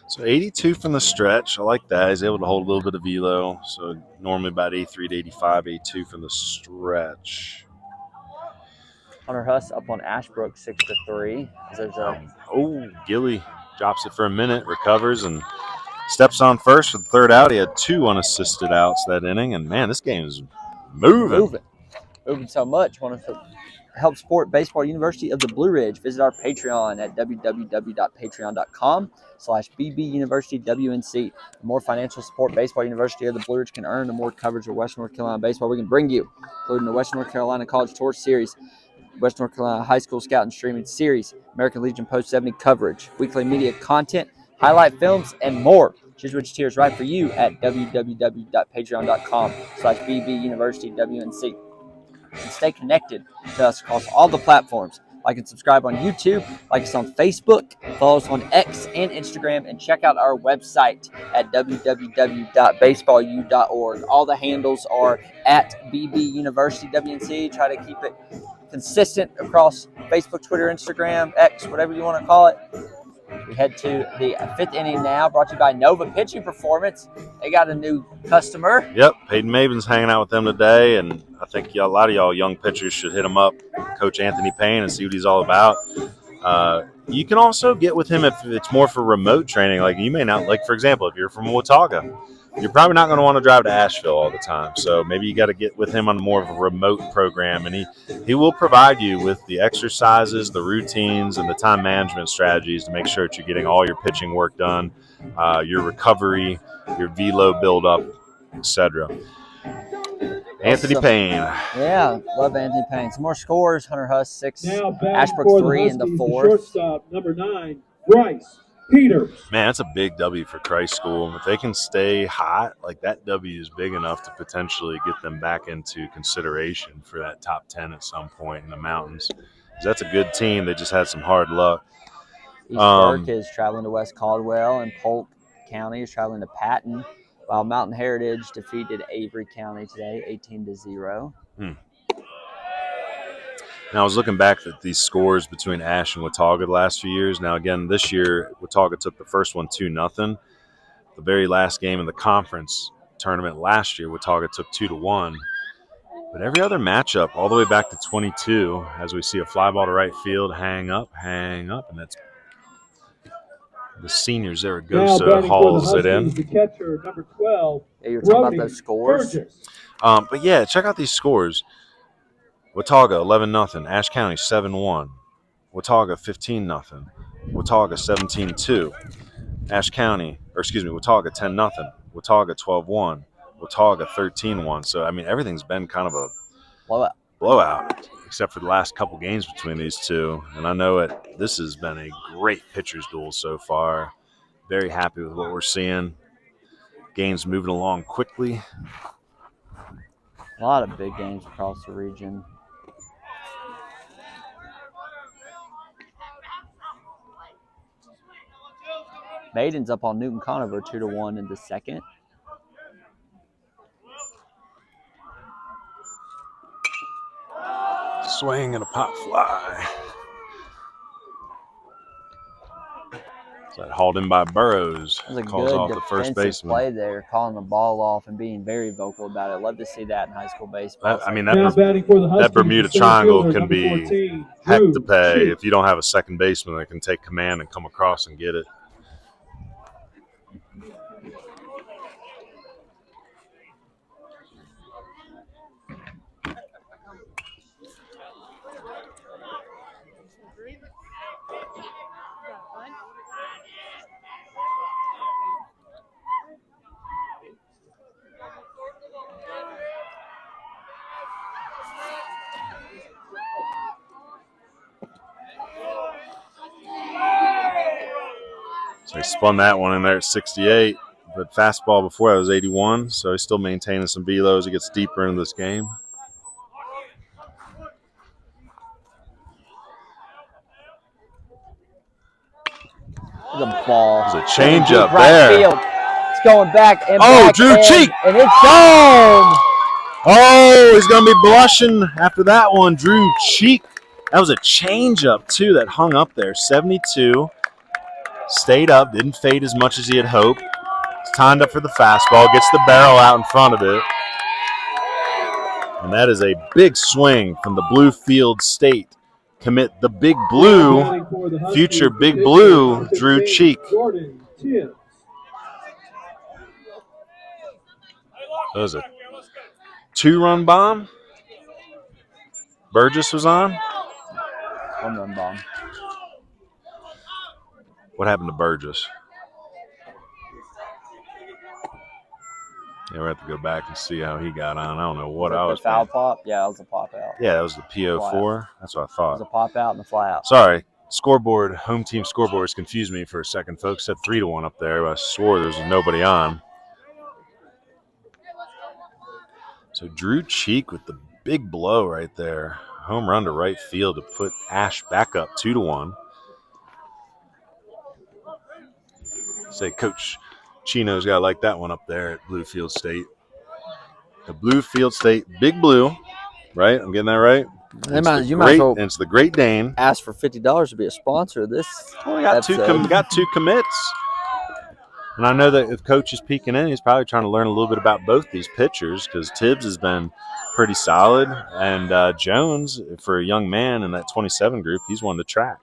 D: So 82 from the stretch. I like that. He's able to hold a little bit of velo. So normally about 83 to 85, 82 from the stretch.
A: Hunter Huss up on Ashbrook 6-3. There's
D: Gilly drops it for a minute, recovers, and steps on first for the third out. He had 2 unassisted outs that inning, and man, this game is moving
A: so much. Want to help support Baseball University of the Blue Ridge? Visit our Patreon at www.patreon.com/bbuniversitywnc. The more financial support Baseball University of the Blue Ridge can earn, the more coverage of Western North Carolina baseball we can bring you, including the Western North Carolina College Tour Series, Western North Carolina High School Scout and Streaming Series, American Legion Post 70 coverage, weekly media content, highlight films, and more. Choose which tier is right for you at www.patreon.com/bbuniversitywnc. And stay connected to us across all the platforms. Like and subscribe on YouTube, like us on Facebook, follow us on X and Instagram, and check out our website at www.baseballu.org. All the handles are at bbuniversitywnc. Try to keep it consistent across Facebook, Twitter, Instagram, X, whatever you want to call it. We head to the 5th inning now, brought to you by Nova Pitching Performance. They got a new customer.
D: Yep, Peyton Maven's hanging out with them today, and I think a lot of y'all young pitchers should hit him up, Coach Anthony Payne, and see what he's all about. You can also get with him if it's more for remote training. Like you may not, like for example, if you're from Watauga, you're probably not going to want to drive to Asheville all the time. So maybe you got to get with him on more of a remote program, and he will provide you with the exercises, the routines, and the time management strategies to make sure that you're getting all your pitching work done, your recovery, your velo buildup, etc. Anthony Payne.
A: Yeah, love Anthony Payne. Some more scores. Hunter Huss 6,
C: Now
A: Ashbrook 3 in the fourth.
C: Shortstop, number 9, Bryce Peters.
D: Man, that's a big W for Christ School. If they can stay hot, like that W is big enough to potentially get them back into consideration for that top 10 at some point in the mountains. That's a good team. They just had some hard luck.
A: East Burke is traveling to West Caldwell, and Polk County is traveling to Patton, while Mountain Heritage defeated Avery County today, 18-0.
D: Now, I was looking back at these scores between Ashe and Watauga the last few years. Now, again, this year, Watauga took the first one 2-0. The very last game in the conference tournament last year, Watauga took 2-1. But every other matchup, all the way back to 22, as we see a fly ball to right field, hang up, and that's the seniors there. Gosa hauls it in.
E: The catcher, number 12.
A: Yeah, you were talking about those scores.
D: But yeah, check out these scores. Watauga 11-0, Ashe County 7-1, Watauga 15-0, Watauga 17-2, Ashe County, Watauga 10-0, Watauga 12-1, Watauga 13-1. So I mean, everything's been kind of a blowout, except for the last couple games between these two. And I know this has been a great pitchers duel so far. Very happy with what we're seeing. Games moving along quickly.
A: A lot of big games across the region. Maiden's up on Newton Conover 2-1 in the second.
D: Swing and a pop fly. So that hauled in by Burrows.
A: That was a
D: calls
A: good
D: off the first baseman.
A: play there, calling the ball off and being very vocal about it. Love to see that in high school baseball.
D: That Bermuda Triangle can be heck to pay if you don't have a second baseman that can take command and come across and get it. So he spun that one in there at 68, but fastball before that was 81, so he's still maintaining some velo as he gets deeper into this game.
A: The ball.
D: There's a changeup there.
A: Field. It's going back and
D: Drew Cheek.
A: And it's gone.
D: Oh, he's going to be blushing after that one. Drew Cheek. That was a changeup, too, that hung up there. 72. Stayed up. Didn't fade as much as he had hoped. It's timed up for the fastball. Gets the barrel out in front of it. And that is a big swing from the Bluefield State commit, the Big Blue, future Big Blue, Drew Cheek. That was a 2-run bomb. Burgess was on.
A: 1-run bomb.
D: What happened to Burgess? Yeah, we have to go back and see how he got on. I don't know what I was.
A: The foul pop? Yeah, that was a pop out.
D: Yeah, that was the PO4. That's what I thought.
A: It was a pop out and a fly out.
D: Sorry. Scoreboard, home team scoreboards confused me for a second, folks. Said 3-1 up there. I swore there was nobody on. So Drew Cheek with the big blow right there. Home run to right field to put Ashe back up 2-1. Say Coach Chino's got to like that one up there at Bluefield State. The Bluefield State Big Blue, right? I'm getting that right?
A: You might as well
D: it's the Great Dane.
A: ask for $50 to be a sponsor of this.
D: Well, we got two commits. And I know that if Coach is peeking in, he's probably trying to learn a little bit about both these pitchers because Tibbs has been pretty solid. And Jones, for a young man in that 27 group, he's one to track.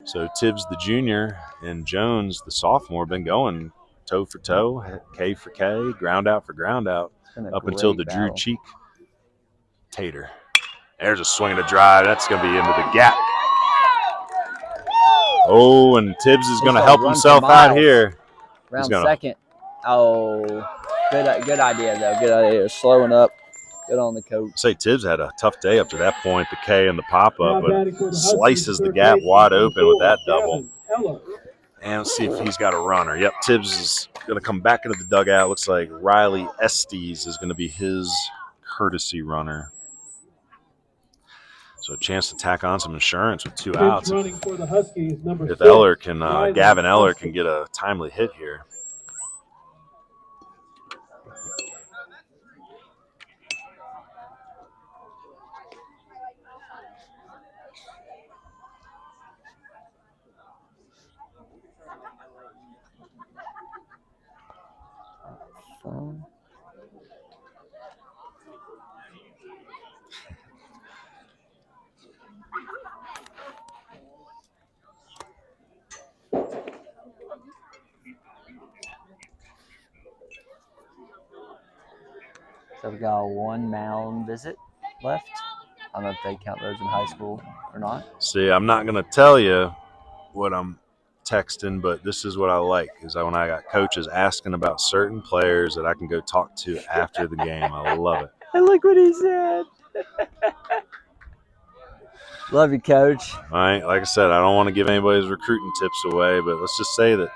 D: So Tibbs, the junior, and Jones, the sophomore, been going toe for toe, K for K, ground out for ground out, up until the Drew Cheek tater. There's a swing and a drive. That's going to be into the gap. Oh, and Tibbs is going to help himself out here.
A: Round second. Oh, good idea, though. Good idea. Slowing up. Good on the coach.
D: Say Tibbs had a tough day up to that point, the K and the pop-up, but slices the gap wide open with that double. And let's see if he's got a runner. Yep, Tibbs is going to come back into the dugout. Looks like Riley Estes is going to be his courtesy runner. So a chance to tack on some insurance with 2 outs. If Eller can, Gavin Eller can get a timely hit here.
A: So we got one mound visit left. I don't know if they count those in high school or not.
D: See, I'm not going to tell you what I'm texting, but this is what I like, is when I got coaches asking about certain players that I can go talk to after the game. I love it.
A: I like what he said. Love you, Coach.
D: All right, like I said, I don't want to give anybody's recruiting tips away, but let's just say that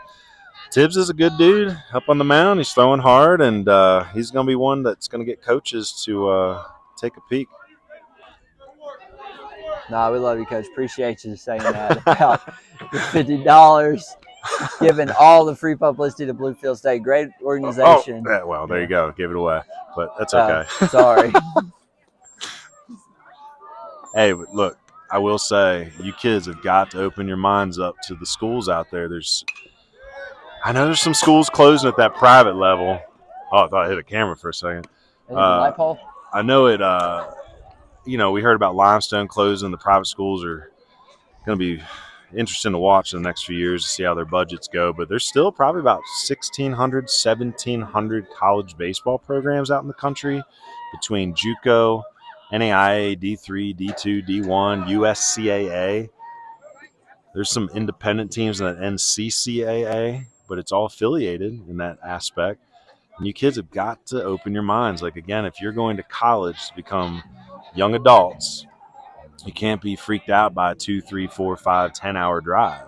D: Tibbs is a good dude up on the mound. He's throwing hard, and he's going to be one that's going to get coaches to take a peek.
A: No, we love you, Coach. Appreciate you saying that about the $50, giving all the free publicity to Bluefield State. Great organization.
D: Oh, yeah, well, there you go. Give it away, but that's okay.
A: Sorry.
D: Hey, but look, I will say, you kids have got to open your minds up to the schools out there. I know there's some schools closing at that private level. Oh, I thought I hit a camera for a second. I know it. We heard about Limestone closing. The private schools are going to be interesting to watch in the next few years to see how their budgets go. But there's still probably about 1,600, 1,700 college baseball programs out in the country between JUCO, NAIA, D3, D2, D1, USCAA. There's some independent teams in that NCCAA, but it's all affiliated in that aspect. And you kids have got to open your minds. Like, again, if you're going to college to become young adults, you can't be freaked out by a 2, 3, 4, 5, 10-hour drive.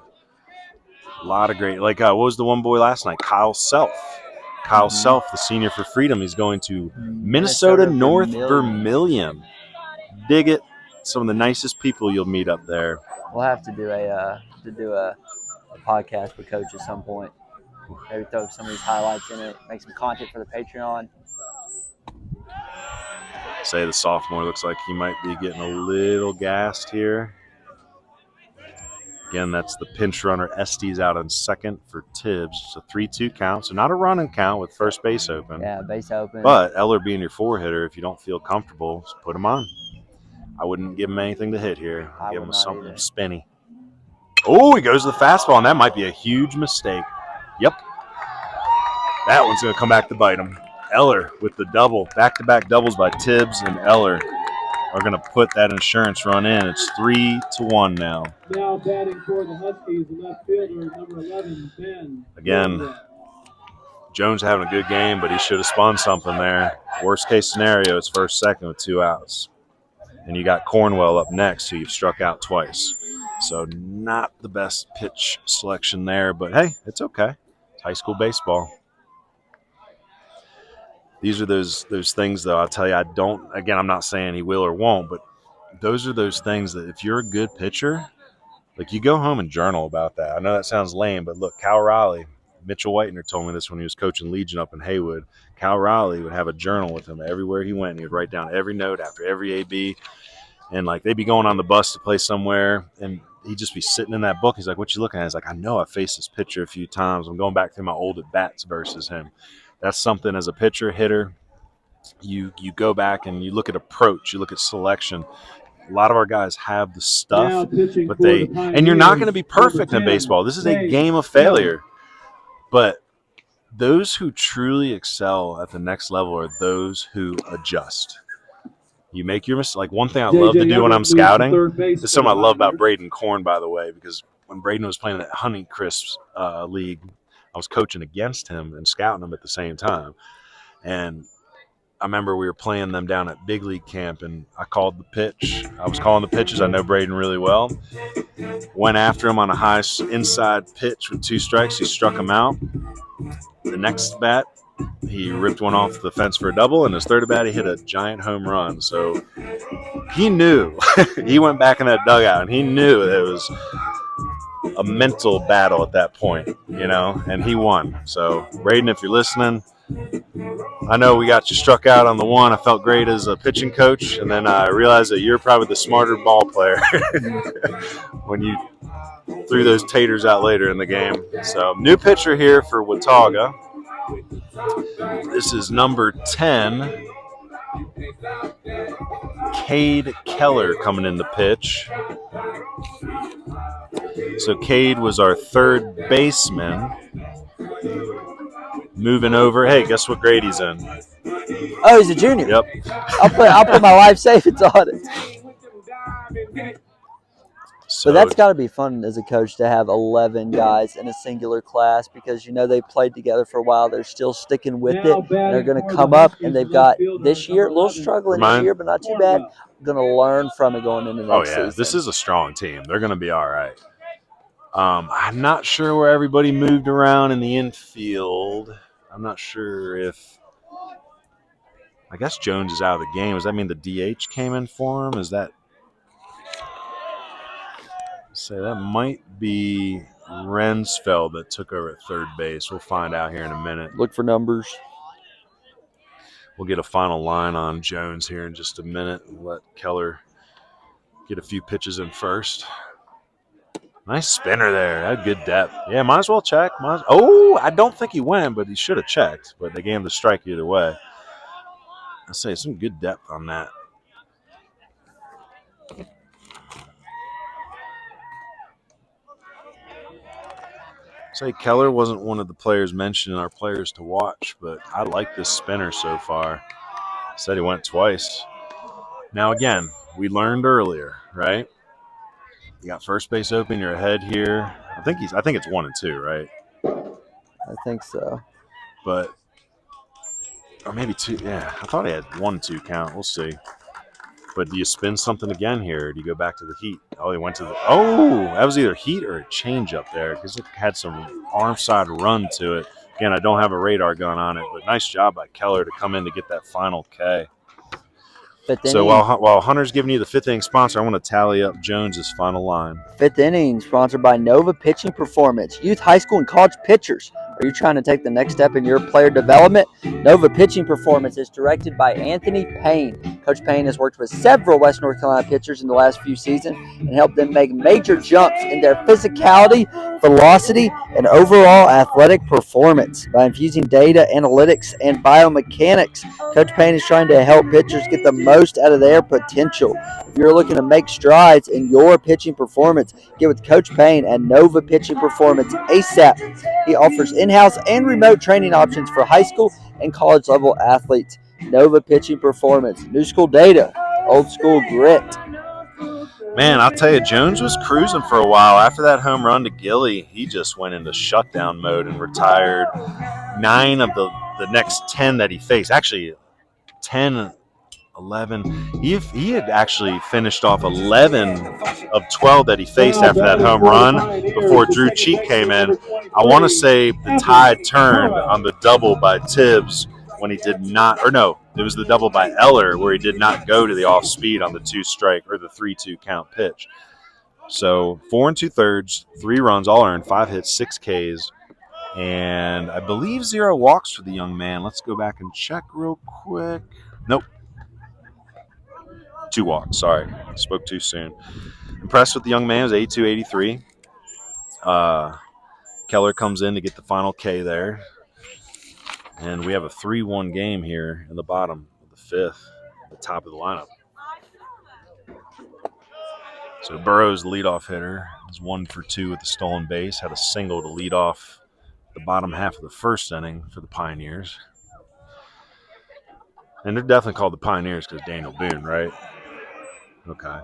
D: A lot of great, what was the one boy last night? Kyle Self, the senior for Freedom. He's going to Minnesota North Vermilion. Dig it. Some of the nicest people you'll meet up there.
A: We'll have to do a podcast with Coach at some point. Maybe throw some of these highlights in it, make some content for the Patreon.
D: Say the sophomore looks like he might be getting a little gassed here. Again, that's the pinch runner. Estes out on second for Tibbs. It's a 3-2 count, so not a running count with first base open.
A: Yeah, base open.
D: But Eller being your four-hitter, if you don't feel comfortable, just put him on. I wouldn't give him anything to hit here. I'd give him something spinny. Oh, he goes to the fastball, and that might be a huge mistake. Yep. That one's going to come back to bite him. Eller with the double. Back-to-back doubles by Tibbs and Eller are going to put that insurance run in. It's 3-1 now.
C: Now batting for the Huskies, left fielder, number 11, Ben.
D: Again, Jones having a good game, but he should have spun something there. Worst case scenario, it's first, second with 2 outs. And you got Cornwell up next, who you've struck out twice. So not the best pitch selection there, but hey, it's okay. It's high school baseball. These are those things, though. I'll tell you, I'm not saying he will or won't, but those are those things that if you're a good pitcher, like, you go home and journal about that. I know that sounds lame, but look, Cal Riley, Mitchell Whitener told me this when he was coaching Legion up in Haywood. Cal Riley would have a journal with him everywhere he went. He would write down every note after every AB. And, they'd be going on the bus to play somewhere, and he'd just be sitting in that book. He's like, what you looking at? He's like, I know I faced this pitcher a few times. I'm going back through my old at-bats versus him. That's something as a pitcher, hitter, you go back and you look at approach, you look at selection. A lot of our guys have the stuff, but and you're not going to be perfect in baseball. This is a game of failure. But those who truly excel at the next level are those who adjust. You make your mistake. Like, one thing I love to do when I'm scouting, this is something I love about Braden Korn, by the way, because when Braden was playing in that Honeycrisp league, I was coaching against him and scouting him at the same time. And I remember we were playing them down at Big League Camp, and I called the pitch. I was calling the pitches. I know Braden really well. Went after him on a high inside pitch with 2 strikes. He struck him out. The next bat, he ripped one off the fence for a double, and his third at bat, he hit a giant home run. So he knew. He went back in that dugout, and he knew it was a mental battle at that point, and he won. So, Braden, if you're listening, I know we got you struck out on the one. I felt great as a pitching coach, and then I realized that you're probably the smarter ball player when you threw those taters out later in the game. So, new pitcher here for Watauga. This is number 10, Cade Keller, coming in the pitch. So Cade was our third baseman. Moving over. Hey, guess what grade he's in?
A: Oh, he's a junior.
D: Yep.
A: I'll put my life savings on it.
D: So
A: But that's got to be fun as a coach to have 11 guys in a singular class because, you know, they played together for a while. They're still sticking with it. And they're going to come up, and they've got this year, a little struggling this year, but not too bad. Going to learn from it going into next season.
D: This is a strong team. They're going to be all right. I'm not sure where everybody moved around in the infield. I'm not sure if – I guess Jones is out of the game. Does that mean the DH came in for him? Is that – say that might be Rensfeld that took over at third base. We'll find out here in a minute.
A: Look for numbers.
D: We'll get a final line on Jones here in just a minute and let Keller get a few pitches in first. Nice spinner there. Had good depth. Yeah, might as well check. I don't think he went, but he should have checked. But they gave him the strike either way. I'll say some good depth on that. Say Keller wasn't one of the players mentioned in our players to watch, but I like this spinner so far. Said he went twice. Now again, we learned earlier, right? You got first base open, you're ahead here. I think it's 1-2, right?
A: I think so.
D: But or maybe 2. Yeah, I thought he had 1-2 count. We'll see. But do you spin something again here? Or do you go back to the heat? Oh, he went to the – that was either heat or a change up there because it had some arm side run to it. Again, I don't have a radar gun on it, but nice job by Keller to come in to get that final K. So while Hunter's giving you the fifth inning sponsor, I want to tally up Jones's final line.
A: Fifth inning sponsored by Nova Pitching Performance. Youth, high school, and college pitchers. Are you trying to take the next step in your player development? Nova Pitching Performance is directed by Anthony Payne. Coach Payne has worked with several West North Carolina pitchers in the last few seasons and helped them make major jumps in their physicality, velocity, and overall athletic performance. By infusing data, analytics, and biomechanics, Coach Payne is trying to help pitchers get the most out of their potential. If you're looking to make strides in your pitching performance, get with Coach Payne at Nova Pitching Performance ASAP. He offers in-house and remote training options for high school and college level athletes. Nova Pitching Performance. New school data, old school grit.
D: Man, I'll tell you, Jones was cruising for a while. After that home run to Gilly, he just went into shutdown mode and retired 9 of the next 10 that he faced. Actually, 10, 11. He had actually finished off 11 of 12 that he faced after that home run before Drew Cheek came in. I want to say the tide turned on the double by Tibbs when he did not, or no, it was the double by Eller where he did not go to the off speed on the 2-strike or the 3-2 count pitch. So 4 2/3, 3 runs, all earned, 5 hits, 6 Ks, and I believe 0 walks for the young man. Let's go back and check real quick. Nope. 2 walks, sorry. Spoke too soon. Impressed with the young man. It was 82, 83. Keller comes in to get the final K there. And we have a 3-1 game here in the bottom of the 5th, the top of the lineup. So Burrows, the leadoff hitter, is 1 for 2 with the stolen base. Had a single to lead off the bottom half of the first inning for the Pioneers. And they're definitely called the Pioneers because Daniel Boone, right? Okay.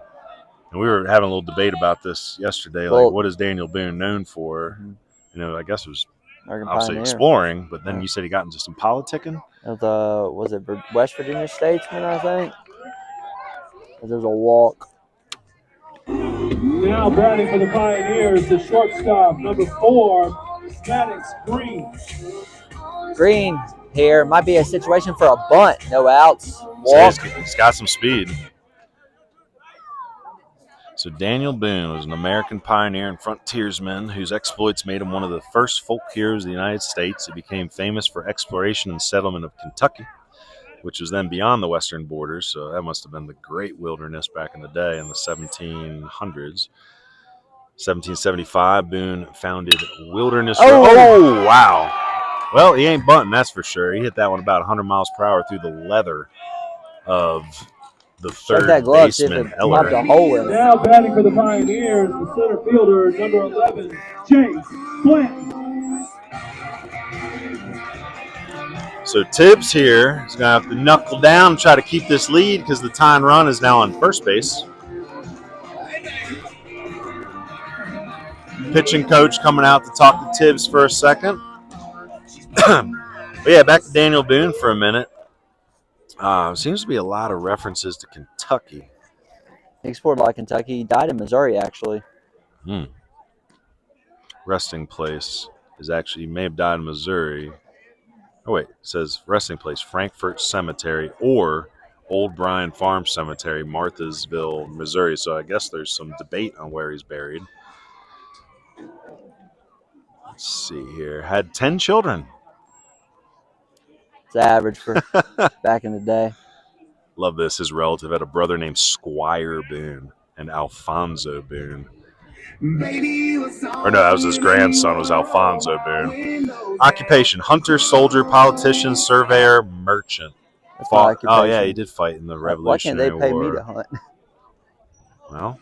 D: And we were having a little debate about this yesterday. Like, what is Daniel Boone known for? You know, I guess it was obviously exploring, but then you said he got into some politicking.
A: Was it West Virginia Statesman, I think? There's a walk.
C: Now batting for the Pioneers, the shortstop, number 4, Maddox Green.
A: Green here. Might be a situation for a bunt. No outs. Walk.
D: So he's got some speed. So Daniel Boone was an American pioneer and frontiersman whose exploits made him one of the first folk heroes of the United States. He became famous for exploration and settlement of Kentucky, which was then beyond the western borders. So that must have been the great wilderness back in the day in the 1700s. 1775, Boone founded Wilderness.
A: Oh,
D: wow. Well, he ain't bunting, that's for sure. He hit that one about 100 miles per hour through the leather of the third baseman, Eller.
A: A hole in it.
C: Now batting for the Pioneers, the center fielder, number 11, Jake Blanton.
D: So Tibbs here is going to have to knuckle down and try to keep this lead because the tying run is now on first base. Pitching coach coming out to talk to Tibbs for a second. But yeah, back to Daniel Boone for a minute. Seems to be a lot of references to Kentucky.
A: He exported a lot of Kentucky. He died in Missouri, actually.
D: Resting place is actually, he may have died in Missouri. Oh, wait, it says resting place, Frankfort Cemetery or Old Bryan Farm Cemetery, Marthasville, Missouri. So I guess there's some debate on where he's buried. Let's see here. Had 10 children.
A: It's average for back in the day.
D: Love this. His relative had a brother named Squire Boone and Alfonso Boone. Or no, that was his grandson, was Alfonso Boone. Occupation: hunter, soldier, politician, surveyor, merchant. Oh, yeah, he did fight in the Revolutionary War.
A: Why can't they pay me to hunt?
D: Well,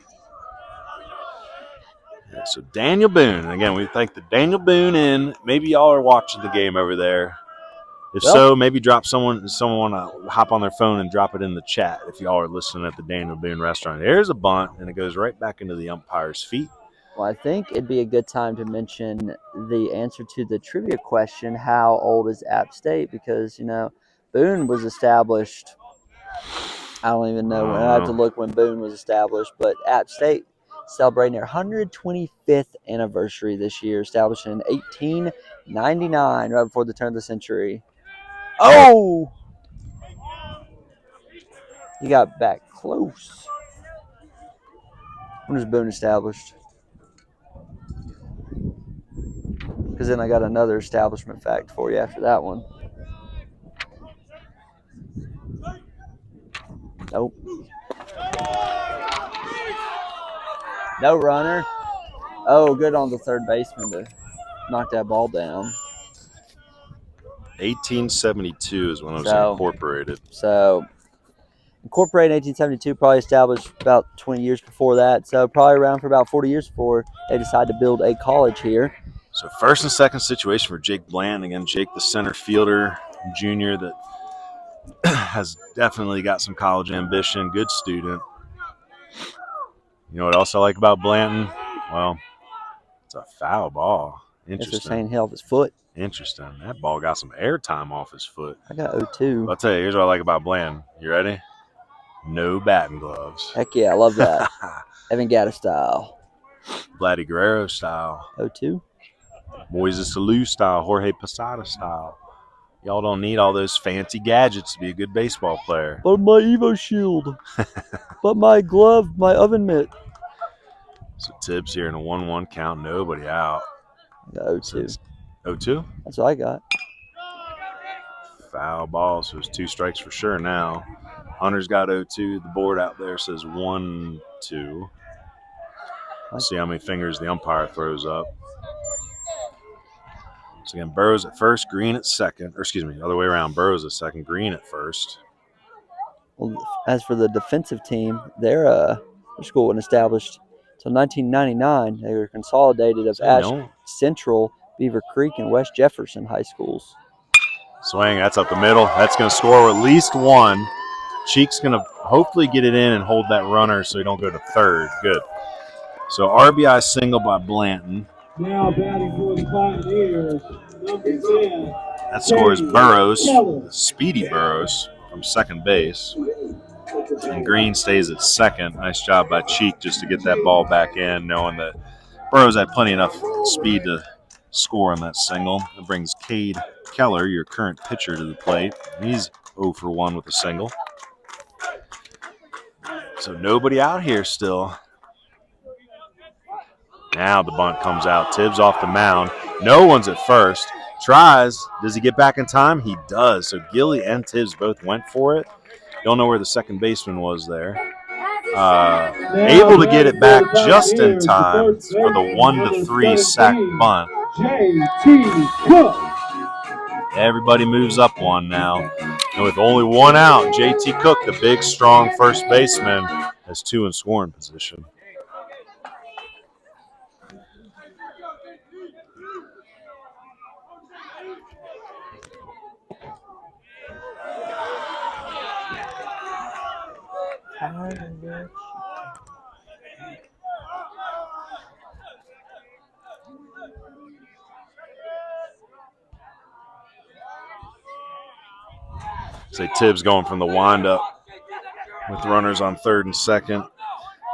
D: yeah, so Daniel Boone. Again, we thank the Daniel Boone Inn. Maybe y'all are watching the game over there. If so, maybe drop someone hop on their phone and drop it in the chat if y'all are listening at the Daniel Boone restaurant. There's a bunt, and it goes right back into the umpire's feet.
A: Well, I think it'd be a good time to mention the answer to the trivia question, how old is App State? Because, you know, Boone was established, I don't even know. I have to look when Boone was established, but App State celebrating their 125th anniversary this year, established in 1899, right before the turn of the century. Oh! He got back close. When was Boone established? Because then I got another establishment fact for you after that one. Nope. No runner. Oh, good on the third baseman to knock that ball down.
D: 1872 is when it was incorporated.
A: So, incorporated in 1872, probably established about 20 years before that. So, probably around for about 40 years before they decided to build a college here.
D: So, first and second situation for Jake Bland. Again, Jake, the center fielder, junior that has definitely got some college ambition, good student. You know what else I like about Blanton? Well, it's a foul ball. Interesting.
A: They're saying he held his foot.
D: Interesting. That ball got some air time off his foot.
A: I got 0-2.
D: I'll tell you, here's what I like about Bland. You ready? No batting gloves.
A: Heck yeah, I love that. Evan Gaddis style.
D: Vladdy Guerrero style.
A: 0-2.
D: Moises Alou style. Jorge Posada style. Y'all don't need all those fancy gadgets to be a good baseball player.
A: But my Evo shield. But my glove, my oven mitt.
D: So Tibbs here in a 1-1 count. Nobody out.
A: I got 0-2.
D: 0-2?
A: That's what I got.
D: Foul ball, so it's 2 strikes for sure now. Hunter's got 0-2. The board out there says 1-2. Let's see how many fingers the umpire throws up. So again, Burrows at first, Green at second. Or excuse me, other way around. Burrows at second, Green at first.
A: Well, as for the defensive team, their school wasn't established until 1999. They were consolidated of Ashe Central, Beaver Creek, and West Jefferson high schools.
D: Swing, that's up the middle. That's going to score at least one. Cheek's going to hopefully get it in and hold that runner so he don't go to third. Good. So RBI single by Blanton.
C: Now batting for the Pioneers, number 10.
D: That scores Burrows, Speedy Burrows, from second base. And Green stays at second. Nice job by Cheek just to get that ball back in, knowing that Burrows had plenty enough speed to score on that single. It brings Cade Keller, your current pitcher, to the plate. He's 0 for 1 with a single. So nobody out here still. Now the bunt comes out. Tibbs off the mound. No one's at first. Tries. Does he get back in time? He does. So Gilly and Tibbs both went for it. Don't know where the second baseman was there. Able to get it back just in time for the 1-3 sack bunt.
C: J.T. Cook.
D: Everybody moves up one now. And with only one out, JT Cook, the big, strong first baseman, has 2 in scoring position. Say Tibbs going from the windup with runners on third and second.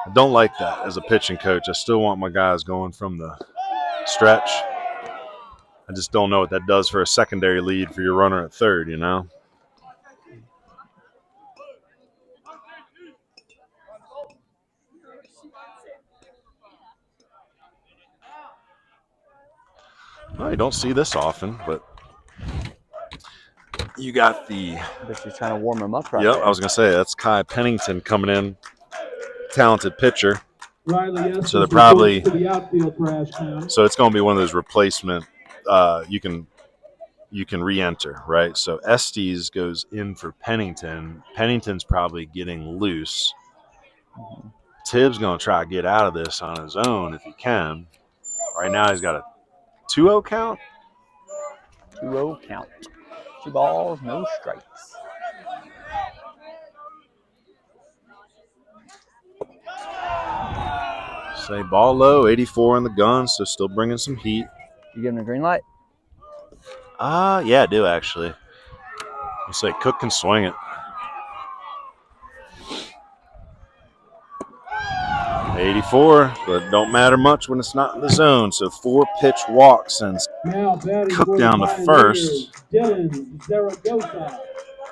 D: I don't like that as a pitching coach. I still want my guys going from the stretch. I just don't know what that does for a secondary lead for your runner at third, you know? Well, you don't see this often, but you got the...
A: But you're trying to warm him up right
D: Yep,
A: there.
D: I was going to say, that's Kai Pennington coming in. Talented pitcher. So they're probably... So it's going to be one of those replacement... You can re-enter, right? So Estes goes in for Pennington. Pennington's probably getting loose. Tibbs going to try to get out of this on his own if he can. Right now he's got a 2-0 count.
A: 2-0 count. 2 balls, no strikes.
D: Say ball low, 84 on the gun, so still bringing some heat.
A: You give him a green light?
D: Yeah, I do actually. I say Cook can swing it. 84, but don't matter much when it's not in the zone. So 4-pitch walk sends Cook down to first.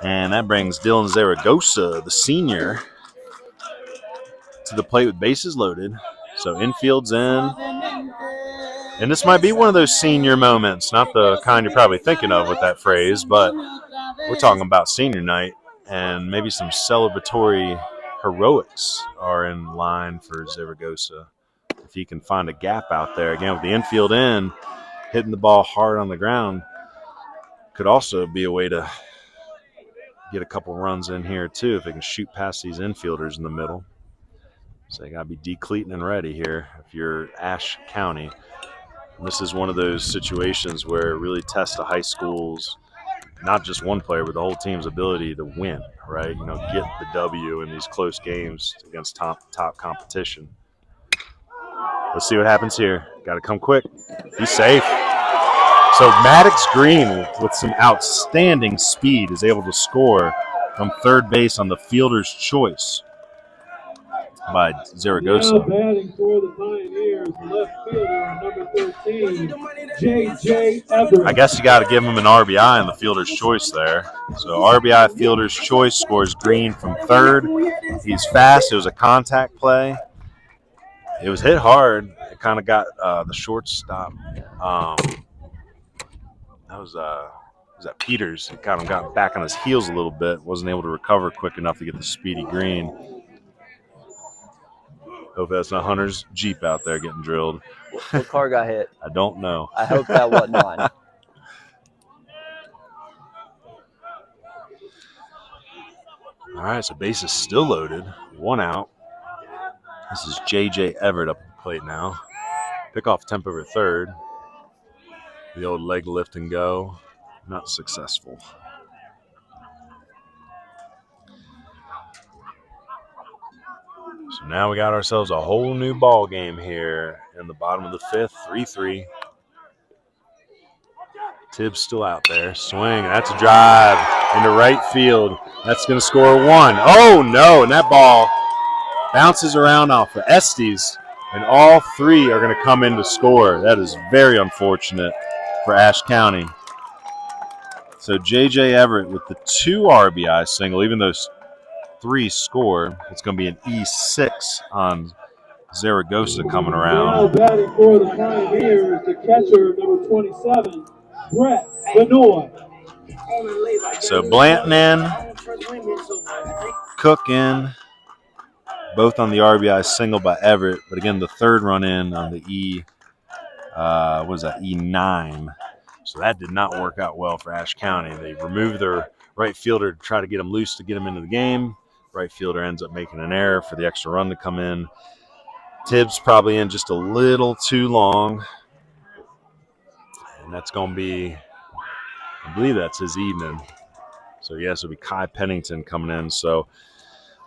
D: And that brings Dylan Zaragoza, the senior, to the plate with bases loaded. So infield's in. And this might be one of those senior moments, not the kind you're probably thinking of with that phrase, but we're talking about senior night, and maybe some celebratory heroics are in line for Zaragoza. If he can find a gap out there, again, with the infield in, hitting the ball hard on the ground, could also be a way to get a couple runs in here, too, if they can shoot past these infielders in the middle. So you got to be decleating and ready here if you're Ashe County. And this is one of those situations where it really tests the high schools, not just one player, but the whole team's ability to win, right? You know, get the W in these close games against top competition. Let's see what happens here. Got to come quick. Be safe. So Maddox Green, with some outstanding speed, is able to score from third base on the fielder's choice by Zaragoza.
C: Now batting for the Pioneers, left fielder, number 13, J.J. Everett.
D: I guess you got to give him an RBI in the fielder's choice there. So RBI fielder's choice, scores Green from third. He's fast. It was a contact play. It was hit hard. It kind of got the shortstop. That was that Peters. It kind of got back on his heels a little bit. Wasn't able to recover quick enough to get the speedy Green. Hope that's not Hunter's Jeep out there getting drilled.
A: What car got hit?
D: I don't know.
A: I hope that wasn't mine.
D: All right, so base is still loaded. 1 out. This is J.J. Everett up at the plate now. Pickoff attempt over third. The old leg lift and go. Not successful. So now we got ourselves a whole new ball game here in the bottom of the fifth, 3-3. Tibbs still out there. Swing. That's a drive into right field. That's going to score 1. Oh, no. And that ball bounces around off of Estes, and all 3 are going to come in to score. That is very unfortunate for Ashe County. So J.J. Everett with the 2 RBI single, even though 3 score. It's going to be an E6 on Zaragoza coming around.
C: Now batting for the Pioneers, the catcher, number 27, Brett Benoit.
D: So Blanton in, Cook in, both on the RBI single by Everett. But again, the third run in on the E9. So that did not work out well for Ashe County. They removed their right fielder to try to get him loose to get him into the game. Right fielder ends up making an error for the extra run to come in. Tibbs probably in just a little too long. And that's going to be, I believe that's his evening. So, yes, it'll be Kai Pennington coming in. So,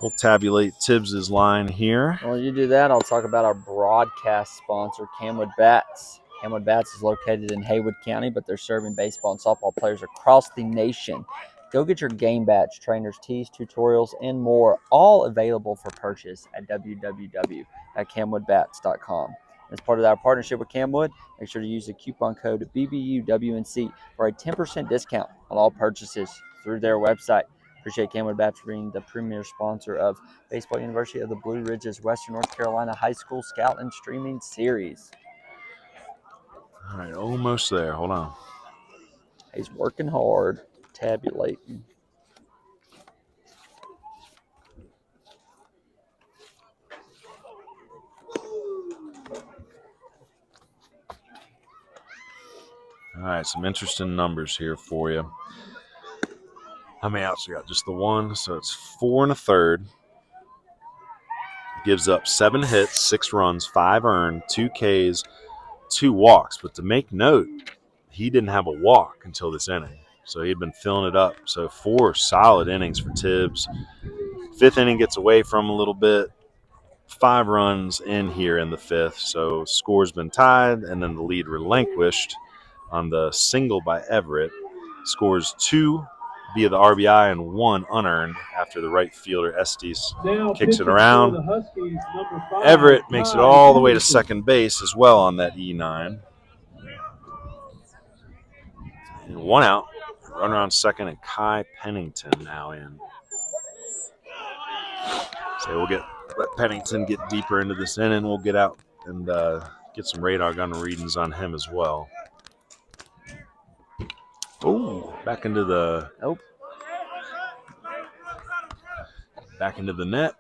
D: we'll tabulate Tibbs' line here.
A: While you do that, I'll talk about our broadcast sponsor, CamWood Bats. CamWood Bats is located in Haywood County, but they're serving baseball and softball players across the nation. Go get your game badge, trainers, tees, tutorials, and more, all available for purchase at www.camwoodbats.com. As part of our partnership with CamWood, make sure to use the coupon code BBUWNC for a 10% discount on all purchases through their website. Appreciate CamWood Bats being the premier sponsor of Baseball University of the Blue Ridges, Western North Carolina High School Scout and Streaming Series.
D: All right, almost there. Hold on.
A: He's working hard, tabulating.
D: All right, some interesting numbers here for you. How many outs we got? Just the one, so it's 4 1/3. Gives up 7 hits, 6 runs, 5 earned, 2 Ks, 2 walks. But to make note, he didn't have a walk until this inning. So he'd been filling it up. So 4 solid innings for Tibbs. 5th inning gets away from him a little bit. 5 runs in here in the 5th. So score's been tied, and then the lead relinquished on the single by Everett. Scores 2 via the RBI and 1 unearned after the right fielder Estes kicks it around.
C: Huskies,
D: Everett makes it all the way to second base as well on that E9. And 1 out, run around second, and Kai Pennington now in. So we'll let Pennington get deeper into this inning. We'll get out and get some radar gun readings on him as well. Oh, back into the net.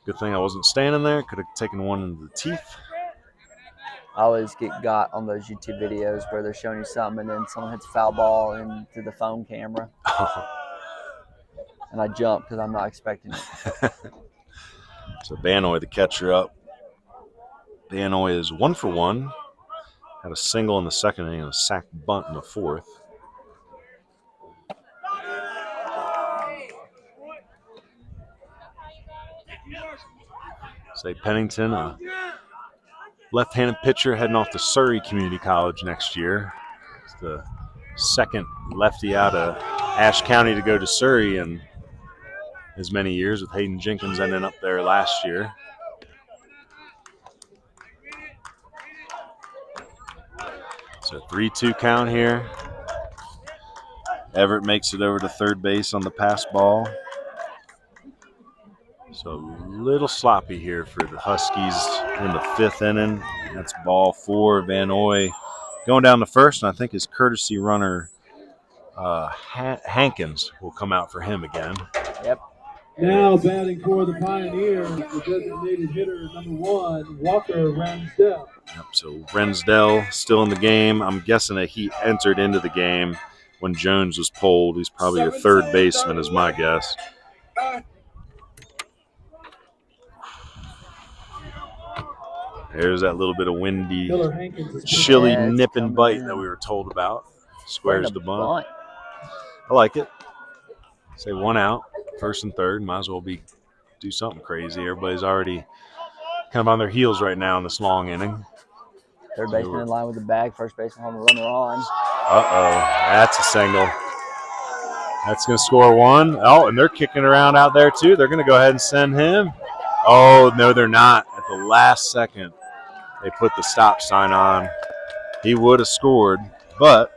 D: Good thing I wasn't standing there. Could have taken one into the teeth.
A: I always get got on those YouTube videos where they're showing you something and then someone hits a foul ball into the phone camera. And I jump because I'm not expecting it.
D: So Banoy, the catcher, up. Banoy is 1 for 1. Had a single in the second inning and a sack bunt in the 4th. Say Pennington, a left-handed pitcher heading off to Surrey Community College next year. It's the second lefty out of Ashe County to go to Surrey in as many years, with Hayden Jenkins ending up there last year. So 3-2 count here. Everett makes it over to third base on the pass ball. So a little sloppy here for the Huskies in the 5th inning. That's ball 4. Banoy going down to first, and I think his courtesy runner Hankins will come out for him again.
A: Yep.
C: Now batting for the Pioneers, the designated hitter number 1, Walker Ramsdell.
D: Yep, so Rensdell still in the game. I'm guessing that he entered into the game when Jones was pulled. He's probably your third baseman is my guess. There's that little bit of windy, chilly nip and bite that we were told about. Squares the bunt. I like it. Say 1 out, 1st and 3rd. Might as well do something crazy. Everybody's already kind of on their heels right now in this long inning.
A: Third baseman in line with the bag. First baseman home runner on.
D: Uh-oh. That's a single. That's going to score 1. Oh, and they're kicking around out there too. They're going to go ahead and send him. Oh, no, they're not. At the last second, they put the stop sign on. He would have scored, but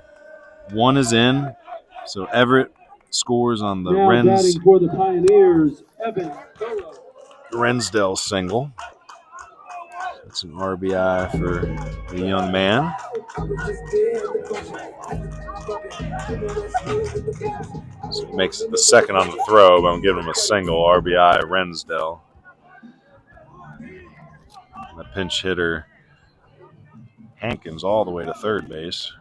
D: 1 is in. So Everett scores on the
C: for the Pioneers,
D: Rensdell single. That's an RBI for the young man. So he makes it the second on the throw, but I'm giving him a single RBI, Rensdell. And the pinch hitter, Hankins, all the way to third base.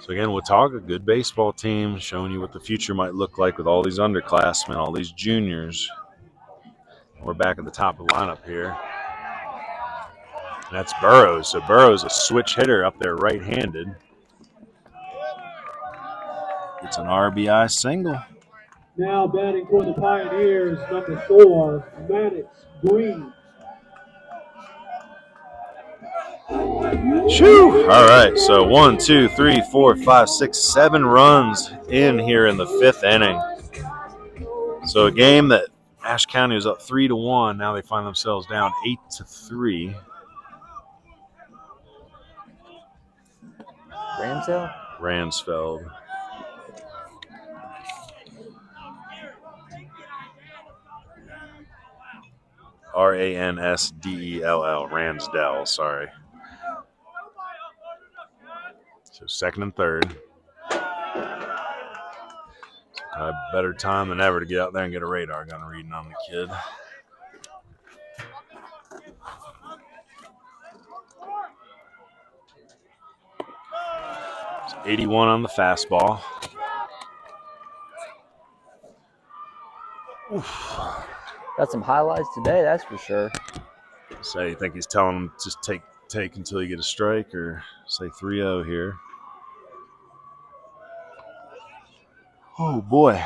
D: So again, Watauga, good baseball team, showing you what the future might look like with all these underclassmen, all these juniors. We're back at the top of the lineup here. And that's Burrows. So Burrows, a switch hitter up there, right-handed. It's an RBI single.
C: Now batting for the Pioneers, number 4, Maddox Green.
D: Shoo! All right, so 1, 2, 3, 4, 5, 6, 7 runs in here in the 5th inning. So a game that Ashe County was up 3-1. Now they find themselves down 8-3. Ransfeld. Ransdell, Ransdell, sorry. So 2nd and 3rd. A better time than ever to get out there and get a radar gun reading on the kid. It's 81 on the fastball. Oof.
A: Got some highlights today, that's for sure.
D: So you think he's telling him just take until you get a strike, or say 3-0 here? Oh boy.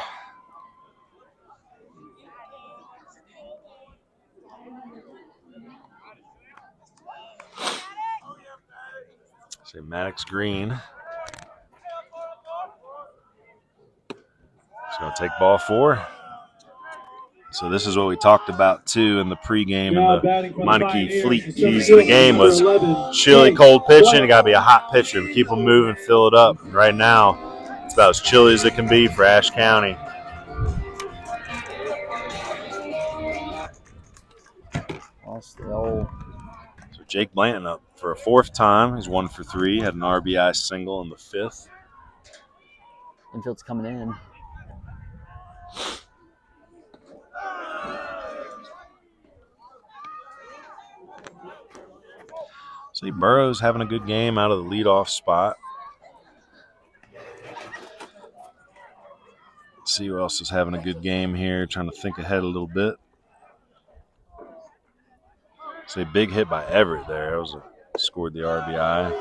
D: Say Maddox Green. He's going to take ball 4. So this is what we talked about too in the pregame and the Meineke Fleet keys of the game was chilly, cold pitching. You got to be a hot pitcher to keep them moving, fill it up. And right now, it's about as chilly as it can be for Ashe County. So Jake Blanton up for a 4th time. He's 1 for 3. Had an RBI single in the 5th.
A: Infield's coming in.
D: See, Burrows having a good game out of the leadoff spot. Let's see who else is having a good game here. Trying to think ahead a little bit. See, big hit by Everett there. That was scored the RBI.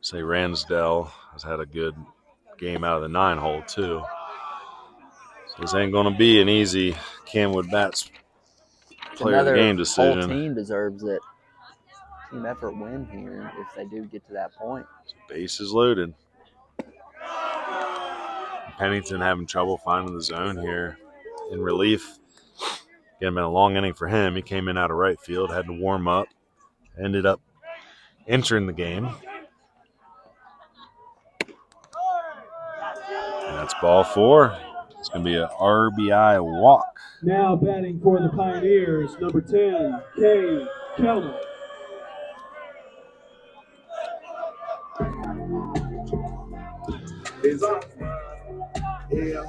D: Say Ransdell has had a good game out of the 9-hole too. So this ain't going to be an easy CamWood Bats player of the game decision.
A: Whole team deserves it. Team effort win here if they do get to that point.
D: Bases loaded. Pennington having trouble finding the zone here in relief. Again, been a long inning for him. He came in out of right field, had to warm up, ended up entering the game. And that's ball 4. It's going to be an RBI walk.
C: Now batting for the Pioneers, number 10, Kay Keller.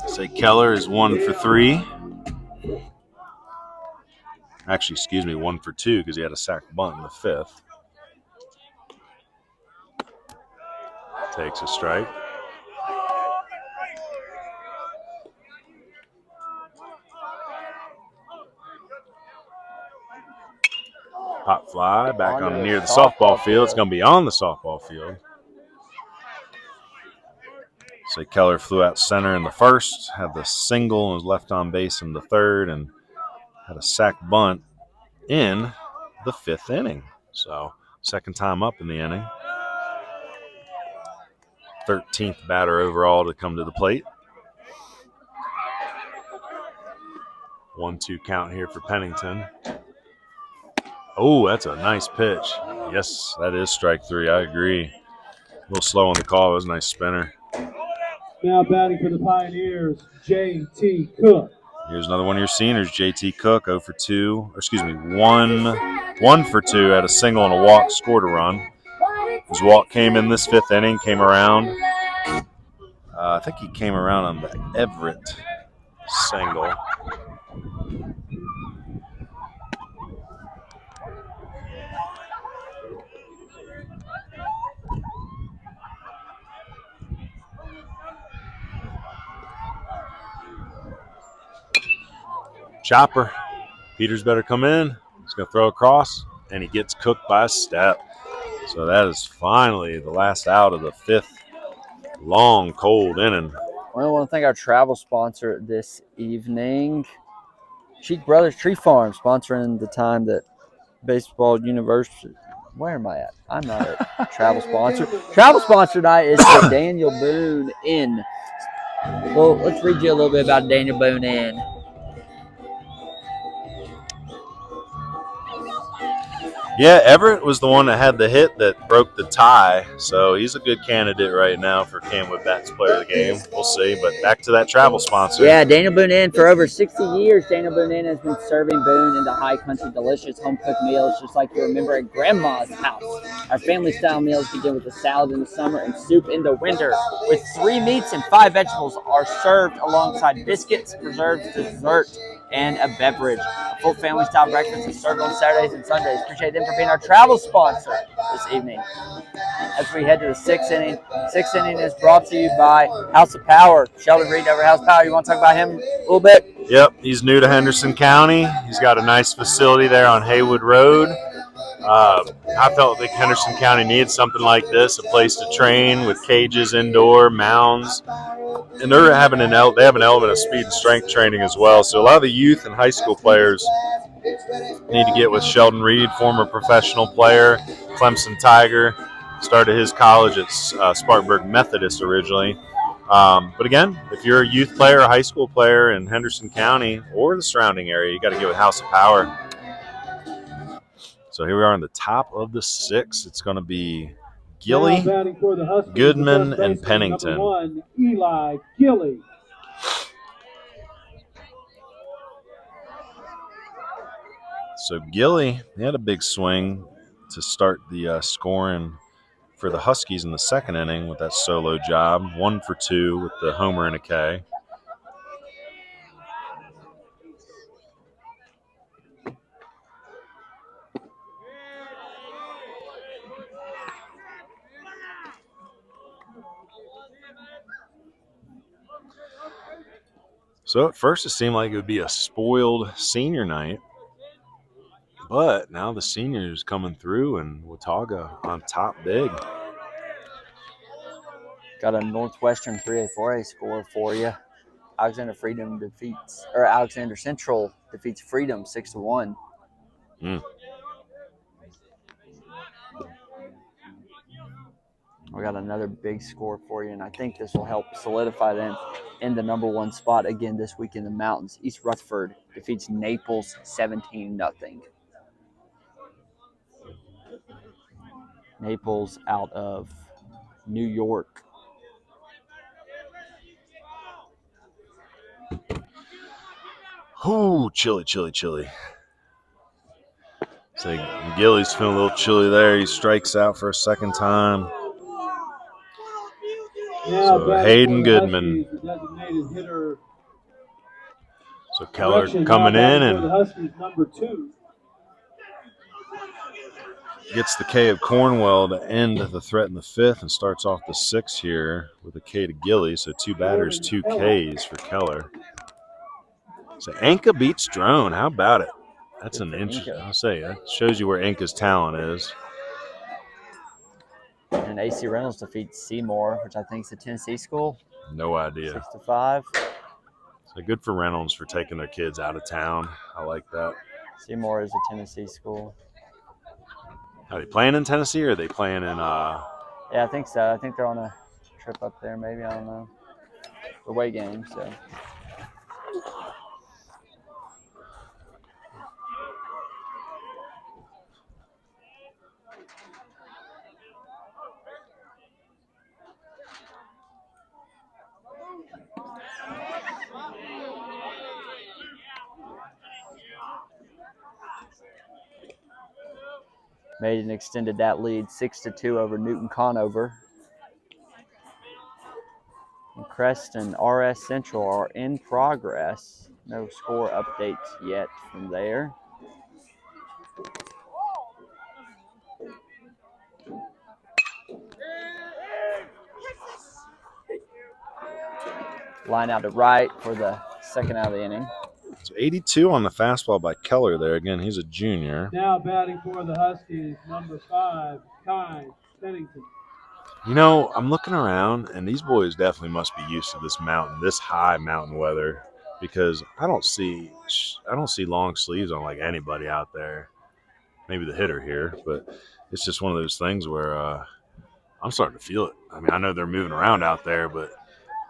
D: Say Keller is 1 for 3. Actually, excuse me, 1 for 2 because he had a sac bunt in the 5th. Takes a strike. Pop fly back on near the softball field. It's going to be on the softball field. So Keller flew out center in the 1st, had the single and was left on base in the 3rd, and had a sac bunt in the 5th inning. So 2nd time up in the inning. 13th batter overall to come to the plate. 1-2 count here for Pennington. Oh, that's a nice pitch. Yes, that is strike 3. I agree. A little slow on the call. It was a nice spinner.
C: Now batting for the Pioneers, J.T. Cook.
D: Here's another one of your seniors, J.T. Cook, 0 for 2. Or excuse me, 1 for 2. Had a single and a walk, scored a run. His walk came in this 5th inning, came around. I think he came around on the Everett single. Chopper. Peters better come in. He's going to throw across, and he gets cooked by a step. So that is finally the last out of the 5th long, cold inning.
A: Well, I want to thank our travel sponsor this evening, Cheek Brothers Tree Farm, sponsoring the time that Baseball University. Where am I at? I'm not a travel sponsor. Travel sponsor tonight is the Daniel Boone Inn. Well, let's read you a little bit about Daniel Boone Inn.
D: Yeah, Everett was the one that had the hit that broke the tie, so he's a good candidate right now for CamWood Bats Player of the Game. We'll see, but back to that travel sponsor.
A: Yeah, Daniel Boone Inn. For over 60 years, Daniel Boone Inn has been serving Boone into high country delicious home-cooked meals just like you remember at Grandma's house. Our family-style meals begin with a salad in the summer and soup in the winter, with 3 meats and 5 vegetables are served alongside biscuits, preserves, dessert, and a beverage. A full family-style breakfast is served on Saturdays and Sundays. Appreciate them for being our travel sponsor this evening. As we head to the 6th inning. 6th inning is brought to you by House of Power. Sheldon Reed over House of Power. You want to talk about him a little bit?
D: Yep, he's new to Henderson County. He's got a nice facility there on Haywood Road. I felt like Henderson County needs something like this, a place to train with cages indoor, mounds. And they have an element of speed and strength training as well. So a lot of the youth and high school players need to get with Sheldon Reed, former professional player, Clemson Tiger. Started his college at Spartanburg Methodist originally. But again, if you're a youth player, a high school player in Henderson County or the surrounding area, you got to get with House of Power. So here we are in the top of the 6th. It's going to be Gilly, Goodman, and Pennington.
C: Number 1, Eli Gilly.
D: So Gilly, he had a big swing to start the scoring for the Huskies in the 2nd inning with that solo job. 1 for 2 with the homer and a K. So at first it seemed like it would be a spoiled senior night. But now the seniors coming through and Watauga on top big.
A: Got a Northwestern 3A, 4A score for you. Alexander Central defeats Freedom 6-1. We got another big score for you, and I think this will help solidify them in the number 1 spot again this week in the mountains. East Rutherford defeats Naples 17-0. Naples out of New York.
D: Ooh, chilly. So Gilly's feeling a little chilly there. He strikes out for a 2nd time. So Hayden Goodman. So Keller coming in and
C: number 2.
D: gets the K of Cornwell to end the threat in the 5th and starts off the 6th here with a K to Gilly. So 2 batters, 2 Ks for Keller. So Anka beats Drone. How about it? That's an interesting. I'll say that shows you where Anka's talent is.
A: And AC Reynolds defeats Seymour, which I think is a Tennessee school.
D: No idea.
A: 6-5.
D: So good for Reynolds for taking their kids out of town. I like that.
A: Seymour is a Tennessee school.
D: Are they playing in Tennessee or are they playing in
A: Yeah, I think so. I think they're on a trip up there, maybe. I don't know. Away game, so. Made and extended that lead 6-2 over Newton Conover. And Crest and RS Central are in progress. No score updates yet from there. Line out to right for the 2nd out of the inning.
D: So 82 on the fastball by Keller there. Again, he's a junior.
C: Now batting for the Huskies, number 5, Kai Pennington.
D: You know, I'm looking around, and these boys definitely must be used to this high mountain weather, because I don't see long sleeves on like anybody out there. Maybe the hitter here, but it's just one of those things where I'm starting to feel it. I mean, I know they're moving around out there, but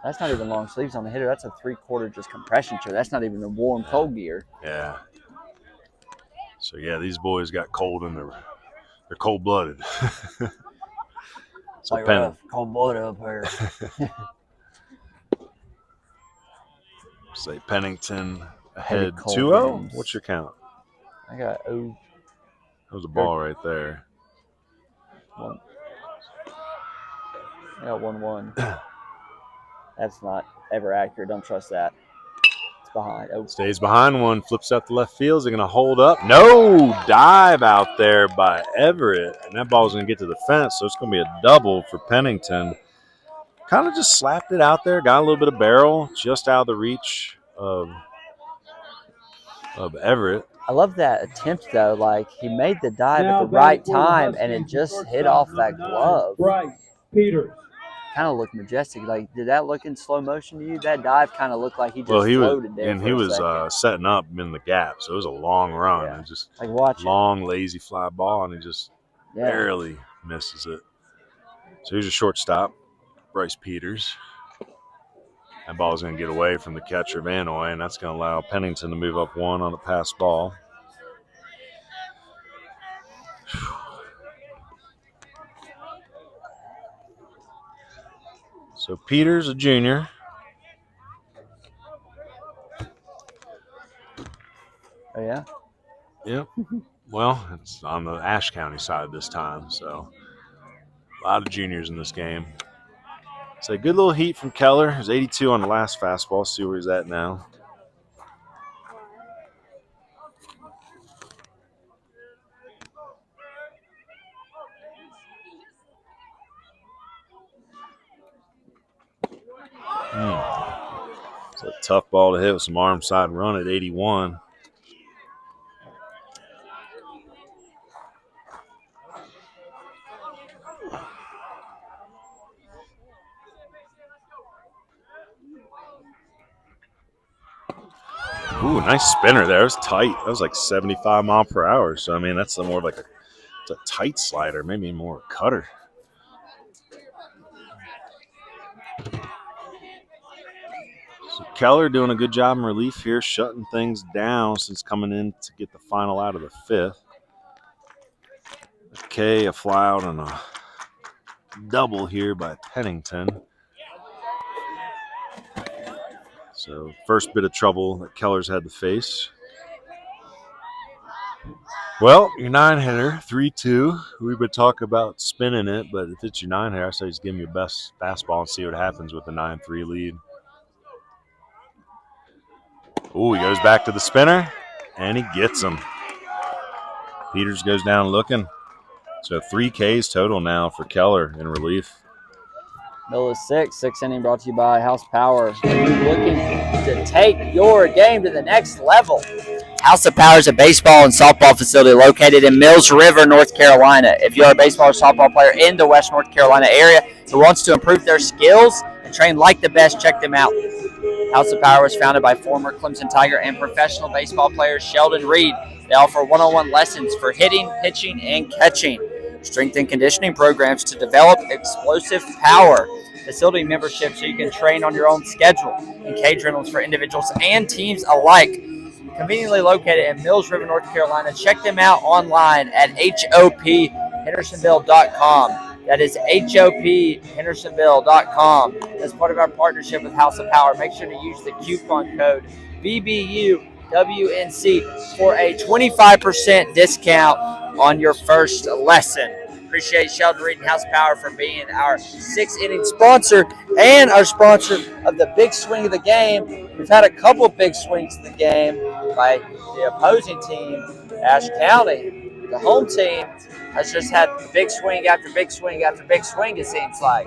A: that's not even long sleeves on the hitter. That's a 3/4 just compression shirt. That's not even the warm cold gear.
D: Yeah. So yeah, these boys got cold and they're cold-blooded. So
A: like rough, cold-blooded up here.
D: Say Pennington ahead 2-0. What's your count?
A: I got 0.
D: That was a ball right there.
A: I got 1-1. That's not ever accurate. Don't trust that. It's behind. Oh.
D: Stays behind one. Flips out to left field. Is it going to hold up? No! Dive out there by Everett. And that ball's going to get to the fence, so it's going to be a double for Pennington. Kind of just slapped it out there. Got a little bit of barrel just out of the reach of Everett.
A: I love that attempt, though. Like, he made the dive at the right time, and it just hit off that glove.
C: Bryce Peters.
A: Kind of looked majestic. Like, did that look in slow motion to you? That dive kind of looked like he just floated there.
D: And he was setting up in the gap, so it was a long run.
A: Yeah.
D: It just
A: like
D: long, lazy fly ball, and he just barely misses it. So here's a shortstop, Bryce Peters. That ball is going to get away from the catcher, Vanoy, and that's going to allow Pennington to move up 1 on a pass ball. So Peters, a junior.
A: Oh, yeah?
D: Yep. Well, it's on the Ashe County side this time, so a lot of juniors in this game. So good little heat from Keller. He's 82 on the last fastball. See where he's at now. It's a tough ball to hit with some arm side run at 81. Ooh, nice spinner there. It was tight. That was like 75 mile per hour. So, I mean, that's more of like it's a tight slider, maybe more a cutter. So Keller doing a good job in relief here, shutting things down since coming in to get the final out of the 5th. Okay, a fly out and a double here by Pennington. So first bit of trouble that Keller's had to face. Well, your 9-hitter, 3-2. We've been talking about spinning it, but if it's your 9-hitter, I say just give him your best fastball and see what happens with the 9-3 lead. Ooh, he goes back to the spinner, and he gets him. Peters goes down looking. So 3 Ks total now for Keller in relief.
A: Middle of 6th inning brought to you by House Power. If you're looking to take your game to the next level, House of Power is a baseball and softball facility located in Mills River, North Carolina. If you're a baseball or softball player in the West North Carolina area who wants to improve their skills and train like the best, check them out. House of Power was founded by former Clemson Tiger and professional baseball player Sheldon Reed. They offer one-on-one lessons for hitting, pitching, and catching. Strength and conditioning programs to develop explosive power. Facility membership so you can train on your own schedule. And cage rentals for individuals and teams alike. Conveniently located in Mills River, North Carolina. Check them out online at hophendersonville.com. That is hophendersonville.com. As part of our partnership with House of Power, make sure to use the coupon code BBUWNC for a 25% discount on your first lesson. Appreciate Sheldon Reed and House Power for being our 6th inning sponsor and our sponsor of the big swing of the game. We've had a couple big swings of the game by the opposing team, Ashe County. The home team has just had big swing after big swing after big swing, it seems like.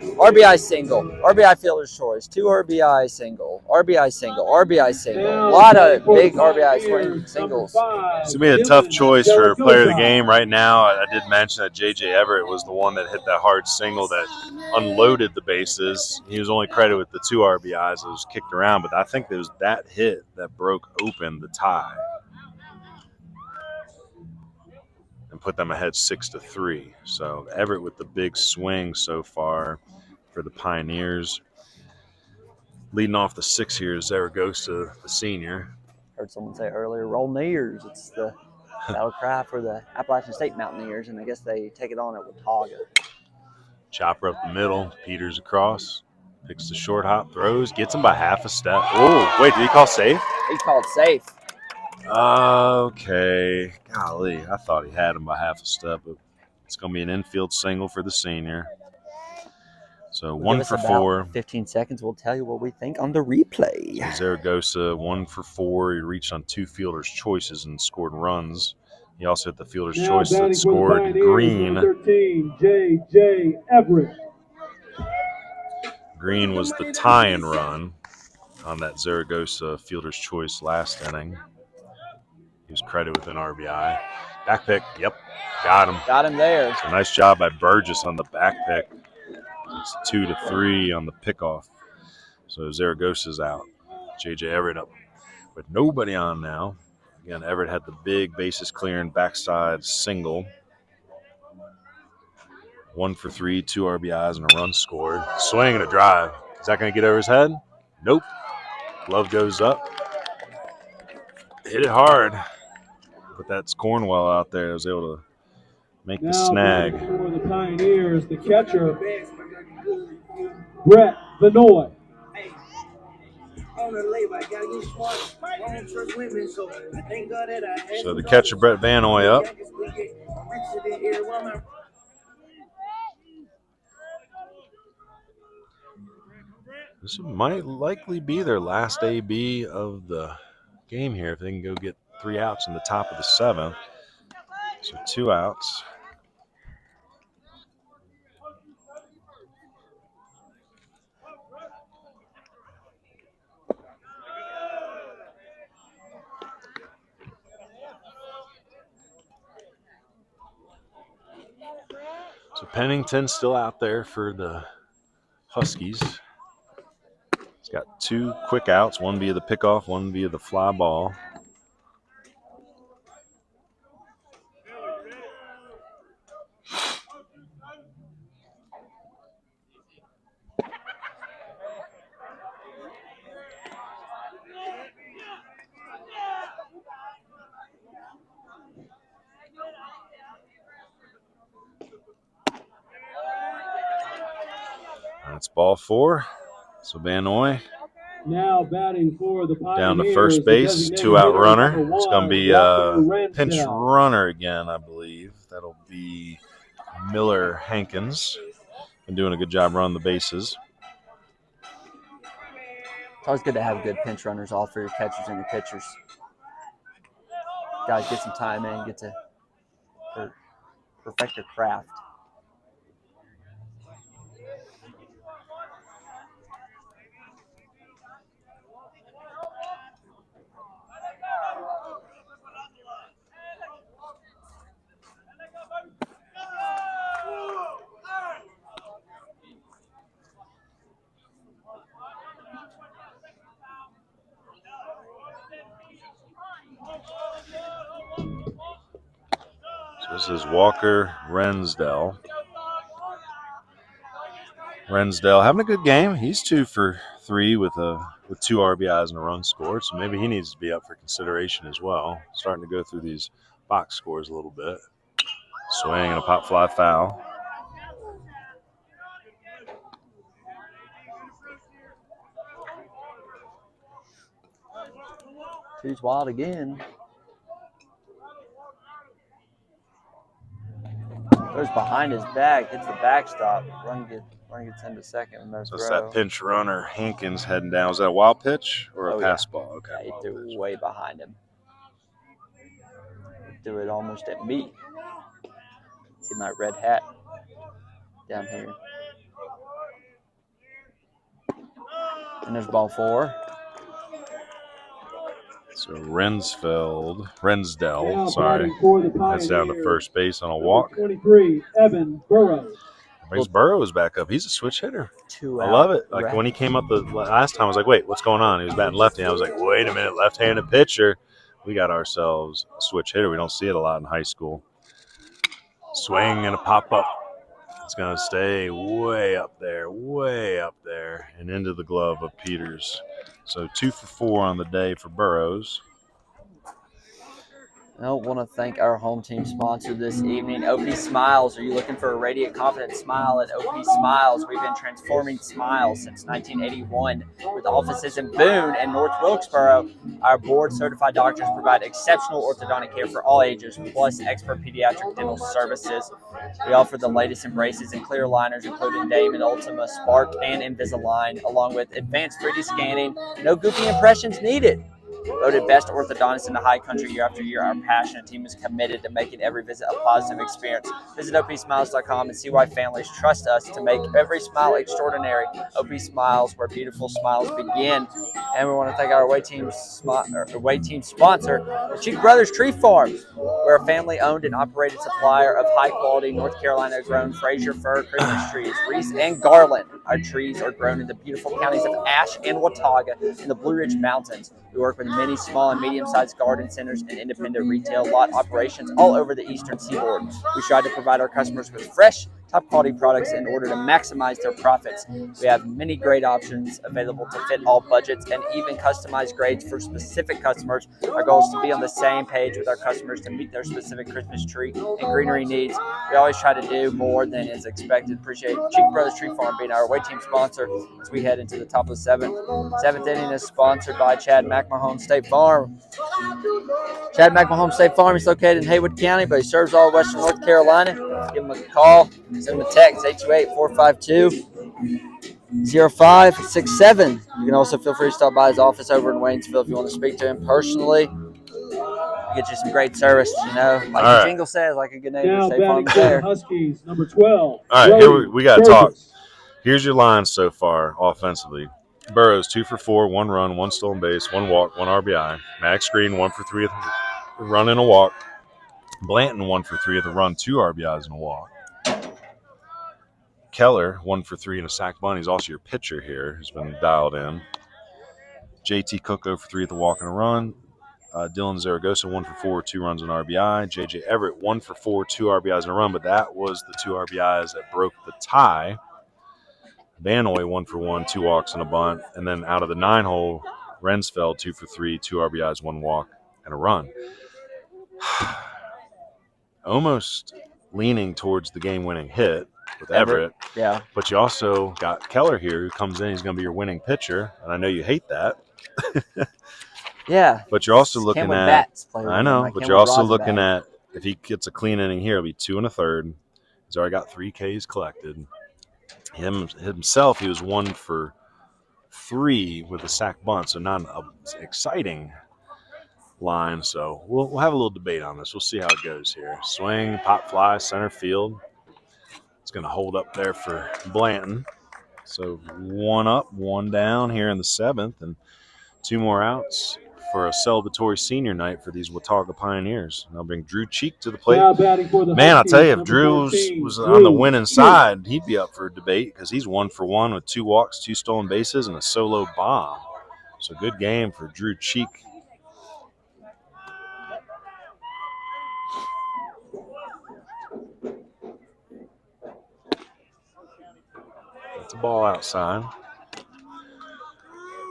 A: RBI single, RBI fielder's choice, 2 RBI single, RBI single, RBI single. A lot of big RBI swing singles.
D: It's going to be a tough choice for player of the game right now. I did mention that J.J. Everett was the one that hit that hard single that unloaded the bases. He was only credited with the 2 RBIs that was kicked around, but I think it was that hit that broke open the tie and put them ahead 6-3. So Everett with the big swing so far for the Pioneers. Leading off the 6 here is Zaragoza, the senior.
A: Heard someone say earlier, roll Nears. It's the battle cry for the Appalachian State Mountaineers, and I guess they take it on at Watauga.
D: Chopper up the middle, Peters across, picks the short hop, throws, gets him by half a step. Oh, wait, did he call safe?
A: He called safe.
D: Okay. Golly, I thought he had him by half a step, but it's going to be an infield single for the senior. So 1 for 4.
A: 15 seconds. We'll tell you what we think on the replay.
D: So Zaragoza 1 for 4. He reached on 2 fielders' choices and scored runs. He also hit the fielder's choice that scored Green.
C: 13, J.J. Everett.
D: Green was the tie-in run on that Zaragoza fielder's choice last inning. He was credited with an RBI. Back pick, yep, got him.
A: Got him there.
D: So nice job by Burgess on the back pick. It's 2-3 on the pickoff. So Zaragoza's out. J.J. Everett up with nobody on now. Again, Everett had the big bases clearing backside single. 1 for 3, 2 RBIs, and a run scored. Swing and a drive. Is that going to get over his head? Nope. Glove goes up. Hit it hard. But that's Cornwell out there. Was able to make the snag.
C: For the Pioneers, the catcher, Brett Vinoy.
D: So the catcher, Brett Vanoy, up. This might likely be their last AB of the game here if they can go get 3 outs in the top of the 7th. So 2 outs. So Pennington still out there for the Huskies. He's got 2 quick outs, one via the pickoff, one via the fly ball. That's ball 4. So Vanoy
C: now batting for the Pioneers,
D: down to first base, 2-out runner. It's going to be a pinch runner again, I believe. That'll be Miller Hankins. Been doing a good job running the bases.
A: It's always good to have good pinch runners all for your catchers and your pitchers. Guys, get some time in, get to perfect your craft.
D: So this is Walker Rensdell. Rensdell having a good game. He's 2 for 3 with 2 RBIs and a run scored. So maybe he needs to be up for consideration as well. Starting to go through these box scores a little bit. Swing and a pop fly foul.
A: He's wild again. Goes behind his back, hits the backstop. Run gets into second. And
D: so it's that pinch runner, Hankins, heading down. Was that a wild pitch or a pass ball? Okay.
A: Yeah, he threw it way behind him. He threw it almost at me. See my red hat down here. And there's ball 4.
D: So Rensdell,
C: Now
D: sorry,
C: batting for the
D: heads down to
C: Pioneers,
D: first base on a
C: number
D: walk.
C: 23, Evan Burrows.
D: Brings Burrows back up. He's a switch hitter.
A: 2
D: I
A: out
D: love it. Like
A: rest.
D: when he came up the last time, I was like, wait, what's going on? He was batting lefty. I was like, wait a minute, left-handed pitcher. We got ourselves a switch hitter. We don't see it a lot in high school. Swing and a pop-up. It's going to stay way up there, and into the glove of Peters. So 2 for 4 on the day for Burrows.
A: I want to thank our home team sponsor this evening, OP Smiles. Are you looking for a radiant, confident smile at OP Smiles? We've been transforming smiles since 1981 with offices in Boone and North Wilkesboro. Our board-certified doctors provide exceptional orthodontic care for all ages, plus expert pediatric dental services. We offer the latest in braces and clear aligners, including Damon, Ultima, Spark, and Invisalign, along with advanced 3D scanning. No goofy impressions needed. Voted best orthodontist in the high country year after year, our passionate team is committed to making every visit a positive experience. Visit opsmiles.com and see why families trust us to make every smile extraordinary. OP Smiles, where beautiful smiles begin. And we want to thank our away team sponsor, the Cheek Brothers Tree Farm. We're a family-owned and operated supplier of high-quality North Carolina-grown Fraser fir Christmas trees, wreaths, and garland. Our trees are grown in the beautiful counties of Ashe and Watauga in the Blue Ridge Mountains. We work with many small and medium-sized garden centers and independent retail lot operations all over the eastern seaboard. We strive to provide our customers with fresh, top-quality products in order to maximize their profits. We have many great options available to fit all budgets and even customized grades for specific customers. Our goal is to be on the same page with our customers to meet their specific Christmas tree and greenery needs. We always try to do more than is expected. Appreciate Cheek Brothers Tree Farm being our away team sponsor as we head into the top of the seventh. Seventh inning is sponsored by Chad McMahon State Farm. Chad McMahon State Farm is located in Haywood County, but he serves all Western North Carolina. Give him a call. Send them a text, 828-452-0567. You can also feel free to stop by his office over in Waynesville if you want to speak to him personally. Get you some great service, like the jingle says, like a good neighbor.
C: Now
A: State Farm
C: batting for the
A: there.
C: Huskies, number 12.
D: All right, here we got to talk. Here's your line so far offensively. Burrows, 2 for 4, 1 run, 1 stolen base, 1 walk, 1 RBI. Max Green, 1 for 3 at the run and a walk. Blanton, 1 for 3 at the run, 2 RBIs and a walk. Keller, 1 for 3 and a sack bunt. He's also your pitcher here, who's been dialed in. JT Cook, 0 for 3 at the walk and a run. Dylan Zaragoza, 1 for 4, 2 runs and RBI. JJ Everett, 1 for 4, 2 RBIs and a run, but that was the 2 RBIs that broke the tie. Vanoy, 1 for 1, 2 walks and a bunt. And then out of the 9-hole, Rensfeld, 2 for 3, 2 RBIs, 1 walk and a run. Almost leaning towards the game-winning hit with Everett.
A: Yeah.
D: But you also got Keller here who comes in. He's going to be your winning pitcher, and I know you hate that.
A: Yeah.
D: But you're also looking
A: CamWood
D: at
A: Bats
D: – I know, but you're also looking at if he gets a clean inning here, it'll be 2 1/3. He's already got 3 Ks collected. Himself, he was 1 for 3 with a sack bunt, so not an exciting line. So we'll have a little debate on this. We'll see how it goes here. Swing, pop fly, center field. It's going to hold up there for Blanton. So 1 up, 1 down here in the 7th, and 2 more outs for a celebratory senior night for these Watauga Pioneers. And I'll bring Drew Cheek to the plate. Man, I'll tell you, if Drew was on the winning side, he'd be up for a debate because he's 1 for 1 with 2 walks, 2 stolen bases, and a solo bomb. So good game for Drew Cheek. That's a ball outside.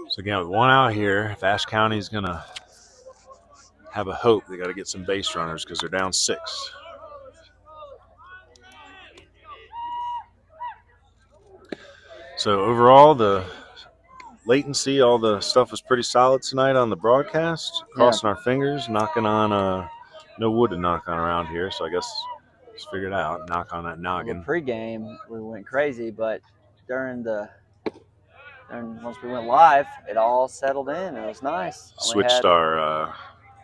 D: So again, with 1 out here, if Ashe County is going to have a hope, they got to get some base runners because they're down 6. So overall, the latency, all the stuff was pretty solid tonight on the broadcast. Crossing our fingers, knocking on no wood to knock on around here. So I guess just figure it out, knock on that noggin.
A: The pregame, we went crazy, but once we went live, it all settled in. It was nice.
D: Switched our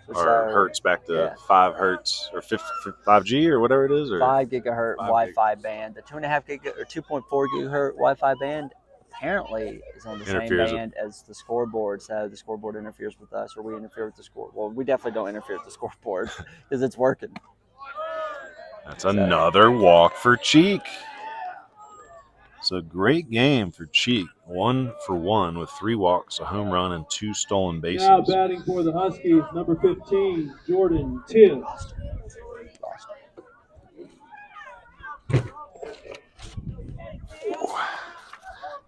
D: hertz back to 5 hertz or 5G or whatever it is, or
A: 5 gigahertz Wi-Fi band. The 2.5 gigahertz or 2.4 gigahertz Wi-Fi band apparently is on the same
D: Interferes
A: band as the scoreboard, so the scoreboard interferes with us, or we interfere with the score. Well, we definitely don't interfere with the scoreboard because it's working.
D: That's another walk for Cheek. It's a great game for Cheek. 1 for 1 with 3 walks, a home run, and 2 stolen bases.
C: Now batting for the Huskies, number 15, Jordan Tibbs.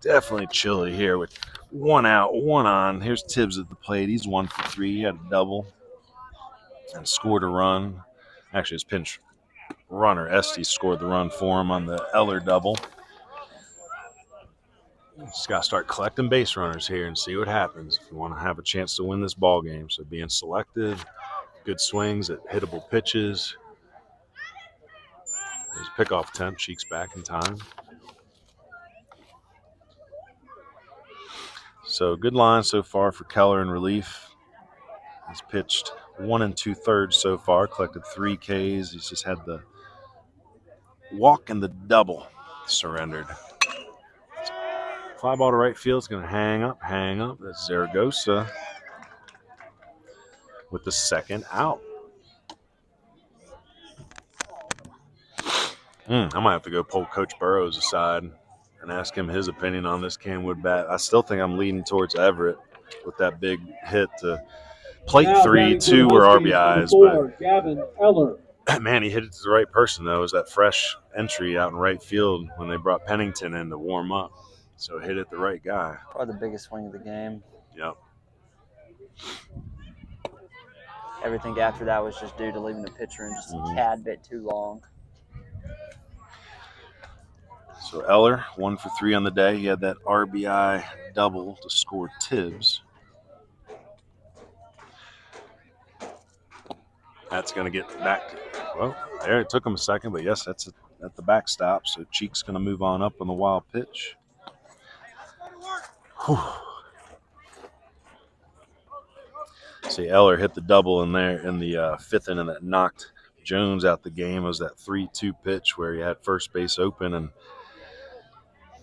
D: Definitely chilly here with 1 out, 1 on. Here's Tibbs at the plate. He's 1 for 3. He had a double and scored a run. Actually, his pinch runner, EST, scored the run for him on the Eller double. Just got to start collecting base runners here and see what happens if you want to have a chance to win this ball game. So being selective, good swings at hittable pitches. There's pickoff attempt. Cheeks back in time. So good line so far for Keller in relief. He's pitched 1 2/3 so far, collected 3 Ks. He's just had the walk and the double surrendered. Fly ball to right field is going to hang up. That's Zaragoza with the second out. I might have to go pull Coach Burrows aside and ask him his opinion on this CamWood bat. I still think I'm leaning towards Everett with that big hit to plate 3, 2 were RBIs. But
C: Gavin Eller.
D: man, he hit it to the right person, though. It was that fresh entry out in right field when they brought Pennington in to warm up. So hit it the right guy.
A: Probably the biggest swing of the game.
D: Yep.
A: Everything after that was just due to leaving the pitcher in just a tad bit too long.
D: So Eller, 1 for 3 on the day. He had that RBI double to score Tibbs. That's going to get back to, well, there it took him a second, but yes, that's at the backstop. So Cheek's going to move on up on the wild pitch. Whew. See, Eller hit the double in there in the 5th inning that knocked Jones out the game. It was that 3-2 pitch where he had first base open and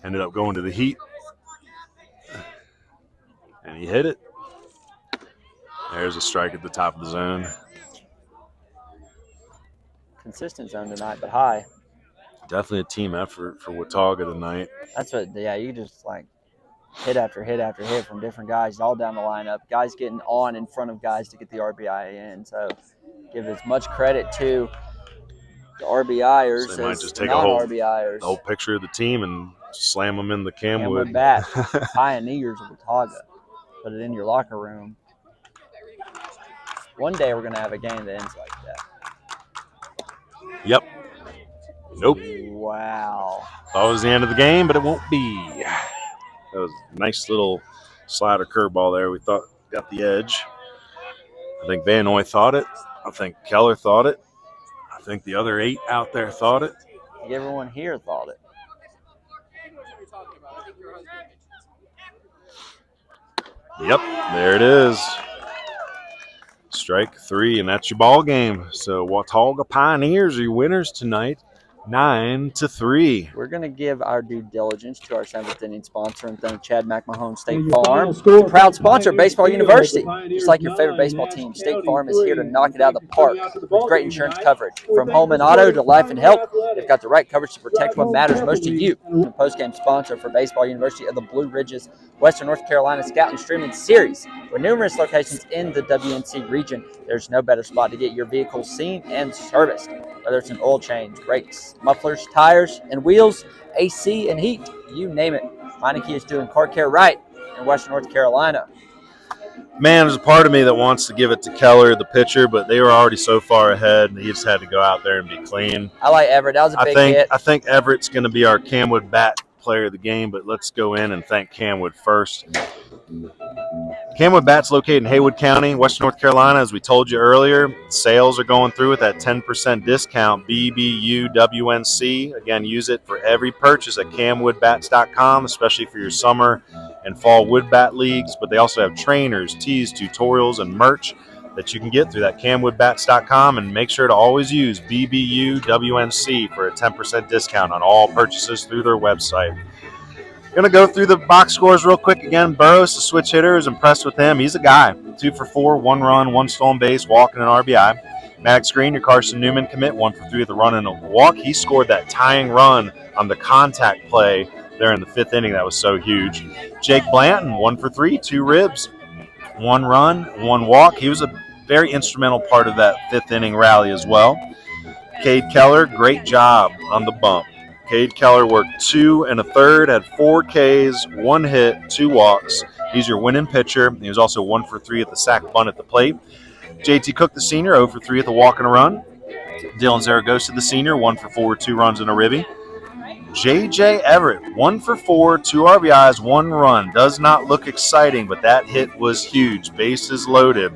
D: ended up going to the heat. And he hit it. There's a strike at the top of the zone.
A: Consistent zone tonight, but high.
D: Definitely a team effort for Watauga tonight.
A: That's what, yeah, you just like hit after hit after hit from different guys all down the lineup. Guys getting on in front of guys to get the RBI in. So give as much credit to the RBIers
D: So they might
A: as
D: just
A: the
D: take a whole
A: non-RBIers.
D: picture of the team and slam them in the CamWood.
A: Bats, pioneers of Watauga. Put it in your locker room. One day we're going to have a game that ends like that.
D: Yep. Nope.
A: Wow.
D: Thought it was the end of the game, but it won't be. That was a nice little slider curveball there. We thought got the edge. I think Van Noy thought it. I think Keller thought it. I think the other 8 out there thought it.
A: I think everyone here thought it.
D: Yep, there it is. Strike 3, and that's your ball game. So Watauga Pioneers are your winners tonight, 9-3.
A: We're going to give our due diligence to our 7th inning sponsor and thank Chad McMahon State Farm, the proud sponsor of Baseball University. Just like your favorite baseball team, State Farm is here to knock it out of the park with great insurance coverage. From home and auto to life and health, they've got the right coverage to protect what matters most to you. The post-game sponsor for Baseball University of the Blue Ridges, Western North Carolina Scout and Streaming Series. With numerous locations in the WNC region, there's no better spot to get your vehicle seen and serviced. Whether it's an oil change, brakes, mufflers, tires, and wheels, AC and heat, you name it. Meineke is doing car care right in Western North Carolina.
D: Man, there's a part of me that wants to give it to Keller, the pitcher, but they were already so far ahead, and he just had to go out there and be clean.
A: I like Everett. That was a big hit.
D: I think Everett's going to be our CamWood Bat player of the game, but let's go in and thank CamWood first. CamWood Bats located in Haywood County, Western North Carolina. As we told you earlier, sales are going through with that 10% discount, BBUWNC. Again, use it for every purchase at CamWoodBats.com, especially for your summer and fall wood bat leagues. But they also have trainers, tees, tutorials, and merch that you can get through that CamWoodBats.com. And make sure to always use BBUWNC for a 10% discount on all purchases through their website. Going to go through the box scores real quick again. Burroughs, the switch hitter, is impressed with him. He's a guy. 2 for 4, 1 run, 1 stolen base, walk, and an RBI. Maddox Green, your Carson Newman commit, 1 for 3 with a run and a walk. He scored that tying run on the contact play there in the 5th inning. That was so huge. Jake Blanton, 1 for 3, 2 ribs, 1 run, 1 walk. He was a very instrumental part of that 5th inning rally as well. Cade Keller, great job on the bump. Cade Keller worked 2 1/3, had 4 Ks, 1 hit, 2 walks. He's your winning pitcher. He was also 1 for 3 at the sac bunt at the plate. JT Cook, the senior, 0 for 3 at the walk and a run. Dylan Zaragoza, the senior, 1 for 4, 2 runs and a ribby. JJ Everett, 1 for 4, 2 RBIs, 1 run. Does not look exciting, but that hit was huge. Bases loaded.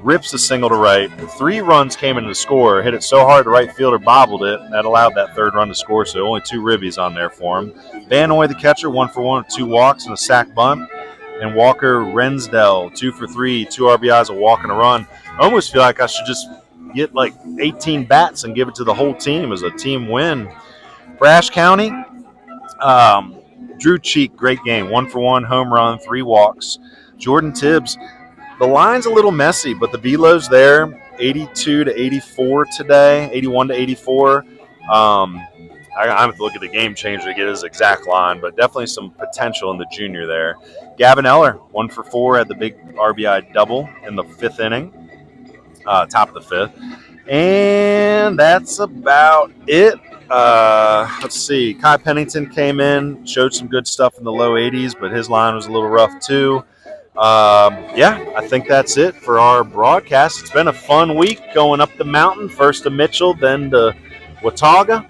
D: Rips a single to right. 3 runs came into the score. Hit it so hard the right fielder bobbled it. That allowed that 3rd run to score, so only 2 ribbies on there for him. Vanoy, the catcher, 1 for 1 with 2 walks and a sac bunt. And Walker Rensdell, 2 for 3, 2 RBIs, a walk and a run. I almost feel like I should just get like 18 bats and give it to the whole team as a team win. For Ashe County, Drew Cheek, great game. 1 for 1, home run, 3 walks. Jordan Tibbs, the line's a little messy, but the velo's there. 82 to 84 today, 81 to 84. I have to look at the game changer to get his exact line, but definitely some potential in the junior there. Gavin Eller, 1 for 4, had the big RBI double in the 5th inning, top of the 5th. And that's about it. Let's see. Kai Pennington came in, showed some good stuff in the low 80s, but his line was a little rough too. I think that's it for our broadcast. It's been a fun week going up the mountain, first to Mitchell, then to Watauga.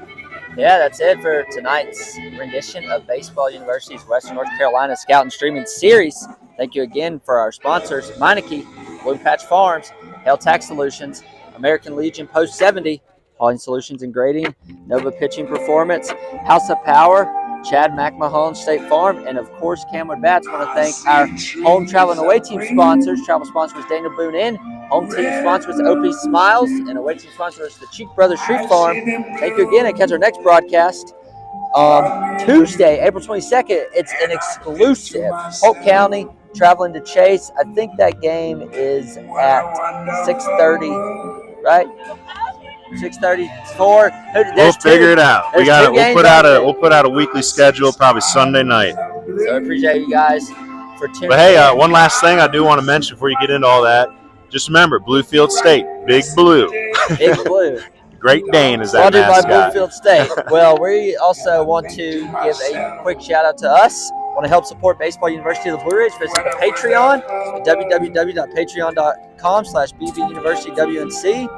A: Yeah, that's it for tonight's rendition of Baseball University's Western North Carolina Scout and Streaming Series. Thank you again for our sponsors, Meineke, Blue Patch Farms, Hail Tax Solutions, American Legion Post 70, Hauling Solutions and Grading, Nova Pitching Performance, House of Power, Chad McMahon State Farm, and of course CamWood Bats. I want to thank our home travel and away team sponsors. Travel sponsor was Daniel Boone Inn. Home team sponsor was OP Smiles, and away team sponsor was the Cheek Brothers Street Farm. Thank you again, and catch our next broadcast Tuesday, April 22nd. It's an exclusive Polk County traveling to Chase. I think that game is at 6:30, right? 6:34.
D: We'll figure it out. We'll put out a weekly schedule, probably Sunday night.
A: So I appreciate you guys for tuning in.
D: But hey, one last thing I do want to mention before you get into all that. Just remember, Bluefield State, Big Blue.
A: Big Blue.
D: Great Dane is that mascot.
A: By Bluefield State. Well, we also want to give a quick shout out to us. Want to help support Baseball University of the Blue Ridge? Visit the Patreon at www.patreon.com/bbuniversitywNC.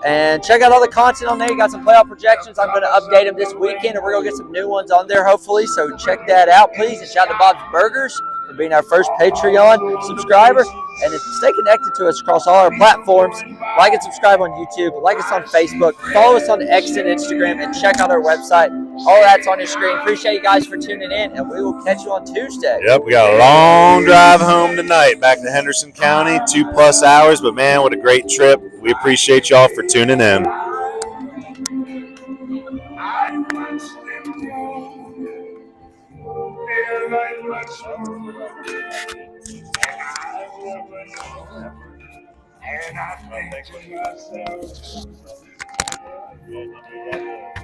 A: And check out all the content on there. You got some playoff projections. I'm going to update them this weekend, and we're going to get some new ones on there, hopefully. So check that out, please. And shout out to Bob's Burgers for being our first Patreon subscriber. And stay connected to us across all our platforms. Like and subscribe on YouTube. Like us on Facebook. Follow us on X and Instagram. And check out our website. All that's on your screen. Appreciate you guys for tuning in. And we will catch you on Tuesday.
D: Yep, we got a long drive home tonight. Back to Henderson County. 2+ hours. But, man, what a great trip. We appreciate y'all for tuning in.
E: And I think to myself,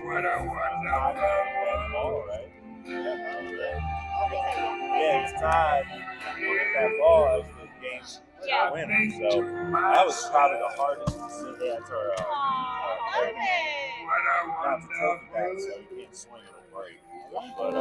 E: what a wonderful right? Yeah, it's tied. Look at that ball. That was the game's winner. So that was probably the hardest decision for not to take that, so you can't swing it a break. But